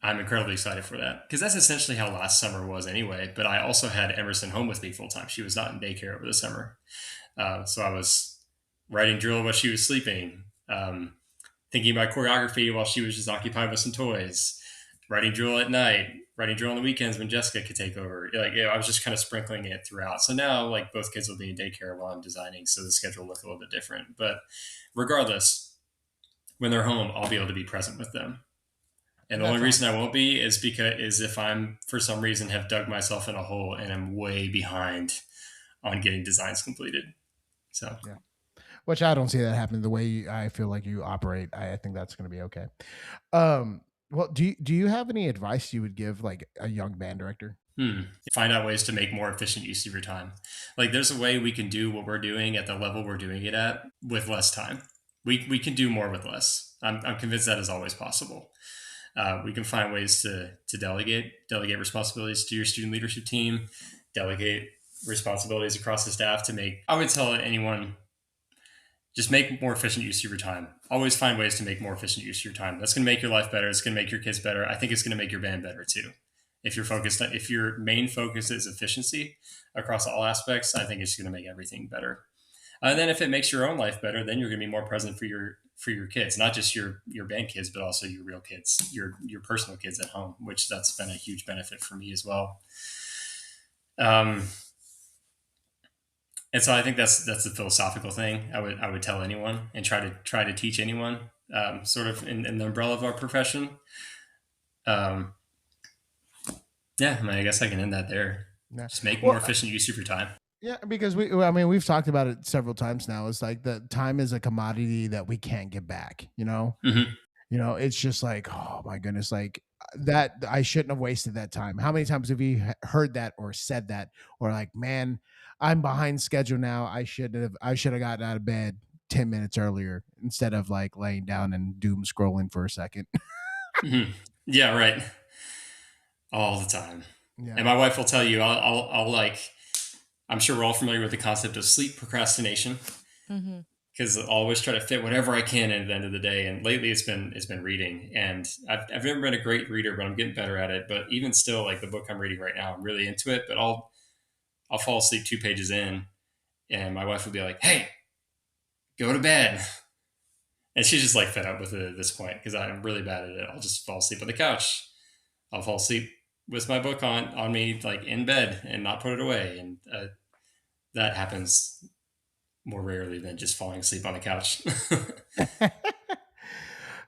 I'm incredibly excited for that because that's essentially how last summer was anyway. But I also had Emerson home with me full time. She was not in daycare over the summer. So I was writing drill while she was sleeping, thinking about choreography while she was just occupied with some toys, writing drill at night, writing drill on the weekends when Jessica could take over. Like, I was just kind of sprinkling it throughout. So now, like, both kids will be in daycare while I'm designing, so the schedule will look a little bit different. But regardless, when they're home, I'll be able to be present with them. And the That's only reason awesome. I won't be is if I'm for some reason have dug myself in a hole and I'm way behind on getting designs completed. So Yeah. Which I don't see that happening the way I feel like you operate. I think that's going to be okay. Well, do you have any advice you would give like a young band director? find out ways to make more efficient use of your time. Like there's a way we can do what we're doing at the level we're doing it at with less time. We can do more with less. I'm convinced that is always possible. We can find ways to delegate responsibilities to your student leadership team, delegate responsibilities across the staff to make. I would tell anyone just make more efficient use of your time. Always find ways to make more efficient use of your time. That's going to make your life better. It's going to make your kids better. I think it's going to make your band better too. If your main focus is efficiency across all aspects, I think it's going to make everything better. And then if it makes your own life better, then you're going to be more present for your kids, not just your band kids, but also your real kids, your personal kids at home, which that's been a huge benefit for me as well. Um, and so I think that's the philosophical thing I would tell anyone and try to teach anyone, sort of in the umbrella of our profession. Um, yeah, I mean, I guess I can end that there. Yeah. Just make more Well, efficient use of your time. yeah, because we've talked about it several times now. It's like the time is a commodity that we can't get back. Mm-hmm. It's just like, oh my goodness, like that I shouldn't have wasted that time. How many times have you heard that or said that or like, man, I'm behind schedule now. I should have gotten out of bed 10 minutes earlier instead of like laying down and doom scrolling for a second. Mm-hmm. Yeah, right. All the time. Yeah. And my wife will tell you, I'll like, I'm sure we're all familiar with the concept of sleep procrastination Mm-hmm. because I'll always try to fit whatever I can in at the end of the day. And lately it's been reading, and I've never been a great reader, but I'm getting better at it. But even still, like the book I'm reading right now, I'm really into it, but I'll fall asleep 2 pages in, and my wife will be like, "Hey, go to bed." And she's just like fed up with it at this point because I'm really bad at it. I'll just fall asleep on the couch. I'll fall asleep with my book on me, like in bed, and not put it away. And that happens more rarely than just falling asleep on the couch.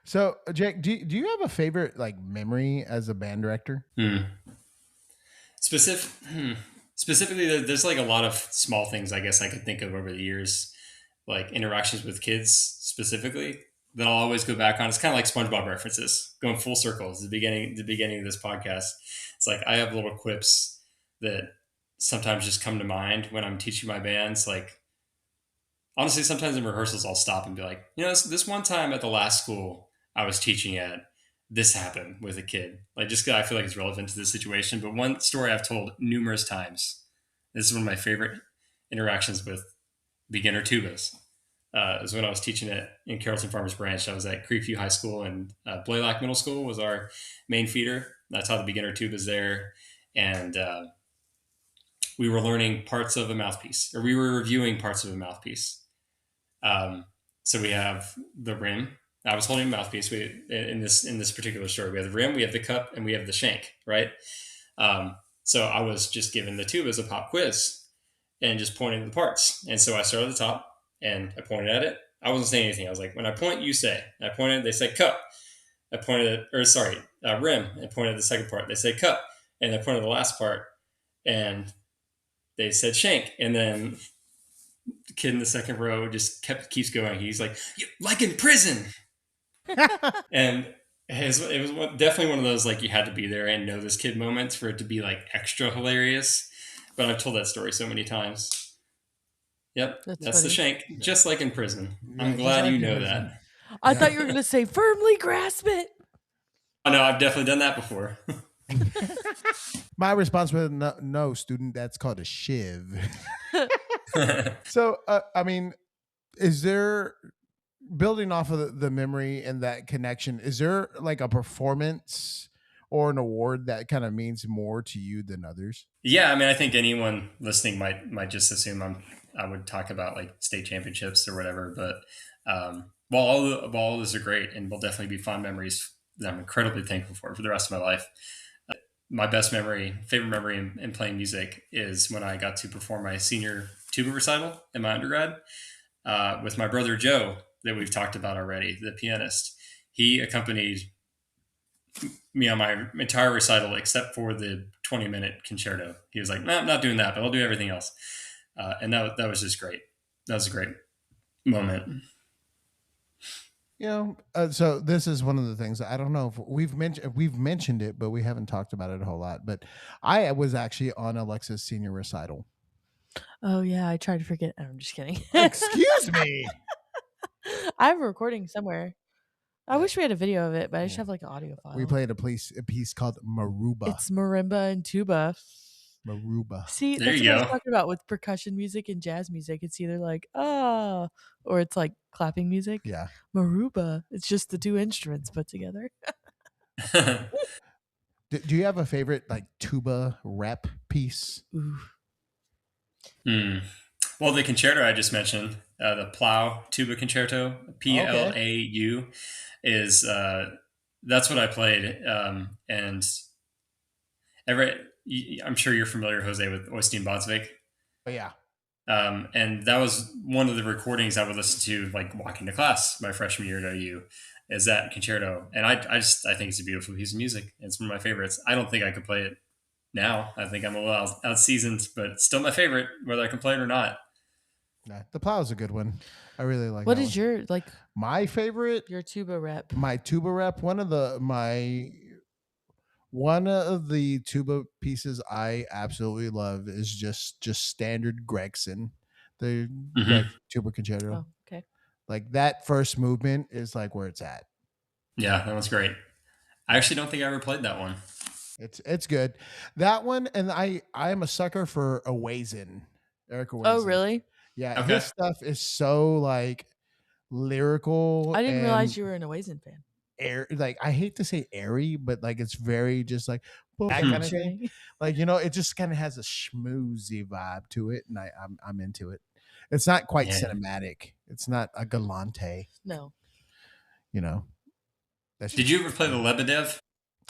So, Jake, do you have a favorite like memory as a band director? hmm. Specific, Specifically, there's like a lot of small things I guess I could think of over the years. like interactions with kids specifically that I'll always go back on. It's kind of like SpongeBob references, going full circle. It's the beginning of this podcast. It's like I have little quips that sometimes just come to mind when I'm teaching my bands. Like honestly, sometimes in rehearsals, I'll stop and be like, this one time at the last school I was teaching at, this happened with a kid. Like just 'cause I feel like it's relevant to this situation. But one story I've told numerous times. This is one of my favorite interactions with beginner tubas. Is when I was teaching it in Carrollton Farmers Branch. I was at Creekview High School, and Blaylock Middle School was our main feeder. That's how the beginner tubas there, and we were learning parts of a mouthpiece, or we were reviewing parts of a mouthpiece. Um, so we have the rim. I was holding a mouthpiece. In this particular story, we have the rim, we have the cup, and we have the shank. Right. So I was just giving the tubas a pop quiz and just pointing to the parts. And so I started at the top and I pointed at it. I wasn't saying anything. I was like, when I point, you say. I pointed, they said cup. I pointed at, rim. I pointed at the second part. They said cup. And I pointed at the last part and they said shank. And then the kid in the second row just keeps going. He's like, like in prison. And it was definitely one of those, like, you had to be there and know this kid moments for it to be like extra hilarious. But I've told that story so many times. Yep, that's the shank, just like in prison. I'm glad you know that. I thought you were going to say firmly grasp it. Oh, no, I've definitely done that before. My response was no, student, that's called a shiv. So, I mean, is there, building off of the memory and that connection, is there like a performance or an award that kind of means more to you than others? Yeah, I mean, I think anyone listening might just assume I would talk about like state championships or whatever. But while all of those are great and will definitely be fond memories that I'm incredibly thankful for the rest of my life, my favorite memory in playing music is when I got to perform my senior tuba recital in my undergrad with my brother Joe, that we've talked about already, the pianist. He accompanied me on my entire recital except for the 20-minute concerto. He was like, "No, I'm not doing that, but I'll do everything else." And that was just great. That was a great moment. So this is one of the things, I don't know if we've mentioned it, but we haven't talked about it a whole lot. But I was actually on Alexa's senior recital. Oh yeah, I tried to forget. I'm just kidding. Excuse me. I have a recording somewhere. I wish we had a video of it, but I just have like an audio file. We played a piece called Maruba. It's marimba and tuba. Maruba. See, There that's you what I go. was talking about with percussion music and jazz music. It's either like or it's like clapping music. Yeah. Maruba. It's just the two instruments put together. Do you have a favorite like tuba rep piece? Ooh. Well, the concerto I just mentioned, the Plow Tuba Concerto, Plau, is that's what I played, and I'm sure you're familiar, Jose, with Oystein Bodsvik. Oh yeah. And that was one of the recordings I would listen to, like walking to class my freshman year at OU, is that concerto. And I think it's a beautiful piece of music. It's one of my favorites. I don't think I could play it now. I think I'm a little out seasoned, but it's still my favorite, whether I can play it or not. Yeah, the Plow is a good one. I really like. What is your my favorite? Your tuba rep. My tuba rep. One of the tuba pieces I absolutely love is just standard Gregson, the tuba concerto. Oh, okay. Like that first movement is like where it's at. Yeah, that was great. I actually don't think I ever played that one. It's good. That one, and I am a sucker for Awazin. Eric Awazin. Oh, really? Yeah, okay. His stuff is so like lyrical. I didn't realize you were an Awazin fan. Like I hate to say airy, but like it's very just like that kind of thing. Like it just kind of has a schmoozy vibe to it, and I'm into it. It's not quite cinematic. It's not a galante. No. Did you ever play the Lebedev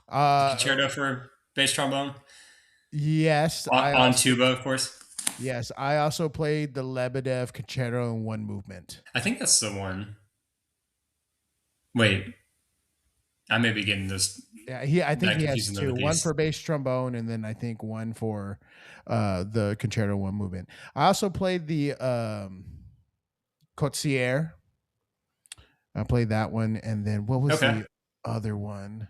concerto for bass trombone? Yes, on tuba, of course. Yes, I also played the Lebedev concerto in one movement. I think that's the one. Wait, I may be getting this. Yeah, I think he has two. One for bass trombone, and then I think one for the concerto one movement. I also played the Cotier. I played that one, and then what was Okay. the other one?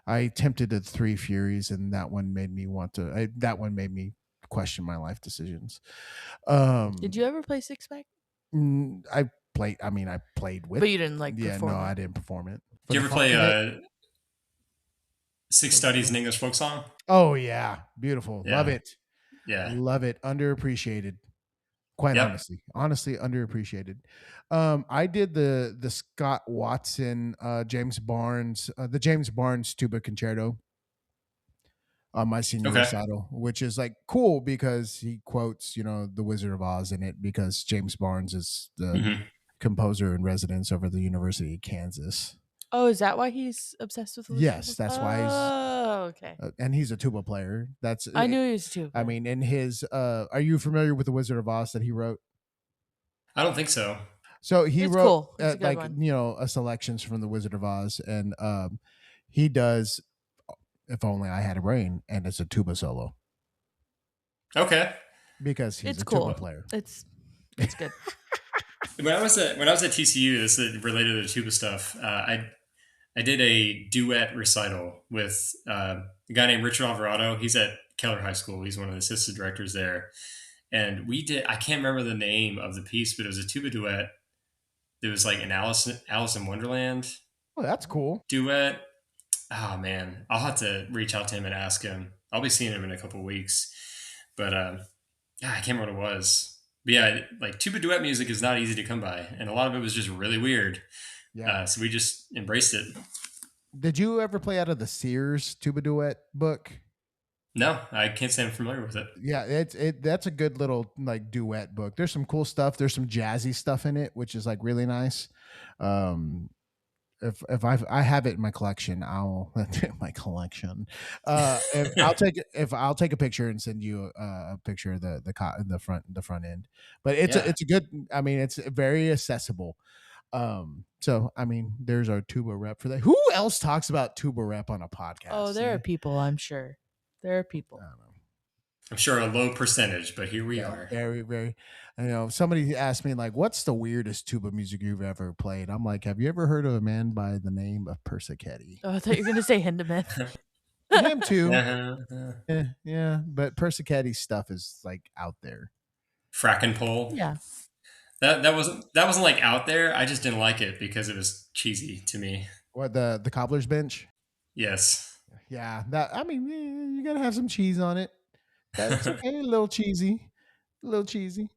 I attempted the Three Furies, and that one made me that one made me question my life decisions. Did you ever play Six Pack? I played. I mean, I played with. But you didn't like Yeah, no, perform it. I didn't perform it for Did the you ever funk play of it. Six Studies in English Folk Song? Oh yeah, beautiful. Love Yeah. it. Yeah. Love it. Underappreciated. Quite Yep. honestly underappreciated. I did the Scott Watson, James Barnes, the James Barnes tuba concerto on my senior Okay. recital, which is like cool because he quotes, the Wizard of Oz in it because James Barnes is the Hmm. composer in residence over the University of Kansas. Oh, is that why he's obsessed with the Wizard of Yes, Oz? that's why Oh, okay. and he's a tuba player. That's I knew he was too. I mean, in his are you familiar with the Wizard of Oz that he wrote? I don't think so. So he It's wrote cool. It's a good one. a selections from the Wizard of Oz, and he does "If Only I Had a Brain," and it's a tuba solo Okay. because he's It's a cool. tuba player. It's good. When I was at TCU, this is related to the tuba stuff. I did a duet recital with a guy named Richard Alvarado. He's at Keller High School. He's one of the assistant directors there. And we did, I can't remember the name of the piece, but it was a tuba duet. It was like an Alice in Wonderland Oh, that's cool. duet. Oh man, I'll have to reach out to him and ask him. I'll be seeing him in a couple of weeks. But I can't remember what it was. But yeah, like tuba duet music is not easy to come by. And a lot of it was just really weird. Yeah. So we just embraced it. Did you ever play out of the Sears tuba duet book? No, I can't say I'm familiar with it. Yeah, that's a good little like duet book. There's some cool stuff. There's some jazzy stuff in it, which is like really nice. If I have it in my collection, I'll my collection. I'll take a picture and send you a picture of the front end. But it's Yeah. it's a good. I mean, it's very accessible. So I mean, there's our tuba rep for that. Who else talks about tuba rep on a podcast? Oh, there are people, I'm sure. There are people. I don't know. I'm sure a low percentage, but here we are. Very, very. Somebody asked me like, "What's the weirdest tuba music you've ever played?" I'm like, "Have you ever heard of a man by the name of Persichetti?" Oh, I thought you were going to say Hindemith. Him too. Uh-huh. Yeah, but Persichetti's stuff is like out there. Frack pole. Yeah. That wasn't like out there. I just didn't like it because it was cheesy to me. What the cobbler's bench? Yes. Yeah, that. I mean, you gotta have some cheese on it. That's okay. A little cheesy, a little cheesy.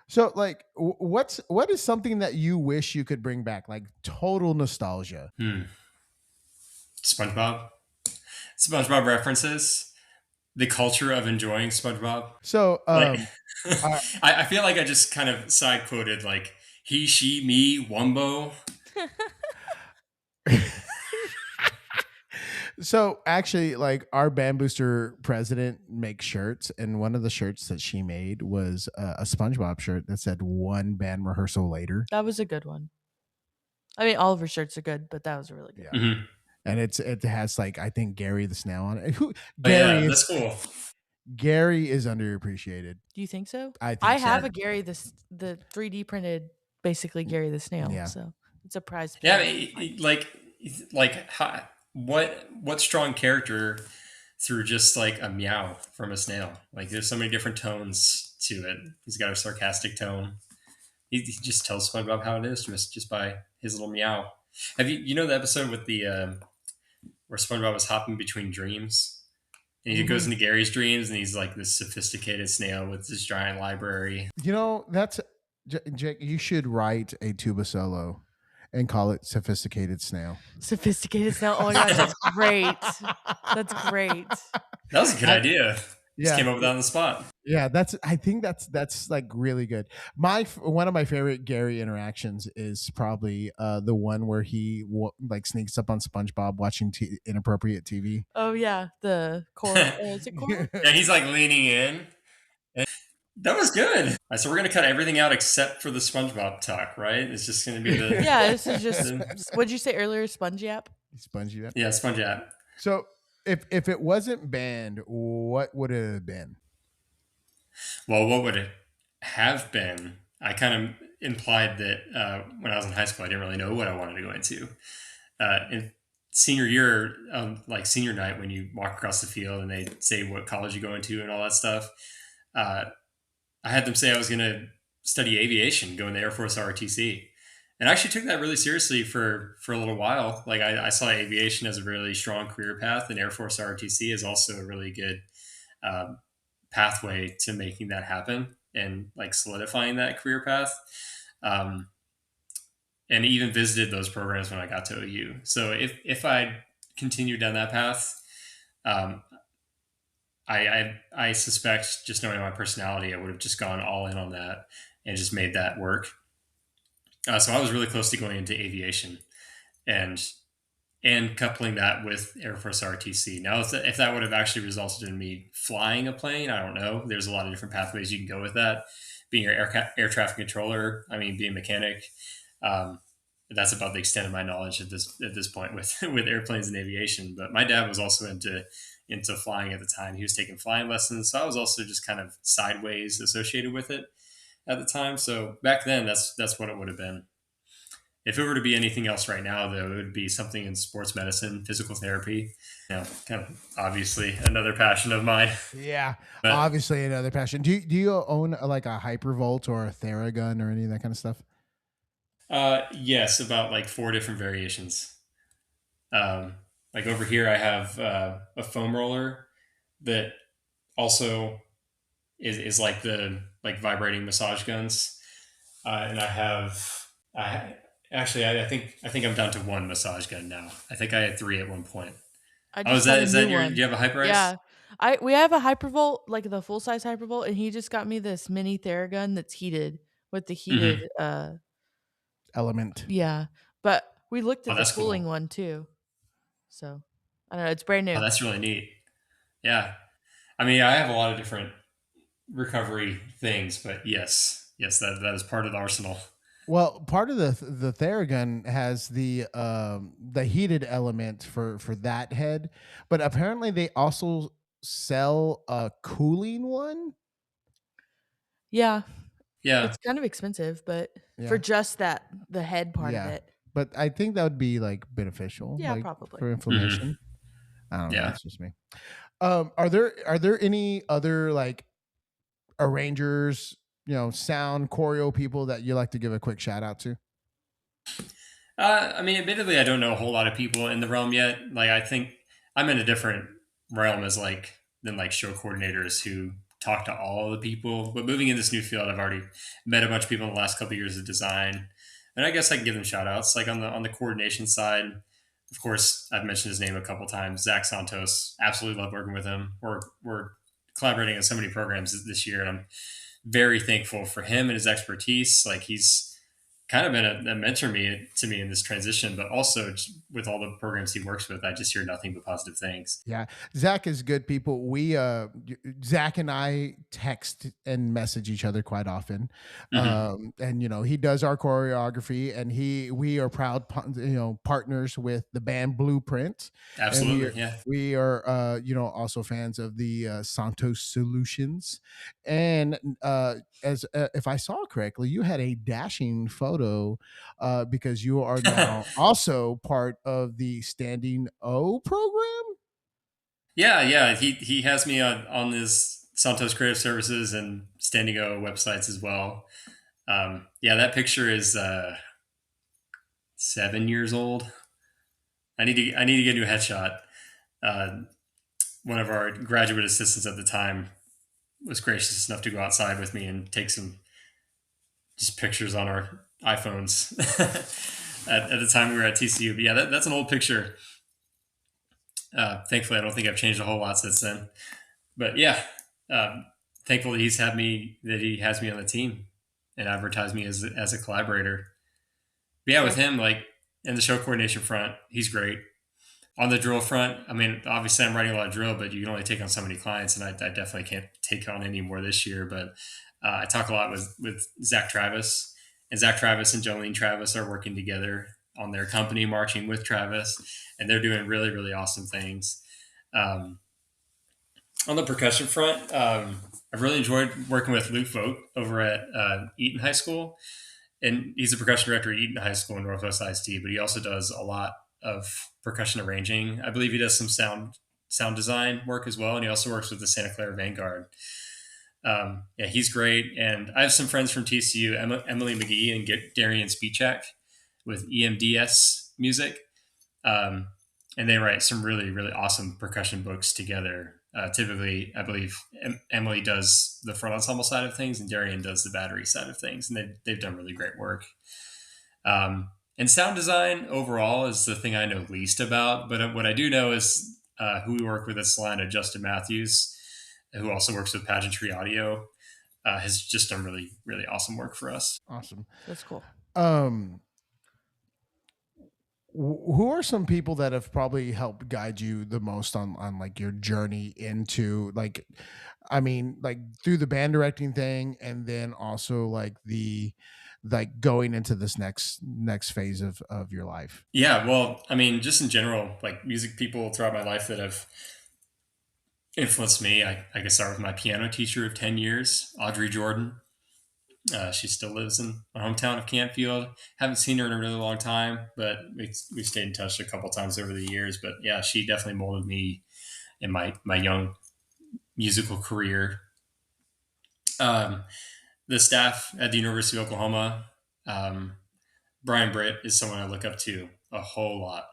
So, like, what is something that you wish you could bring back? Like total nostalgia. SpongeBob. SpongeBob references. The culture of enjoying SpongeBob. So, Like, I feel like I just kind of side quoted like he, she, me, Wumbo. So actually, like our Band Booster president makes shirts, and one of the shirts that she made was a SpongeBob shirt that said "One band rehearsal later." That was a good one. I mean, all of her shirts are good, but that was a really good one. Mm-hmm. And it has like I think Gary the Snail on it. Oh, yeah, that's cool. Gary is underappreciated. Do you think so? I think I so. have a Gary the 3D printed basically Gary the Snail. Yeah. So it's a prize. Yeah, I mean, like how, what strong character through just like a meow from a snail. Like there's so many different tones to it. He's got a sarcastic tone. He just tells SpongeBob how it is just by his little meow. Have you know the episode with the where SpongeBob was hopping between dreams? And he goes into Gary's dreams, and he's like this sophisticated snail with this giant library. That's Jake. You should write a tuba solo and call it "Sophisticated Snail." Sophisticated Snail. Oh my gosh, that's great. That's great. That was a good idea. Just Yeah. came up with that on the spot. Yeah, I think that's like really good. One of my favorite Gary interactions is probably the one where he like sneaks up on SpongeBob watching inappropriate TV. Oh yeah, the core. Is it core? Yeah, he's like leaning in. That was good. So we're gonna cut everything out except for the SpongeBob talk, right? It's just gonna be the Yeah, this is just. What'd you say earlier? Sponge Yap. Spongy. yeah Sponge App. So if it wasn't banned, what would it have been? Well, what would it have been? I kind of implied that when I was in high school, I didn't really know what I wanted to go into. In senior year, like senior night, when you walk across the field and they say what college you go into and all that stuff, uh, I had them say I was going to study aviation, go in the Air Force ROTC. And I actually took that really seriously for a little while. Like I saw aviation as a really strong career path, and Air Force ROTC is also a really good um, pathway to making that happen and like solidifying that career path. Um, and even visited those programs when I got to OU. So if I continued down that path, um, I suspect, just knowing my personality, I would have just gone all in on that and just made that work. So I was really close to going into aviation and coupling that with Air Force RTC. Now, if that would have actually resulted in me flying a plane, I don't know. There's a lot of different pathways you can go with that. Being your air traffic controller, I mean, being a mechanic. Um, that's about the extent of my knowledge at this point with with airplanes and aviation. But my dad was also into flying at the time. He was taking flying lessons, so I was also just kind of sideways associated with it at the time. So back then, that's what it would have been. If it were to be anything else right now, though, it would be something in sports medicine, physical therapy. Kind of obviously another passion of mine. Yeah, But obviously another passion. Do you own like a Hypervolt or a Theragun or any of that kind of stuff? yes, about like four different variations. Um, like over here, I have a foam roller that also is like the like vibrating massage guns, and I actually I think I'm down to one massage gun now. I think I had three at one point. I Oh, just got a is that new your? Do one. you have a hyperice? Yeah. We have a hypervolt, like the full size hypervolt, and he just got me this mini Theragun that's heated with the heated Mm-hmm. Element. yeah. But we looked Oh, at the that's cooling cool. one too. So I don't know, it's brand Oh, new. that's really neat. Yeah, I mean, I have a lot of different recovery things, but yes, that is part of the arsenal. Well, part of the Theragun has the heated element for that head, but apparently they also sell a cooling one. Yeah. Yeah. It's kind of expensive, but for Yeah. just that the head part of Yeah. it. But I think that would be like beneficial, Yeah, like probably. for Hmm. inflammation. I don't know. Yeah. That's just me. Are there any other like arrangers, sound choreo people that you like to give a quick shout out to? I mean, admittedly, I don't know a whole lot of people in the realm yet. Like, I think I'm in a different realm as like than like show coordinators who talk to all the people. But moving in this new field, I've already met a bunch of people in the last couple of years of design, and I guess I can give them shout outs. Like on the coordination side, of course, I've mentioned his name a couple times. Zach Santos, absolutely love working with him. We're collaborating on so many programs this year, and I'm very thankful for him and his expertise. Like he's kind of been a mentor to me in this transition, but also just with all the programs he works with, I just hear nothing but positive things. Yeah, Zach is good people. Zach and I text and message each other quite often, Hmm. and he does our choreography, and we are proud partners with the band Blueprint, and Absolutely, yeah. we are also fans of the Santos Solutions, and as if I saw correctly, you had a dashing photo because you are now also part of the Standing O program. Yeah. He has me on his Santos Creative Services and Standing O websites as well. Yeah, that picture is 7 years old. I need to get a new headshot. Uh, One of our graduate assistants at the time was gracious enough to go outside with me and take some just pictures on our iPhones at the time we were at TCU. But yeah, that's an old picture. Thankfully, I don't think I've changed a whole lot since then. But yeah, um, thankful that he has me on the team and advertised me as a collaborator. But yeah, with So him, like in the show coordination front, he's great. On the drill front, I mean, obviously I'm writing a lot of drill, but you can only take on so many clients, and I definitely can't take on any more this year. But I talk a lot with Zach Travis, and Zach Travis and Jolene Travis are working together on their company, marching with Travis, and they're doing really really awesome things. Um, on the percussion front, I've really enjoyed working with Luke Vogt over at Eaton High School. and he's a percussion director at Eaton High School in Northwest ISD, but he also does a lot of percussion arranging. I believe he does some sound design work as well, and he also works with the Santa Clara Vanguard. Yeah, he's great. And I have some friends from TCU, Emily McGee and Darian Spechak with EMDS music. Um, and they write some really, really awesome percussion books together. Typically, I believe Emily does the front ensemble side of things and Darian does the battery side of things. And they've done really great work. And sound design overall is the thing I know least about. But what I do know is who we work with at Celina, Justin Matthews, who also works with Pageantry Audio, has just done really, really awesome work for us. Awesome. That's cool. Um, who are some people that have probably helped guide you the most on like your journey into like, I mean, like through the band directing thing, and then also like going into this next phase of your life? Yeah, well, I mean, just in general, like music people throughout my life that have influenced me. I could start with my piano teacher of 10 years, Audrey Jordan. She still lives in my hometown of Canfield. Haven't seen her in a really long time, but we stayed in touch a couple times over the years. But yeah, she definitely molded me in my young musical career. Um, the staff at the University of Oklahoma, um, Brian Britt is someone I look up to a whole lot.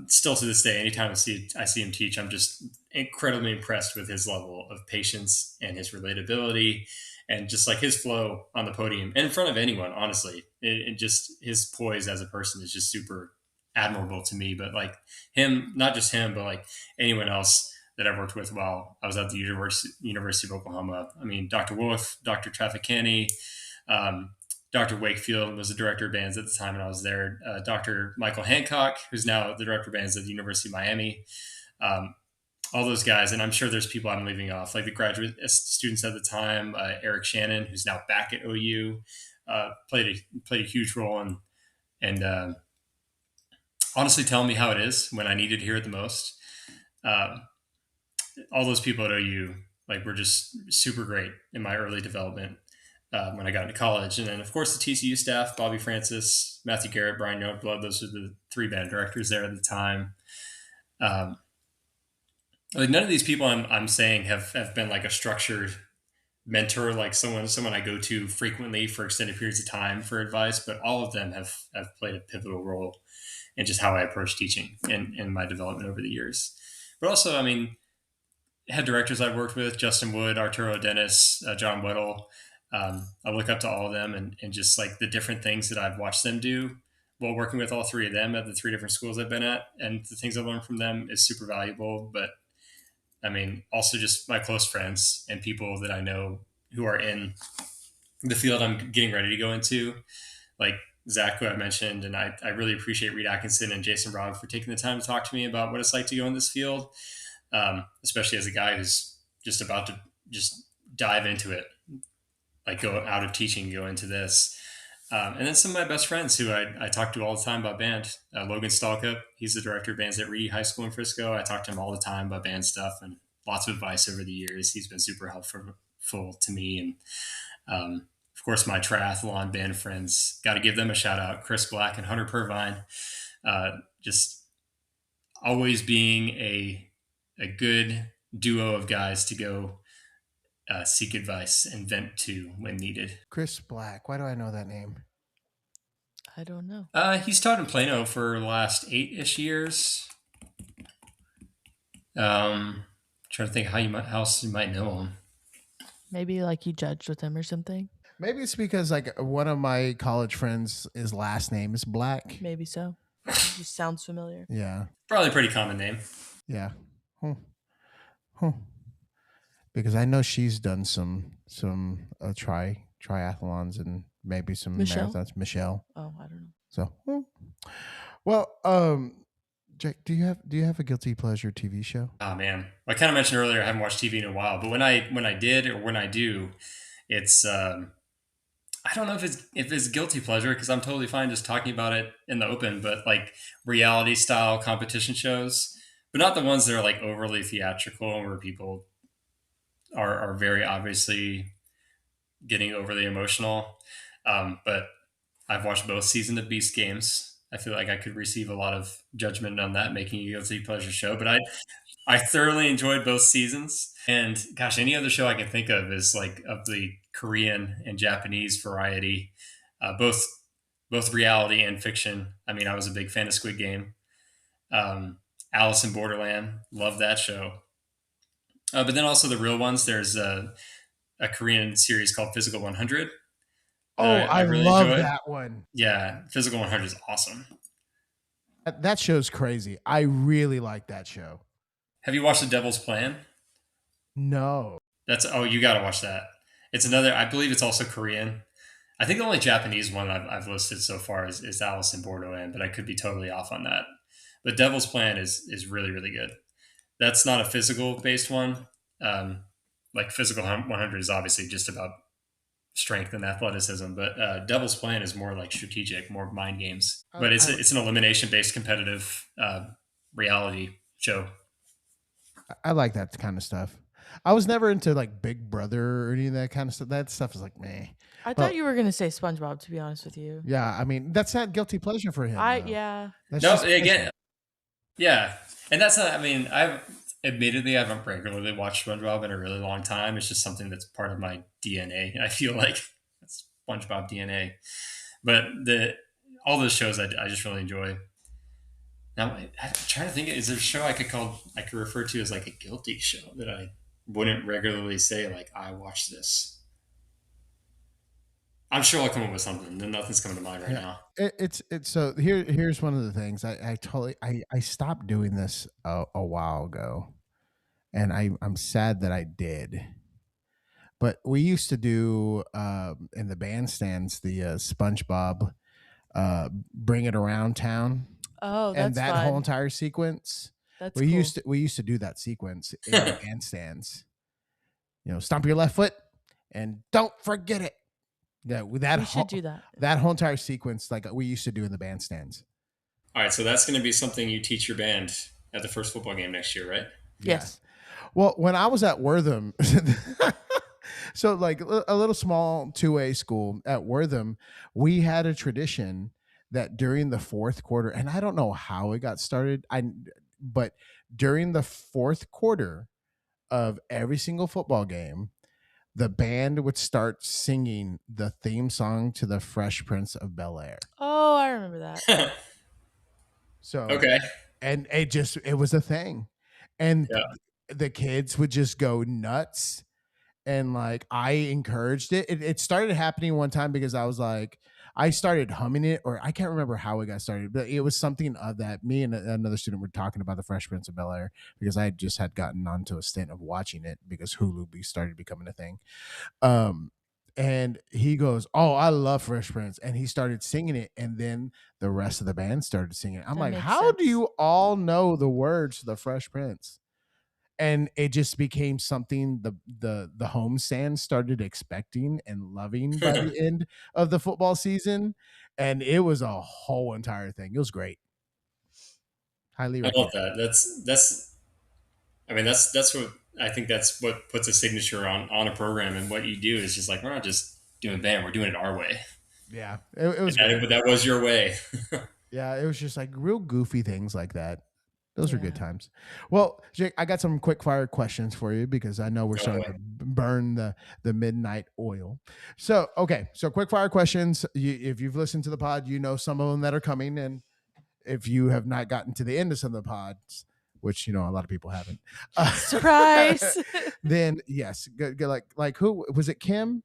Still to this day, anytime I see him teach, I'm just incredibly impressed with his level of patience and his relatability, and just like his flow on the podium and in front of anyone. Honestly, it just his poise as a person is just super admirable to me. But like him, not just him, but like anyone else that I've worked with while I was at the University of Oklahoma. I mean, Dr. Wolf, Dr. Trafficani, um, Dr. Wakefield was the director of bands at the time when I was there. Dr. Michael Hancock, who's now the director of bands at the University of Miami. Um, all those guys, and I'm sure there's people I'm leaving off, like the graduate students at the time. Eric Shannon, who's now back at OU, played a huge role and honestly telling me how it is when I needed to hear it the most. Um, all those people at OU like were just super great in my early development when I got into college. And then, of course, the TCU staff, Bobby Francis, Matthew Garrett, Brian Youngblood, those are the three band directors there at the time. Um, like none of these people I'm saying have been like a structured mentor, like someone I go to frequently for extended periods of time for advice, but all of them have played a pivotal role in just how I approach teaching and my development over the years. But also, I mean, head directors I've worked with, Justin Wood, Arturo Dennis, John Weddle. I look up to all of them and just like the different things that I've watched them do while working with all three of them at the three different schools I've been at. And the things I've learned from them is super valuable. But I mean, also just my close friends and people that I know who are in the field I'm getting ready to go into, like Zach, who I mentioned. And I really appreciate Reed Atkinson and Jason Robb for taking the time to talk to me about what it's like to go in this field, especially as a guy who's just about to just dive into it, like go out of teaching, go into this. And then some of my best friends who I talk to all the time about band. Logan Stalka, he's the director of bands at Reedy High School in Frisco. I talk to him all the time about band stuff and lots of advice over the years. He's been super helpful to me. And of course, my triathlon band friends, got to give them a shout out. Chris Black and Hunter Purvine, just always being a good duo of guys to go seek advice and vent to when needed. Chris Black. Why do I know that name? I don't know. He's taught in Plano for the last 8-ish years. Trying to think how else you might know him. Maybe like you judged with him or something. Maybe it's because like one of my college friends, his last name is Black. Maybe so. It just sounds familiar. Yeah. Probably a pretty common name. Yeah. Huh. Because I know she's done some triathlons and maybe some Michelle? marathons. Michelle. Oh, I don't know. So, well, Jake, do you have a guilty pleasure TV show? Oh man, I kind of mentioned earlier I haven't watched TV in a while, but when I did or when I do, it's I don't know if it's guilty pleasure because I'm totally fine just talking about it in the open, but like reality style competition shows, but not the ones that are like overly theatrical where people are very obviously getting overly emotional. But I've watched both seasons of Beast Games. I feel like I could receive a lot of judgment on that, making a guilty pleasure show, but I thoroughly enjoyed both seasons. And gosh, any other show I can think of is like of the Korean and Japanese variety, both reality and fiction. I mean, I was a big fan of Squid Game. Alice in Borderland, love that show. But then also the real ones. There's a Korean series called Physical 100 that Oh, I I really love enjoy. that one. Yeah, Physical 100 is awesome. That show's crazy. I really like that show. Have you watched The Devil's Plan? No. You got to watch that. It's another. I believe it's also Korean. I think the only Japanese one I've listed so far is Alice in Borderland, but I could be totally off on that. But Devil's Plan is really really good. That's not a physical based one. Like Physical 100 is obviously just about strength and athleticism, but Devil's Plan is more like strategic, more mind games. But it's an elimination based competitive reality show. I like that kind of stuff. I was never into like Big Brother or any of that kind of stuff. That stuff is like meh. I thought you were gonna say SpongeBob. To be honest with you, Yeah, I mean that's not guilty pleasure for him. Yeah. That's No, just again, yeah, and that's not. I mean, I haven't regularly watched SpongeBob in a really long time. It's just something that's part of my DNA. I feel like that's SpongeBob DNA. But all those shows I just really enjoy. Now I'm trying to think. Is there a show I could refer to as like a guilty show that I wouldn't regularly say like I watched this? I'm sure I'll come up with something. Nothing's coming to mind right now. It's so here's one of the things I stopped doing this a while ago, and I'm sad that I did. But we used to do in the bandstands the SpongeBob Bring It Around Town. Oh, and that's that fun. whole entire sequence. That's we cool. used to do that sequence in the bandstands. You know, stomp your left foot and don't forget it. Yeah, We should do that. That whole entire sequence, like we used to do in the bandstands. All right, so that's going to be something you teach your band at the first football game next year, right? Yes. Well, when I was at Wortham, so like a little small 2A school at Wortham, we had a tradition that during the fourth quarter, and I don't know how it got started, but during the fourth quarter of every single football game, the band would start singing the theme song to the Fresh Prince of Bel-Air. Oh, I remember that. So okay, and it was a thing, and the kids would just go nuts, and like I encouraged it. It started happening one time because I was like, I started humming it, or I can't remember how it got started, but it was something of that. Me and another student were talking about the Fresh Prince of Bel-Air because I had gotten onto a stint of watching it because Hulu started becoming a thing. And he goes, "Oh, I love Fresh Prince," and he started singing it, and then the rest of the band started singing it. I'm like, how do you all know the words to the Fresh Prince? And it just became something the homestand started expecting and loving by the end of the football season, and it was a whole entire thing. It was great. Highly recommend. I love that. I mean, that's what I think. That's what puts a signature on a program. And what you do is just like we're not just doing band; we're doing it our way. Yeah, it was. That was your way. Yeah, it was just like real goofy things like that. Those were good times. Well, Jake, I got some quick fire questions for you because I know we're starting to burn the midnight oil. So, okay. So quick fire questions. If you've listened to the pod, you know some of them that are coming. And if you have not gotten to the end of some of the pods, which, you know, a lot of people haven't. Surprise. Then yes. Like who was it? Kim?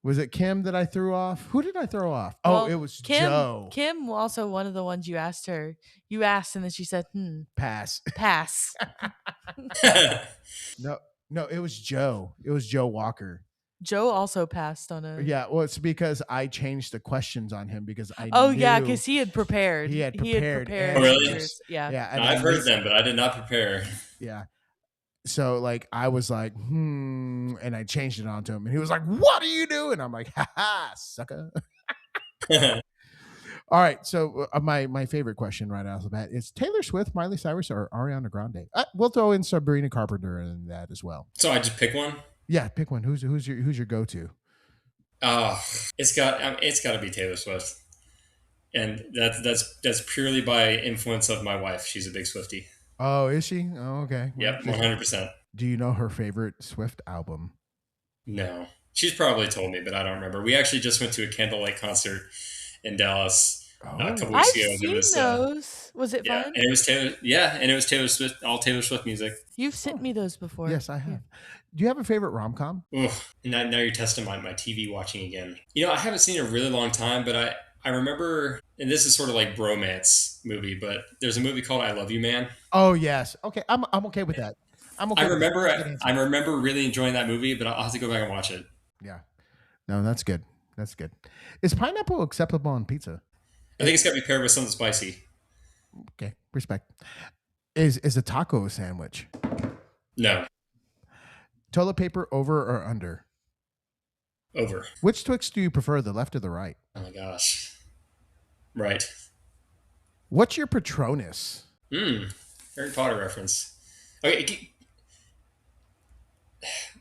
Was it Kim that I threw off? Who did I throw off? Well, it was Kim, Joe. Kim also one of the ones you asked her. You asked and then she said, pass. No, it was Joe. It was Joe Walker. Joe also passed on a. Yeah, well, it's because I changed the questions on him because I. Yeah, because he had prepared. He had prepared. Oh, really? Yeah. Yeah. I've heard them, but I did not prepare. Yeah. So like I was like, and I changed it onto him, and he was like, "What are you doing?" I'm like, "Ha ha, sucker." All right, so my favorite question right off the bat is Taylor Swift, Miley Cyrus, or Ariana Grande? We'll throw in Sabrina Carpenter in that as well. So I just pick one. Yeah, pick one. Who's your go-to? Oh, it's got to be Taylor Swift, and that's purely by influence of my wife. She's a big Swiftie. Oh, is she? Oh, okay. Well, Yep, 100%. do you know her favorite Swift album? No, she's probably told me, but I don't remember. We actually just went to a candlelight concert in Dallas a couple Oh, weeks I've ago, and it seen was those. Was it yeah, fun? and it was Taylor. Yeah, and it was Taylor Swift, all Taylor Swift music. You've sent oh, me those before. yes, I Yeah. have. Do you have a favorite rom com? Ugh. And now you're testing my TV watching again. You know, I haven't seen it in a really long time, but I remember, and this is sort of like bromance movie, but there's a movie called I Love You Man. Oh, yes. Okay, I'm okay with that. I'm I okay with that. remember That's a good answer. I remember really enjoying that movie, but I'll have to go back and watch it. Yeah. No, that's good. That's good. Is pineapple acceptable on pizza? I think it's got to be paired with something spicy. Okay, respect. Is a taco a sandwich? No, Toilet paper over or under? over. Which Twix do you prefer, the left or the right? Oh my gosh. Right. What's your Patronus? Harry Potter reference. Okay,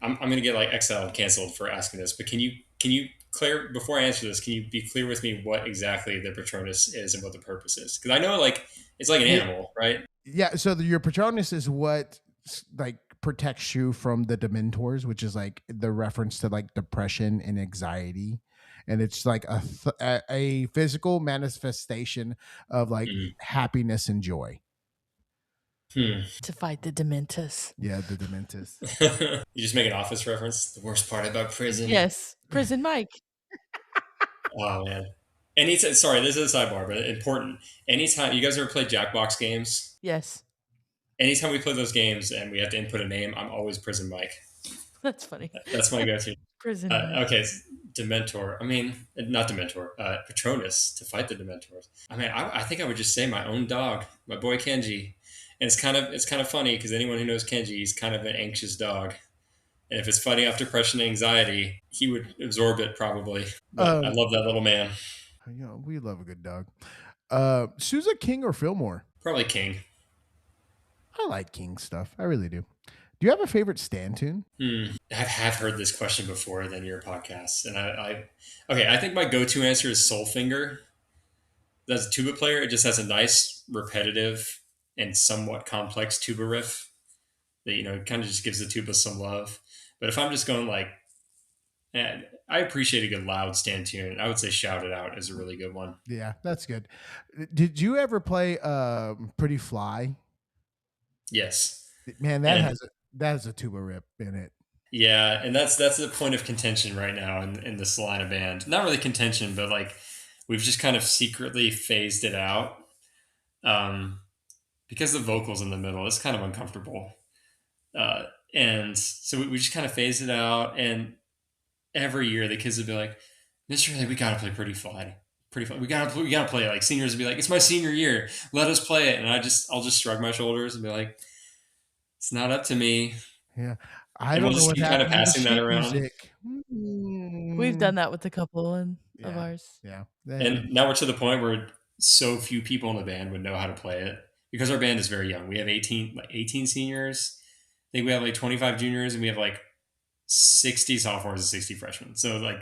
I'm gonna get like exiled, canceled for asking this, but can you clear before I answer this? Can you be clear with me what exactly the Patronus is and what the purpose is? Because I know like it's like an Yeah, animal, right? yeah. So your Patronus is what like protects you from the Dementors, which is like the reference to like depression and anxiety, and it's like a physical manifestation of like Mm. happiness and joy. To fight the Dementus. Yeah, the Dementors. You just make an office reference. The worst part about prison. Yes. Prison Mike. Oh man. Anytime. Sorry, this is a sidebar, but important. Anytime you guys ever played Jackbox games? Yes. Anytime we play those games and we have to input a name, I'm always Prison Mike. That's funny. That's my go-to. Prison Mike. Okay, Dementor. I mean, not Dementor. Patronus to fight the Dementors. I mean, I think I would just say my own dog, my boy Kenji. And it's kind of funny because anyone who knows Kenji, he's kind of an anxious dog. And if it's fighting off depression and anxiety, he would absorb it probably. But I love that little man. You know, we love a good dog. Sousa, King, or Fillmore? Probably King. I like King stuff. I really do. Do you have a favorite stand tune? I have heard this question before than your podcast, and I think my go-to answer is Soulfinger. As a tuba player, it just has a nice, repetitive, and somewhat complex tuba riff that kind of just gives the tuba some love. But if I'm just going like, I appreciate a good loud stand tune. I would say "Shout It Out" is a really good one. Yeah, that's good. Did you ever play Pretty Fly? Yes, Man, and that has a tuba rip in it. yeah, and that's the point of contention right now in the Celina band. Not really contention, but like we've just kind of secretly phased it out because the vocals in the middle is kind of uncomfortable, and so we just kind of phased it out. And every year the kids would be like, "Mr. Lee, we gotta play Pretty Fly. Pretty Fly. We gotta play it." Like seniors would be like, "It's my senior year. Let us play it." And I'll just shrug my shoulders and be like, "It's not up to me." Yeah. I And we'll don't know just what keep kind of happened to the passing that sheet around. music. We've done that with a couple of Yeah. ours. Yeah. And now we're to the point where so few people in the band would know how to play it because our band is very young. We have 18 seniors. I think we have like 25 juniors, and we have like 60 sophomores and 60 freshmen. So like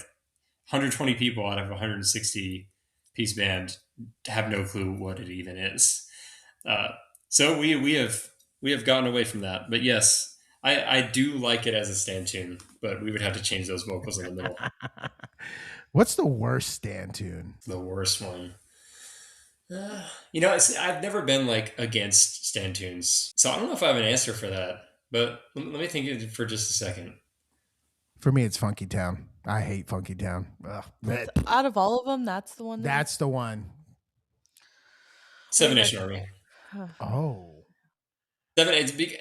120 people out of a 160 piece band have no clue what it even is. So we have gotten away from that. But yes, I do like it as a stand tune, but we would have to change those vocals in the middle. What's the worst stand tune? The worst one. I've never been like against stand tunes, so I don't know if I have an answer for that. But let me think of it for just a second. For me, it's Funky Town. I hate Funky Town. Ugh. Out of all of them, that's the one. That's the one. Seven Nation Army. Oh. Seven. It's big,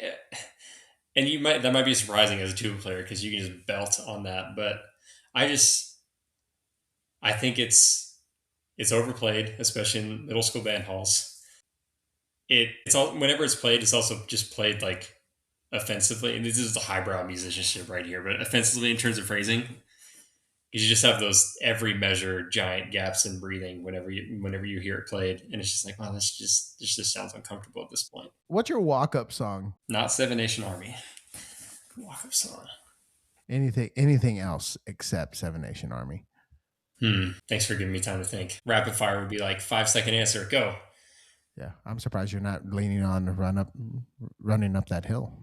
and that might be surprising as a tuba player because you can just belt on that. But I think it's overplayed, especially in middle school band halls. It's all whenever it's played, it's also just played like offensively, and this is the highbrow musicianship right here, but offensively in terms of phrasing, because you just have those every measure giant gaps in breathing whenever you hear it played, and it's just like, wow, this just sounds uncomfortable at this point. What's your walk-up song? Not Seven Nation Army. Walk up song. Anything else except Seven Nation Army. Thanks for giving me time to think. Rapid fire would be like 5-second answer. Go. Yeah, I'm surprised you're not leaning on running up that hill.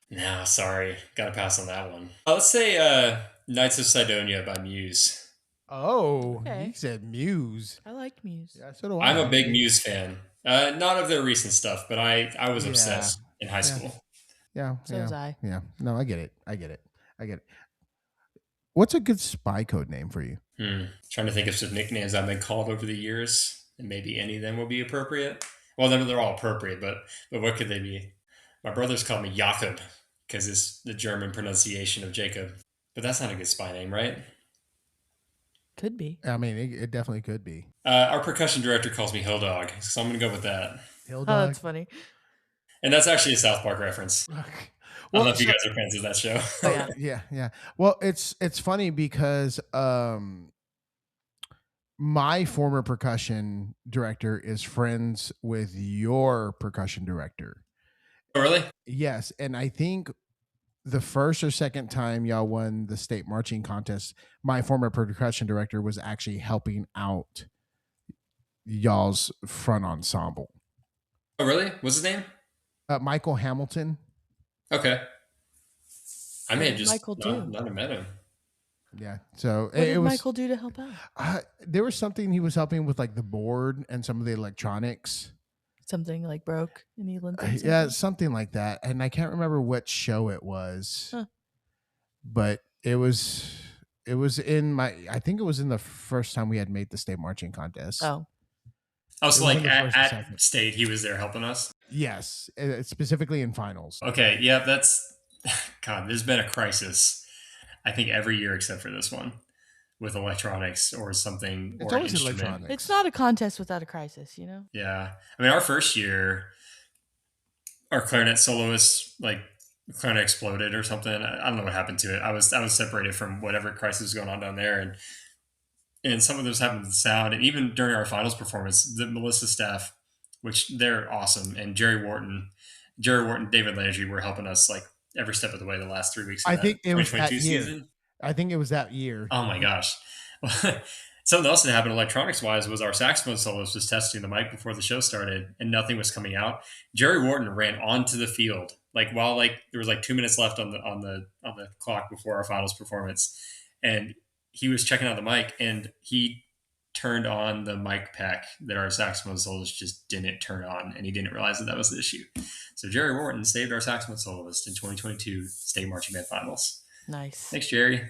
No, sorry. Gotta pass on that one. Let's say Knights of Sidonia by Muse. Oh, Okay. he said Muse. I like Muse. Yeah, so do I'm I. a big Muse fan. Not of their recent stuff, but I was Yeah. obsessed in high school. Yeah, So was I. Yeah, no, I get it. What's a good spy code name for you? Trying to think of some nicknames I've been called over the years, and maybe any of them will be appropriate. Well, they're all appropriate, but what could they be? My brothers called me Jakob because it's the German pronunciation of Jacob. But that's not a good spy name, right? Could be. I mean, it definitely could be. Our percussion director calls me Hill Dog, so I'm going to go with that. Hill Oh, Dog. that's funny. And that's actually a South Park reference. I don't know if you guys are fans of that show. Oh, yeah. Yeah. Well, it's funny because my former percussion director is friends with your percussion director. Oh, really? Yes, and I think the first or second time y'all won the state marching contest, my former percussion director was actually helping out y'all's front ensemble. Oh, really? What's his name? Michael Hamilton. Okay. I may have did just Michael do? not have met him. Yeah. So What did Michael do to help out? There was something he was helping with, like the board and some of the electronics. Something like broke and he lent him Yeah, something? something like that. And I can't remember what show it was. Huh. But it was in I think it was in the first time we had made the state marching contest. Oh. Oh, so It was like in the first and at second. state, he was there helping us? Yes, specifically in finals. Okay, yeah, that's... God, there's been a crisis, I think, every year except for this one, with electronics or something. It's or always instrument. electronics. It's not a contest without a crisis, you know? Yeah. I mean, our first year, our clarinet soloist, like, clarinet exploded or something. I don't know what happened to it. I was separated from whatever crisis was going on down there, and some of those happened with the sound. And even during our finals performance, the Melissa staff, which they're awesome, and Jerry Wharton, David Landry were helping us like every step of the way the last 3 weeks of I think it was that 2022 year. season. I think it was that year. Oh my gosh. Something else that happened electronics wise was our saxophone soloist was testing the mic before the show started and nothing was coming out. Jerry Wharton ran onto the field like while like there was like 2 minutes left on the clock before our finals performance, and he was checking out the mic and he turned on the mic pack that our saxophone soloist just didn't turn on, and he didn't realize that was the issue. So Jerry Wharton saved our saxophone soloist in 2022 state marching band finals. Nice. Thanks, Jerry.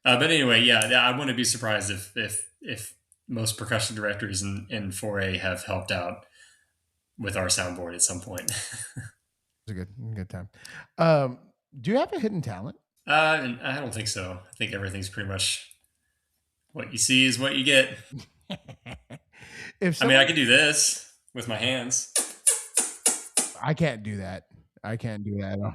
But anyway, yeah, I wouldn't be surprised if most percussion directors in 4A have helped out with our soundboard at some point. It's a good time. Do you have a hidden talent? And I don't think so. I think everything's pretty much what you see is what you get. I can do this with my hands. I can't do that. I can't do that at all.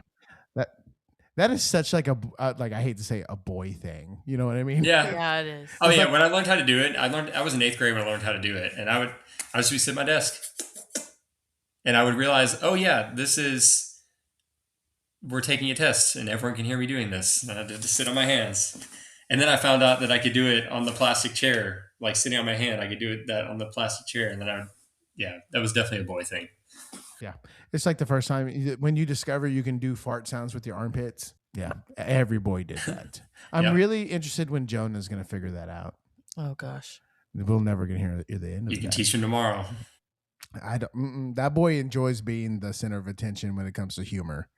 That is such like a like I hate to say a boy thing. You know what I mean? Yeah, it is. Oh yeah, when I learned how to do it, I was in 8th grade when I learned how to do it, and I would just be sitting at my desk, and I would realize, oh yeah, we're taking a test, and everyone can hear me doing this. And I had to sit on my hands, and then I found out that I could do it on the plastic chair, like sitting on my hand. I could do that on the plastic chair, and then that was definitely a boy thing. Yeah. It's like the first time when you discover you can do fart sounds with your armpits. Yeah. Every boy did that. I'm really interested when Jonah's going to figure that out. Oh, gosh. We'll never get to hear the end of it. You can teach him tomorrow. That boy enjoys being the center of attention when it comes to humor.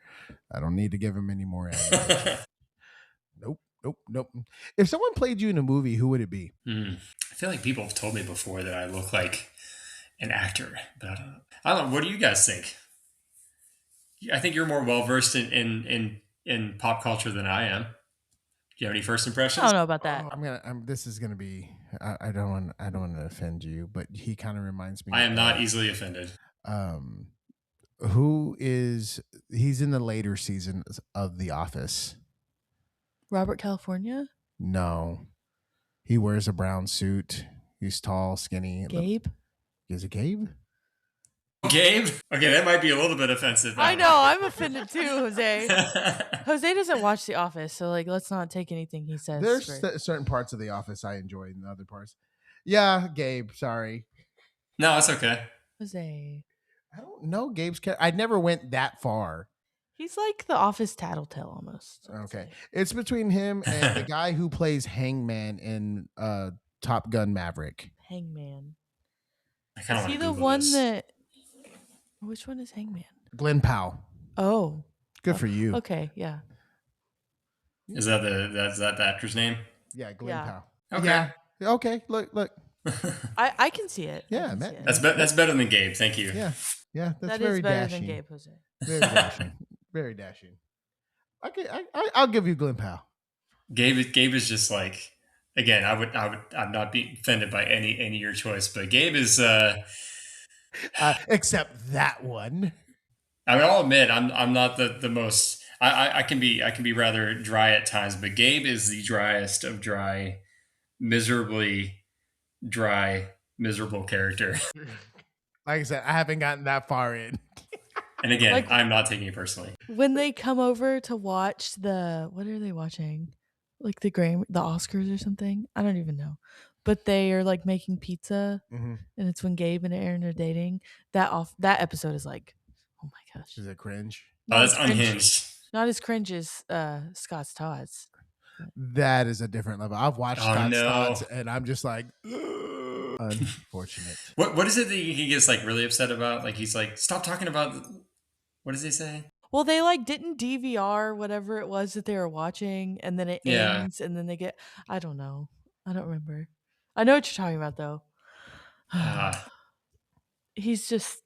I don't need to give him any more animation. Nope. If someone played you in a movie, who would it be? I feel like people have told me before that I look like an actor, but I don't know. What do you guys think? I think you're more well versed in pop culture than I am. Do you have any first impressions? I don't know about that. This is gonna be. I don't want to offend you, but he kind of reminds me. I am not easily offended. He's in the later seasons of The Office. Robert California? No, he wears a brown suit. He's tall, skinny. Gabe? Is it Gabe? Gabe? Okay, that might be a little bit offensive. I know, I'm offended too, Jose. Jose doesn't watch The Office, so like, let's not take anything he says. There's for... certain parts of The Office I enjoy, and other parts. Yeah, Gabe. Sorry. No, it's okay. Jose. I don't know Gabe's character. I never went that far. He's like The Office Tattletale almost. Okay, it's between him and the guy who plays Hangman in Top Gun Maverick. Hangman. I Is he the one that? Which one is Hangman? Glenn Powell. Oh, good for you. Okay, yeah. Is that the actor's name? Yeah, Glenn Powell. Okay. Yeah. Okay. Look. I can see it. Yeah, man. That's better than Gabe. Thank you. Yeah. That's that very is better dashing. than Gabe, Jose. Very dashing. Very dashing. Okay, I'll give you Glenn Powell. Gabe is just like, again, I'd not be offended by any of your choice, but Gabe is except that one. I mean, I'll admit I'm not the most. I can be rather dry at times, but Gabe is the driest of dry, miserably dry, miserable character. Like I said, I haven't gotten that far in. And again, I'm not taking it personally. When they come over to watch what are they watching? Like the Oscars or something? I don't even know. But they are like making pizza, and it's when Gabe and Aaron are dating. That episode is like, oh my gosh. Is it cringe? Oh, that's unhinged. Not as cringe as Scott's Tots. That is a different level. I've watched Scott's Tots, and I'm just like, unfortunate. What is it that he gets like really upset about? Like he's like, stop talking about. What does he say? Well, they like didn't DVR whatever it was that they were watching, and then it ends, and then they get. I don't know. I don't remember. I know what you're talking about though. He's just.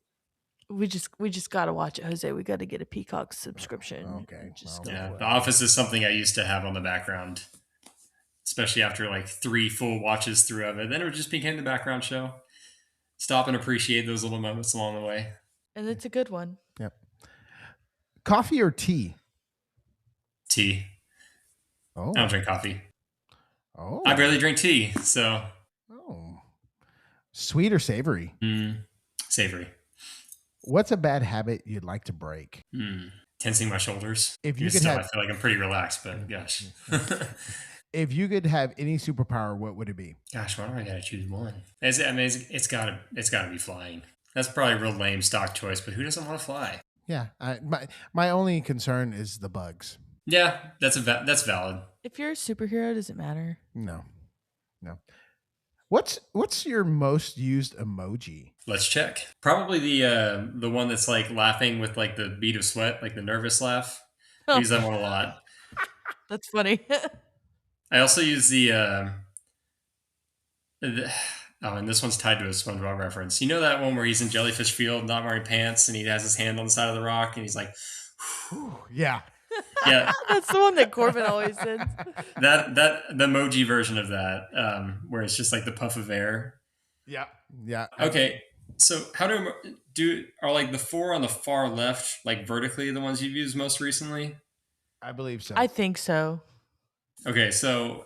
We just gotta watch it, Jose. We gotta get a Peacock subscription. Okay. The Office is something I used to have on the background, especially after like 3 full watches through of it. Then it just became the background show. Stop and appreciate those little moments along the way. And it's a good one. Yep. Coffee or tea? Tea. Oh. I don't drink coffee. Oh. I barely drink tea, so. Oh. Sweet or savory? Savory. What's a bad habit you'd like to break? Tensing my shoulders. If you I feel like I'm pretty relaxed, but gosh. If you could have any superpower, what would it be? Gosh, why do I gotta choose one? It's gotta be flying. That's probably a real lame stock choice, but who doesn't want to fly? Yeah, my only concern is the bugs. Yeah, that's valid. If you're a superhero, does it matter? No. What's your most used emoji? Let's check. Probably the one that's like laughing with like the bead of sweat, like the nervous laugh. I use that one a lot. That's funny. I also use and this one's tied to a SpongeBob reference. You know that one where he's in Jellyfish Field, not wearing pants, and he has his hand on the side of the rock, and he's like, yeah. Yeah, that's the one that Corbin always sends. The emoji version of that, where it's just like the puff of air. Yeah. Okay, so how are like the 4 on the far left, like vertically, the ones you've used most recently? I believe so. I think so. Okay, so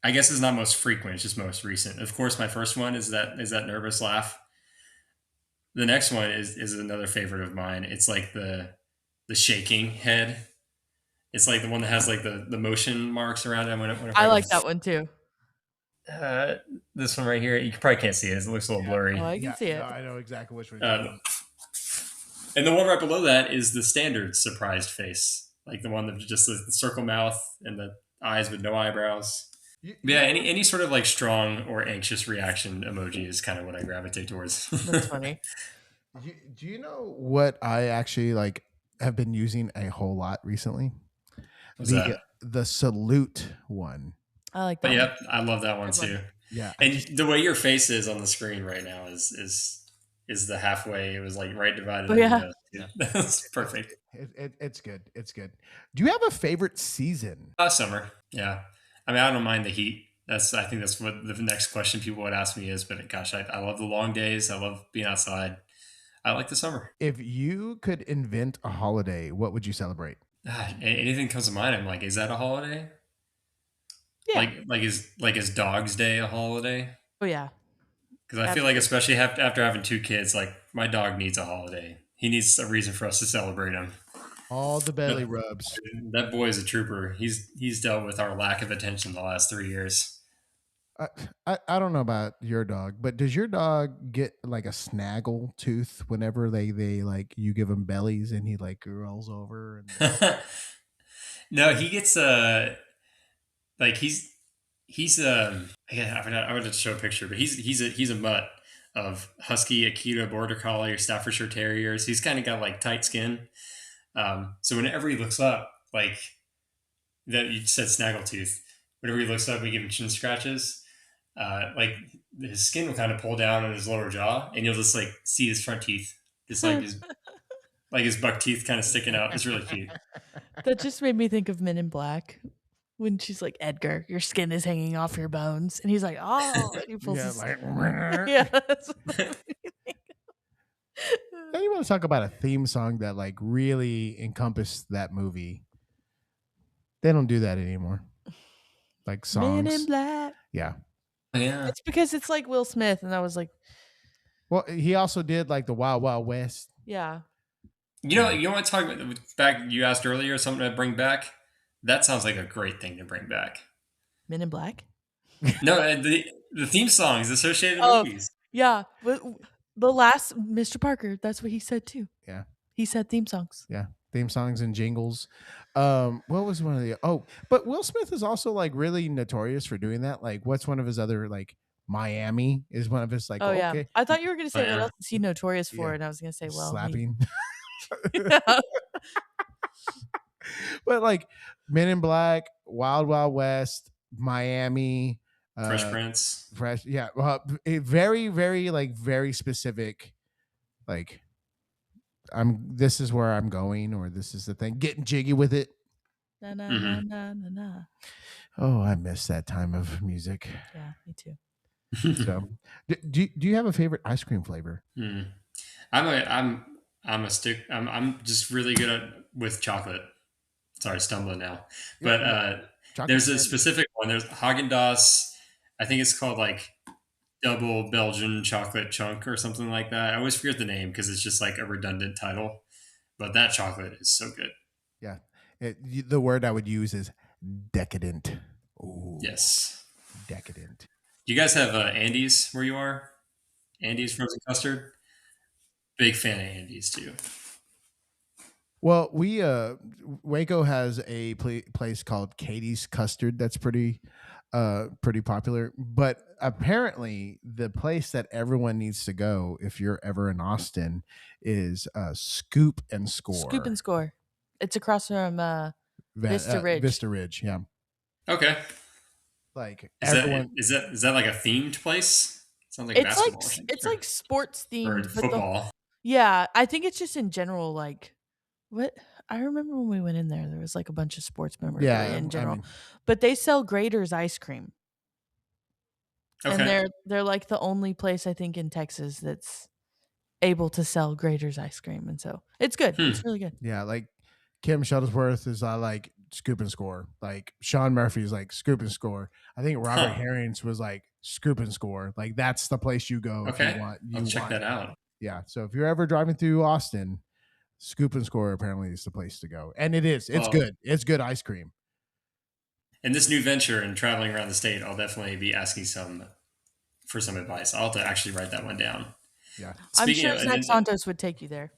I guess it's not most frequent; it's just most recent. Of course, my first one is that nervous laugh. The next one is another favorite of mine. It's like the shaking head. It's like the one that has like the motion marks around it. I like that one too. This one right here, you probably can't see it. It looks a little blurry. Oh, I can see it. No, I know exactly which one. And the one right below that is the standard surprised face, like the one that just the circle mouth and the eyes with no eyebrows. Yeah, any sort of like strong or anxious reaction emoji is kind of what I gravitate towards. That's funny. Do you know what I actually like have been using a whole lot recently? What's that? The salute one. I like that. Yep, I love that one too. Yeah, and the way your face is on the screen right now is the halfway. It was like right divided. Oh, yeah, that's perfect. It's good. It's good. Do you have a favorite season? Summer. Yeah, I mean I don't mind the heat. I think that's what the next question people would ask me is. But gosh, I love the long days. I love being outside. I like the summer. If you could invent a holiday, what would you celebrate? Anything comes to mind. I'm like, is that a holiday? Yeah. Like is Dog's Day a holiday? Oh yeah. Because I That's feel like, good. especially after having 2 kids, like my dog needs a holiday. He needs a reason for us to celebrate him. All the belly But rubs. that boy is a trooper. He's dealt with our lack of attention the last 3 years. I, I don't know about your dog, but does your dog get like a snaggle tooth whenever they like you give him bellies and he like rolls over and No, he gets like he's yeah, I forgot. I wanted to show a picture, but he's a mutt of husky, Akita, border collie, or Staffordshire terriers. He's kind of got like tight skin. So whenever he looks up, like that you said snaggletooth, whenever he looks up, we give him chin scratches. Like his skin will kind of pull down on his lower jaw, and you'll just like see his front teeth, just like his buck teeth kind of sticking out. It's really cute. That just made me think of Men in Black when she's like, Edgar, your skin is hanging off your bones. And he's like, oh, and he pulls yeah, his. like Yeah. That's what that made me think Now you want to talk about a theme song that like really encompassed that movie. They don't do that anymore. Like of. Men in songs. Black. Yeah. Yeah. It's because it's like Will Smith. And I was like, Well, he also did like the Wild Wild West. yeah. You know what? Talk about back. You asked earlier something to bring back. That sounds like a great thing to bring back. Men in Black. No, the theme songs associated with Oh, movies. yeah. The last Mr. Parker, that's what he said too. Yeah. He said theme songs. Yeah. Theme songs and jingles. What was one of the but Will Smith is also like really notorious for doing that. Like what's one of his other like Miami is one of his like Oh, yeah. okay I thought you were going to say, what Yeah. else is he notorious for? Yeah. And I was going to say, well, slapping. Yeah. But like Men in Black, Wild Wild West, Miami, Fresh Prince. yeah, very very like very specific. Like this is where I'm going, or this is the thing. Getting jiggy with it. Na, na, Mhm. na, na, na. Oh, I miss that time of music. Yeah, me too. So, do you have a favorite ice cream flavor? I'm I'm just really good with chocolate. Sorry, stumbling now. But there's a specific one. There's Haagen Dazs. I think it's called like double Belgian chocolate chunk or something like that. I always forget the name because it's just like a redundant title. But that chocolate is so good. Yeah, the word I would use is decadent. Ooh, Yes. decadent. Do you guys have Andes where you are? Andes frozen custard? Big fan of Andes too. Well, we Waco has a place called Katie's Custard that's pretty popular, but apparently the place that everyone needs to go if you're ever in Austin is Scoop and Score. Scoop and Score. It's across from Vista Ridge. Vista Ridge, yeah. Okay. Like Is everyone that like a themed place? Sounds like basketball. It's like sports or themed, but football. yeah, I think it's just in general. Like, what I remember when we went in there was like a bunch of sports memorabilia in general, but they sell Grader's ice cream, Okay. and they're like the only place I think in Texas that's able to sell Grader's ice cream, and so it's good. It's really good. Yeah, like Kim Shuttlesworth is like Scoop and Score. Like Sean Murphy is like Scoop and Score. I think Robert Herrings was like Scoop and Score. Like that's the place you go if you want. I'll check that out. Yeah. So if you're ever driving through Austin, Scoop and Score apparently is the place to go. And it is. It's good. It's good ice cream. In this new venture and traveling around the state, I'll definitely be asking for some advice. I'll have to actually write that one down. Yeah. I'm sure Zach Santos would take you there.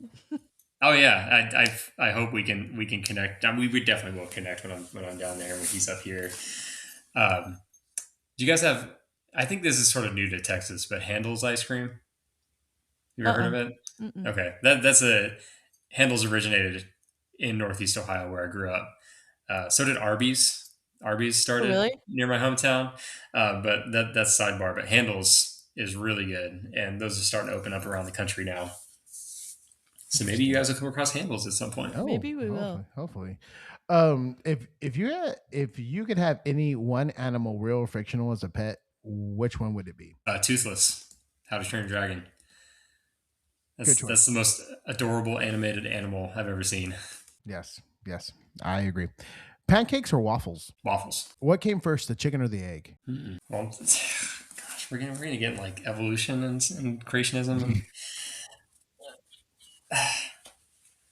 Oh yeah, I hope we can connect. We definitely will connect when I'm down there when he's up here. Do you guys have? I think this is sort of new to Texas, but Handel's ice cream. You ever heard of it? Mm-mm. Okay, Handel's originated in Northeast Ohio where I grew up. So did Arby's. Arby's started near my hometown, but that's sidebar. But Handel's is really good, and those are starting to open up around the country now. So maybe you guys will come across Handel's at some point. Oh, maybe we will. Hopefully. If you could have any one animal, real or fictional, as a pet, which one would it be? Toothless. How to Train Your Dragon. That's the most adorable animated animal I've ever seen. Yes, I agree. Pancakes or waffles? Waffles. What came first, the chicken or the egg? Well, gosh, we're gonna get like evolution and creationism. And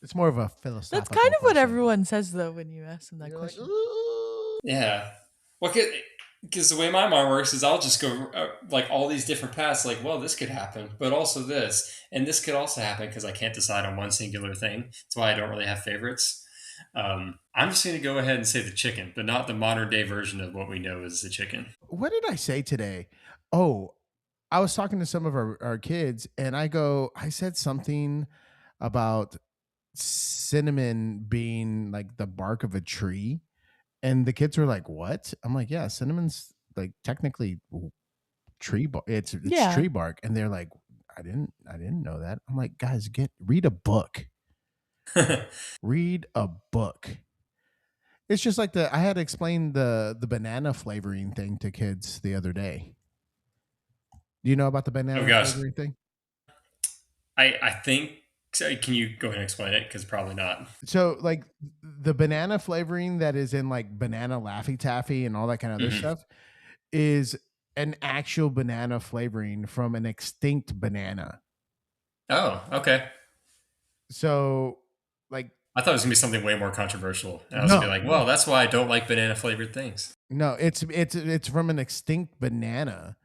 It's more of a That's kind philosophical of what question. everyone says though when you ask them that You're like, question. ooh. yeah, well, because the way my mind works is I'll just go like all these different paths. Like, well, this could happen, but also this, and this could also happen because I can't decide on one singular thing. That's why I don't really have favorites. I'm just going to go ahead and say the chicken, but not the modern day version of what we know as the chicken. What did I say today? Oh, I was talking to some of our kids, and I said something about cinnamon being like the bark of a tree. And the kids were like, "What?" I'm like, "Yeah, cinnamon's like technically tree bark. It's Yeah. tree bark." And they're like, "I didn't know that." I'm like, "Guys, read a book. Read a book." It's just like I had explained the banana flavoring thing to kids the other day. Do you know about the Oh banana gosh, flavoring thing? I think. So can you go ahead and explain it? Because probably not. So like the banana flavoring that is in like banana Laffy Taffy and all that kind of other Hmm. stuff is an actual banana flavoring from an extinct banana. Oh, okay. So like I thought it was gonna be something way more controversial, and I was gonna be no, like, "Well, no, that's why I don't like banana flavored things." no, it's from an extinct banana.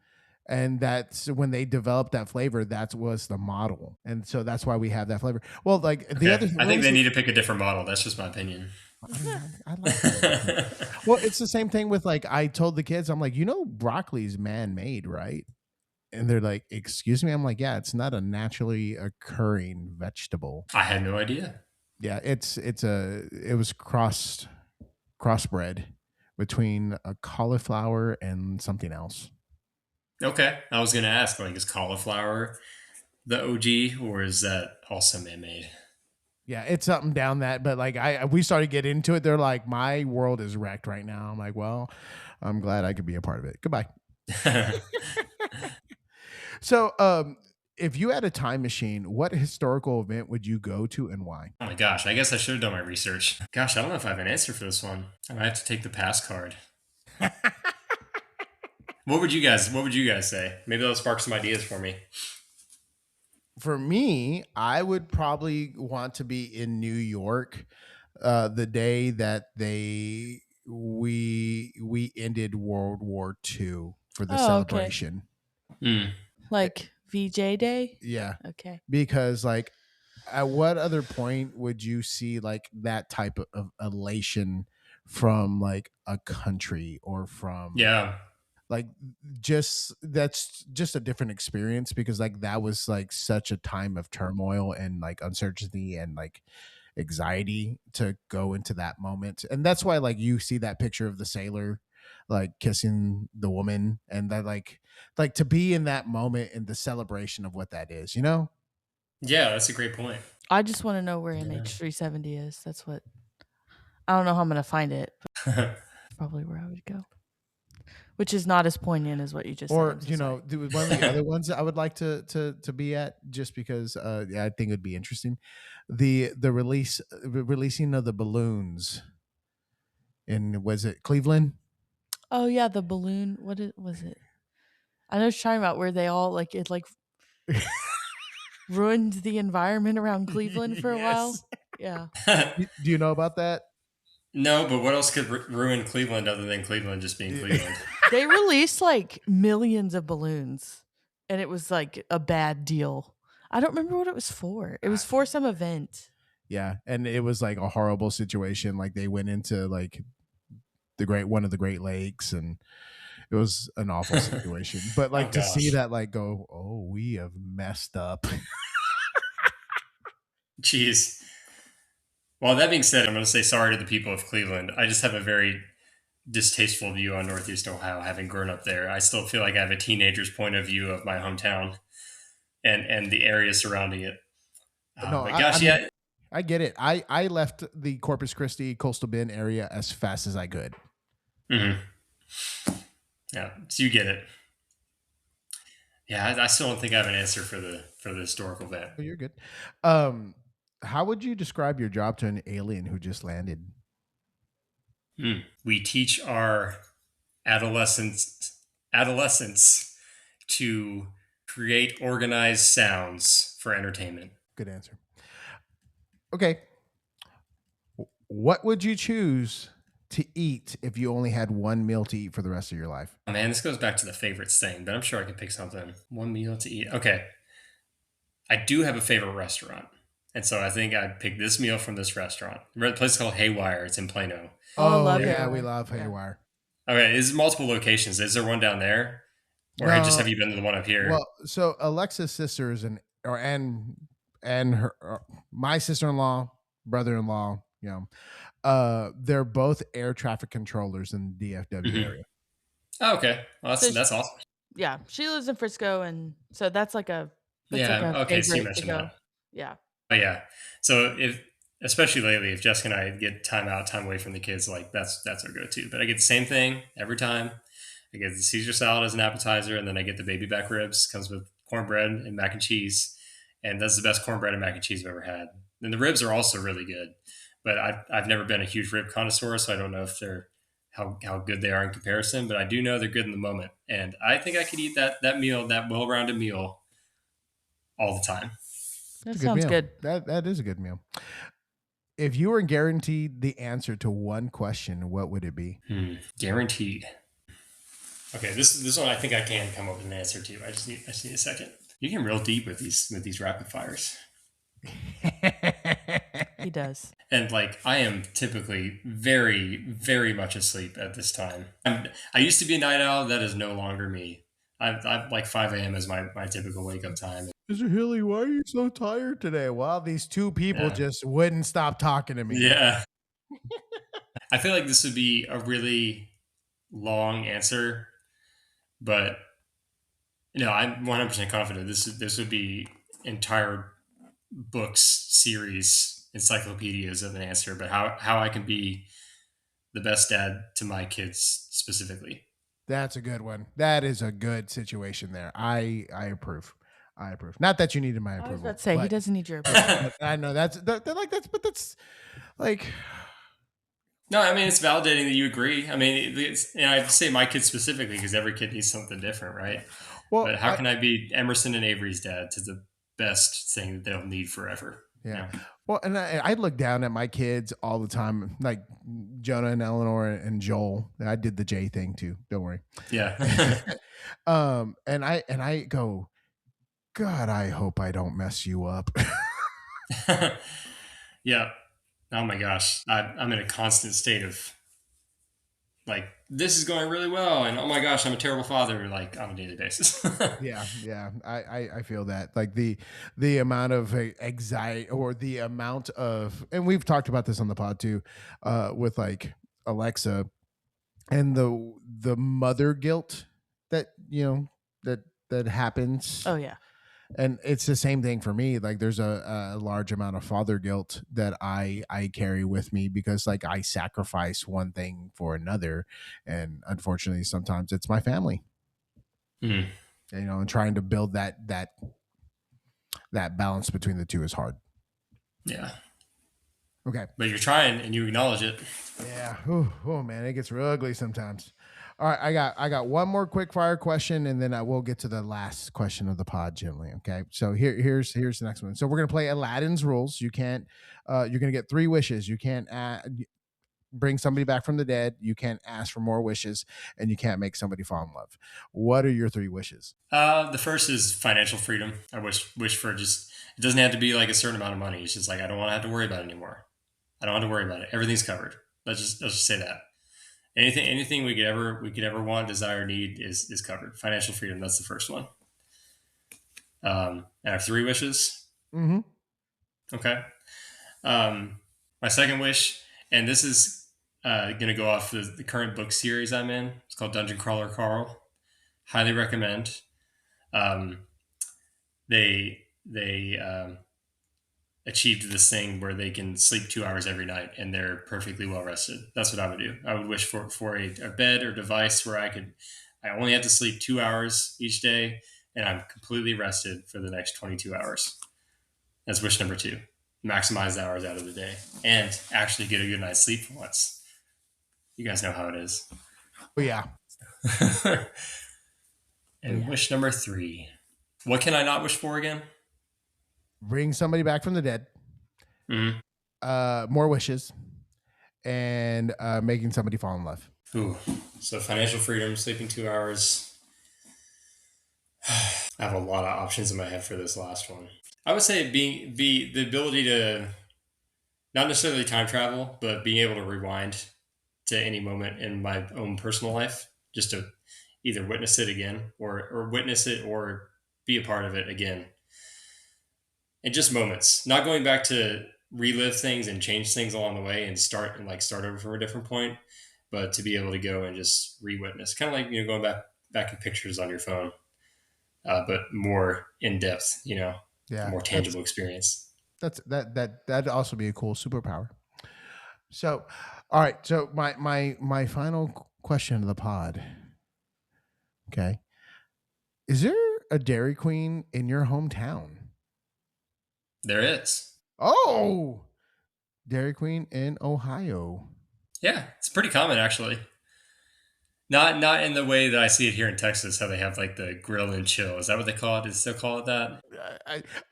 And that's when they developed that flavor, that was the model. And so that's why we have that flavor. Well, like the Okay, other I what think was they it? need to pick a different model. That's just my opinion. I mean, I like banana flavor. Well, it's the same thing with like I told the kids, I'm like, broccoli's man-made, right? And they're like, "Excuse me?" I'm like, "Yeah, it's not a naturally occurring vegetable." I had no idea. Yeah, it was crossbred between a cauliflower and something else. Okay, I was gonna ask, like, is cauliflower the OG, or is that also man-made? Yeah, it's something down that, but like we started to get into it. They're like, "My world is wrecked right now." I'm like, "Well, I'm glad I could be a part of it." Goodbye. Oh So, if you had a time machine, what historical event would you go to and why? my gosh, I guess I should have done my research. Gosh, I don't know if I have an answer for this one. I might have to take the pass card. What would you guys say? Maybe that'll spark some ideas for me. For me, I would probably want to be in New York the day that we ended World War II for the Oh, okay. celebration. Hmm. Like VJ Day? Yeah, Okay. because like at what other point would you see like that type of elation from like a country or from Yeah. like just that's just a different experience because like that was like such a time of turmoil and like uncertainty and like anxiety to go into that moment. And that's why like you see that picture of the sailor like kissing the woman and that like to be in that moment in the celebration of what that is, you know? Yeah, that's a great point. I just want to know where Yeah. MH370 is. That's what I don't know how I'm going to find it, but that's probably where I would go. Which is not as poignant as what you just said. Or I'm so sorry. one of the other ones that I would like to be at just because yeah, I think it would be interesting. The releasing of the balloons in was it Cleveland? Oh yeah, the balloon. Was it? I know what you're talking about where they all like it like ruined the environment around Cleveland for a while. Yes. Yeah. Do you know about that? No, but what else could ruin Cleveland other than Cleveland just being Cleveland? They released like millions of balloons and it was like a bad deal. I don't remember what it was for. It was for some event. Yeah, and it was like a horrible situation. Like they went into like one of the Great Lakes, and it was an awful situation. But Oh like to see gosh. that, like go, oh, we have messed up. Jeez. Well, that being said, I'm going to say sorry to the people of Cleveland. I just have a very distasteful view on Northeast Ohio, having grown up there. I still feel like I have a teenager's point of view of my hometown and the area surrounding it. No, But I gosh, mean yeah. I get it. I left the Corpus Christi coastal Bend area as fast as I could. Mhm. Yeah, so you get it. Yeah, I still don't think I have an answer for the historical event. Oh, you're good. Um, how would you describe your job to an alien who just landed? We teach our adolescents to create organized sounds for entertainment. Good answer. Okay. What would you choose to eat if you only had one meal to eat for the rest of your life? Oh, man, this goes back to the favorites thing, but I'm sure I can pick something. One meal to eat. Okay. I do have a favorite restaurant. And so I think I'd pick this meal from this restaurant. The place is called Haywire. It's in Plano. Oh, I love yeah, Haywire. we love Yeah. Haywire. Okay, there's multiple locations. Is there one down there? Or just have you been to the one up here? Well, so Alexa's sisters and her my sister-in-law, brother-in-law, they're both air traffic controllers in the DFW area. Oh, okay. Well, that's awesome. Yeah, she lives in Frisco, and so that's like a Okay, so you favorite to mentioned go. that. Yeah. But yeah. So especially lately, if Jessica and I get time away from the kids, like that's our go-to. But I get the same thing every time. I get the Caesar salad as an appetizer, and then I get the baby back ribs. Comes with cornbread and mac and cheese, and that's the best cornbread and mac and cheese I've ever had. And the ribs are also really good, but I've never been a huge rib connoisseur, so I don't know if they're how good they are in comparison. But I do know they're good in the moment, and I think I could eat that meal, that well-rounded meal, all the time. That sounds good. That is a good meal. If you were guaranteed the answer to one question, what would it be? Guaranteed. Okay, this one I think I can come up with an answer to. I just need a second. You get real deep with these rapid fires. He does. And like I am typically very, very much asleep at this time. I used to be a night owl. That is no longer me. I like 5 a.m. is my typical wake up time. Mr. Hille, why are you so tired today? Well, these two people just wouldn't stop talking to me. Yeah. I feel like this would be a really long answer, but I'm 100% confident this would be entire books, series, encyclopedias of an answer, but how I can be the best dad to my kids specifically. That's a good one. That is a good situation there. I approve. I approve. Not that you needed my approval. I was about to say he doesn't need your approval. I know that's like. No, I mean it's validating that you agree. I mean, I say my kids specifically because every kid needs something different, right? Well, but how can I be Emerson and Avery's dad to the best thing that they'll need forever? Yeah. Well, and I look down at my kids all the time, like Jonah and Eleanor and Joel. I did the J thing too. Don't worry. Yeah. And I go, God, I hope I don't mess you up. Yeah. Oh my gosh. I'm in a constant state of like, this is going really well. And oh my gosh, I'm a terrible father, like on a daily basis. Yeah. I feel that like the amount of anxiety or the amount of, and we've talked about this on the pod too, with like Alexa and the mother guilt that, that happens. Oh yeah. And it's the same thing for me. Like there's a large amount of father guilt that I carry with me because like I sacrifice one thing for another. And unfortunately, sometimes it's my family, and trying to build that balance between the two is hard. Yeah. Okay. But you're trying and you acknowledge it. Yeah. Oh man, it gets real ugly sometimes. All right, I got one more quick fire question, and then I will get to the last question of the pod, gently. Okay, so here's the next one. So we're gonna play Aladdin's rules. You can't. You're gonna get 3 wishes. You can't bring somebody back from the dead. You can't ask for more wishes, and you can't make somebody fall in love. What are your 3 wishes? The first is financial freedom. I wish for just it doesn't have to be like a certain amount of money. It's just like I don't want to have to worry about it anymore. I don't have to worry about it. Everything's covered. Let's just say that. Anything we could ever want, desire, need is covered. Financial freedom. That's the first one. I have 3 wishes. Mm-hmm. Okay. My second wish, and this is going to go off the current book series I'm in. It's called Dungeon Crawler Carl. Highly recommend. They achieved this thing where they can sleep 2 hours every night and they're perfectly well rested. That's what I would do. I would wish for a bed or device where I only have to sleep 2 hours each day and I'm completely rested for the next 22 hours. That's wish number 2. Maximize the hours out of the day and actually get a good night's sleep for once. You guys know how it is. Oh yeah. And wish number 3. What can I not wish for again? Bring somebody back from the dead. Mm. More wishes, and making somebody fall in love. Ooh. So financial freedom, sleeping 2 hours. I have a lot of options in my head for this last one. I would say being the ability to not necessarily time travel, but being able to rewind to any moment in my own personal life, just to either witness it again or witness it or be a part of it again. And just moments, not going back to relive things and change things along the way and start over from a different point, but to be able to go and just re-witness, kind of like going back in pictures on your phone, but more in depth, a Yeah, more tangible experience. that'd also be a cool superpower. So, all right. So my final question of the pod. Okay, is there a Dairy Queen in your hometown? There is. Oh, Dairy Queen in Ohio. Yeah, it's pretty common actually. Not in the way that I see it here in Texas, how they have like the grill and chill. Is that what they call it? Is it still call it that?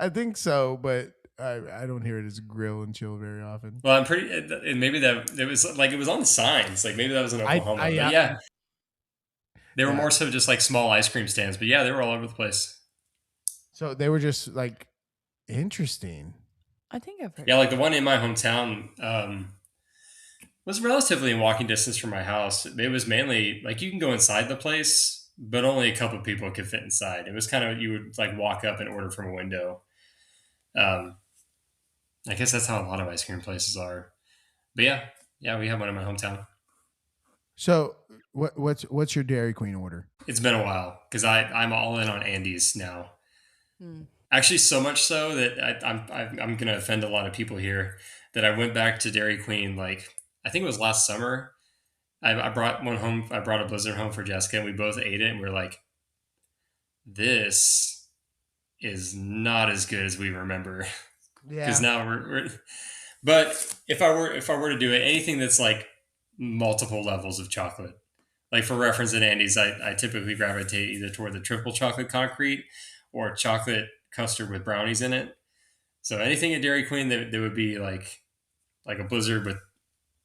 I think so, but I don't hear it as grill and chill very often. Well, I'm pretty. And maybe that it was on the signs. Like maybe that was in Oklahoma. But yeah, they were Yeah. more so just like small ice cream stands. But yeah, they were all over the place. So they were just like interesting. I think I've heard. Yeah, like the one in my hometown was relatively in walking distance from my house. It was mainly like you can go inside the place, but only a couple of people could fit inside. It was kind of you would like walk up and order from a window. Um, I guess that's how a lot of ice cream places are. But yeah, we have one in my hometown. So what's your Dairy Queen order? It's been a while because I'm all in on Andes now. Hmm. Actually, so much so that I'm going to offend a lot of people here. That I went back to Dairy Queen like I think it was last summer. I brought one home. I brought a Blizzard home for Jessica, and we both ate it, and we are like, "This is not as good as we remember." Because now we're. But if I were to do it, anything that's like multiple levels of chocolate. Like for reference in Andes, I typically gravitate either toward the triple chocolate concrete or chocolate custard with brownies in it. So anything at Dairy Queen that would be like a Blizzard with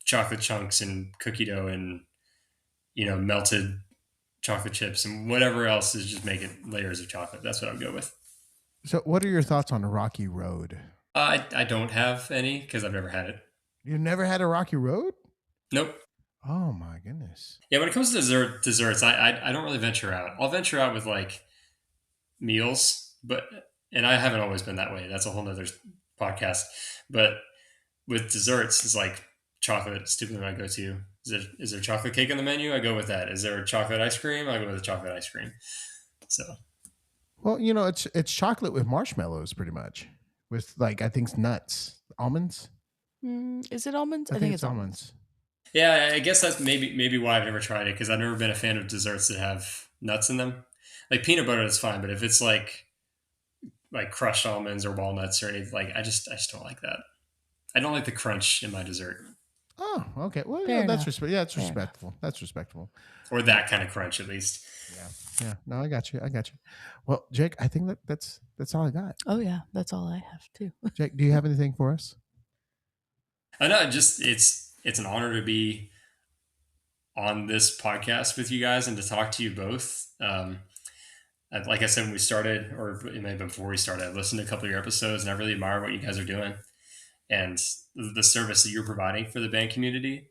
chocolate chunks and cookie dough and melted chocolate chips and whatever else is just making layers of chocolate. That's what I would go with. So what are your thoughts on a Rocky Road? I don't have any because I've never had it. You never had a Rocky Road? Nope. Oh my goodness. Yeah, when it comes to desserts, I don't really venture out. I'll venture out with like meals, and I haven't always been that way. That's a whole nother podcast. But with desserts, it's like chocolate. Stupid, I go to. Is there chocolate cake on the menu? I go with that. Is there a chocolate ice cream? I go with the chocolate ice cream. So, well, it's chocolate with marshmallows, pretty much, with like I think nuts, almonds. Is it almonds? I think it's almonds. Yeah, I guess that's maybe why I've never tried it because I've never been a fan of desserts that have nuts in them. Like peanut butter is fine, but if it's like crushed almonds or walnuts or anything, like I just don't like that. I don't like the crunch in my dessert. Oh, okay. Well, that's respectful. Yeah, it's respectful. That's respectable. Or that kind of crunch, at least. Yeah. No, I got you. Well, Jake, I think that's all I got. Oh yeah, that's all I have too. Jake, do you have anything for us? I know. Just it's an honor to be on this podcast with you guys and to talk to you both. Like I said when we started, or it may have been before we started, I've listened to a couple of your episodes and I really admire what you guys are doing and the service that you're providing for the band community.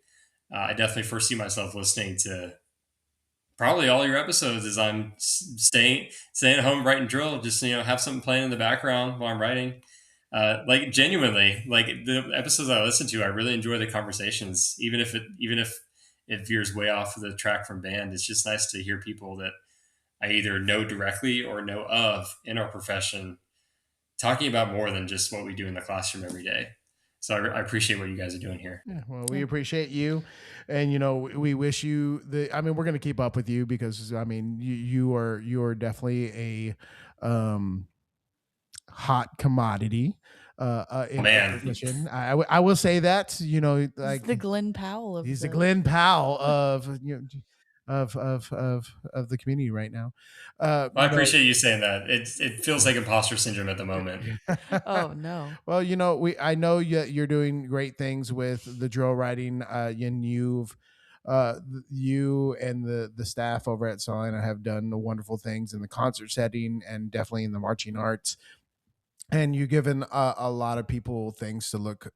I definitely foresee myself listening to probably all your episodes as I'm staying at home writing drill. Just have something playing in the background while I'm writing. Like genuinely, like the episodes I listen to, I really enjoy the conversations, even if it veers way off of the track from band. It's just nice to hear people that I either know directly or know of in our profession talking about more than just what we do in the classroom every day. So I appreciate what you guys are doing here. Yeah, well, we appreciate you, and we wish you the. I mean, we're going to keep up with you because I mean, you are definitely a hot commodity. Man, I will say that like he's the Glenn Powell of he's the Glenn Powell of of the community right now. Well, I appreciate you saying that. It feels like imposter syndrome at the moment. Oh, no. Well, I know you're doing great things with the drill writing, and you and the staff over at Celina have done the wonderful things in the concert setting and definitely in the marching arts, and you've given a lot of people things to look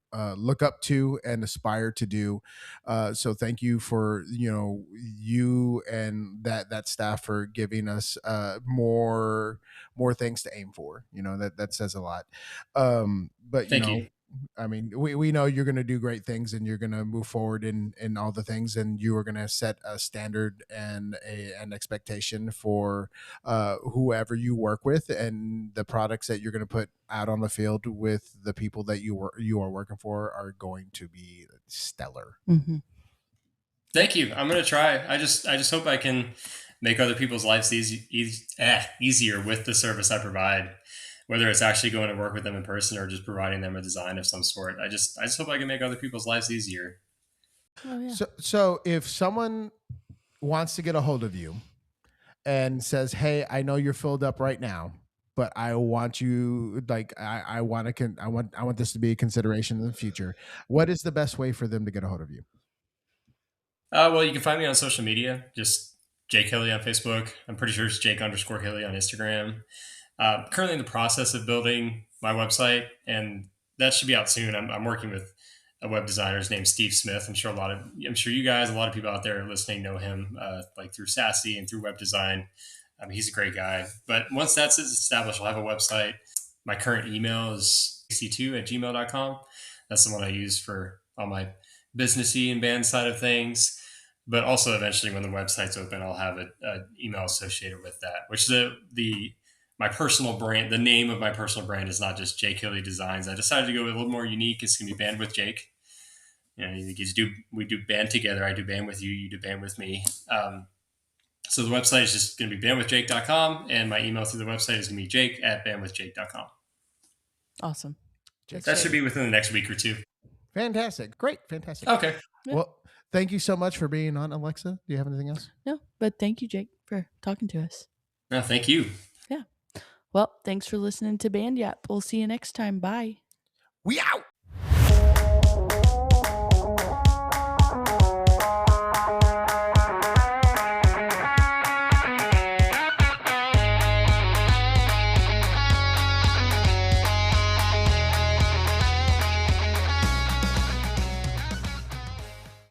up to and aspire to do. So thank you for you and that staff for giving us more things to aim for. That says a lot. But Thank you. I mean, we know you're going to do great things and you're going to move forward in all the things, and you are going to set a standard and an expectation for whoever you work with, and the products that you're going to put out on the field with the people that you are working for are going to be stellar. Mm-hmm. Thank you. I'm gonna try. I just hope I can make other people's lives easier with the service I provide, whether it's actually going to work with them in person or just providing them a design of some sort. I just hope I can make other people's lives easier. Oh, yeah. So if someone wants to get a hold of you and says, "Hey, I know you're filled up right now, but I want you like I want to I want this to be a consideration in the future." What is the best way for them to get a hold of you? Well, you can find me on social media. Just Jake Hille on Facebook. I'm pretty sure it's Jake_Hille on Instagram. Currently in the process of building my website, and that should be out soon. I'm working with a web designer named Steve Smith. I'm sure you guys, a lot of people out there listening know him, like through Sassy and through web design. He's a great guy. But once that's established, I'll have a website. My current email is 62@gmail.com. That's the one I use for all my businessy and band side of things. But also eventually when the website's open, I'll have an email associated with that, which the my personal brand, the name of my personal brand is not just Jake Hille Designs. I decided to go a little more unique. It's going to be Band with Jake. We do band together. I do band with you. You do band with me. So the website is just going to be bandwithjake.com, and my email through the website is going to be jake@bandwithjake.com. Awesome. That should be within the next week or two. Fantastic. Great. Fantastic. Okay. Yeah. Well, thank you so much for being on, Alexa. Do you have anything else? No, but thank you, Jake, for talking to us. No, thank you. Yeah. Well, thanks for listening to Band Yap. We'll see you next time. Bye. We out.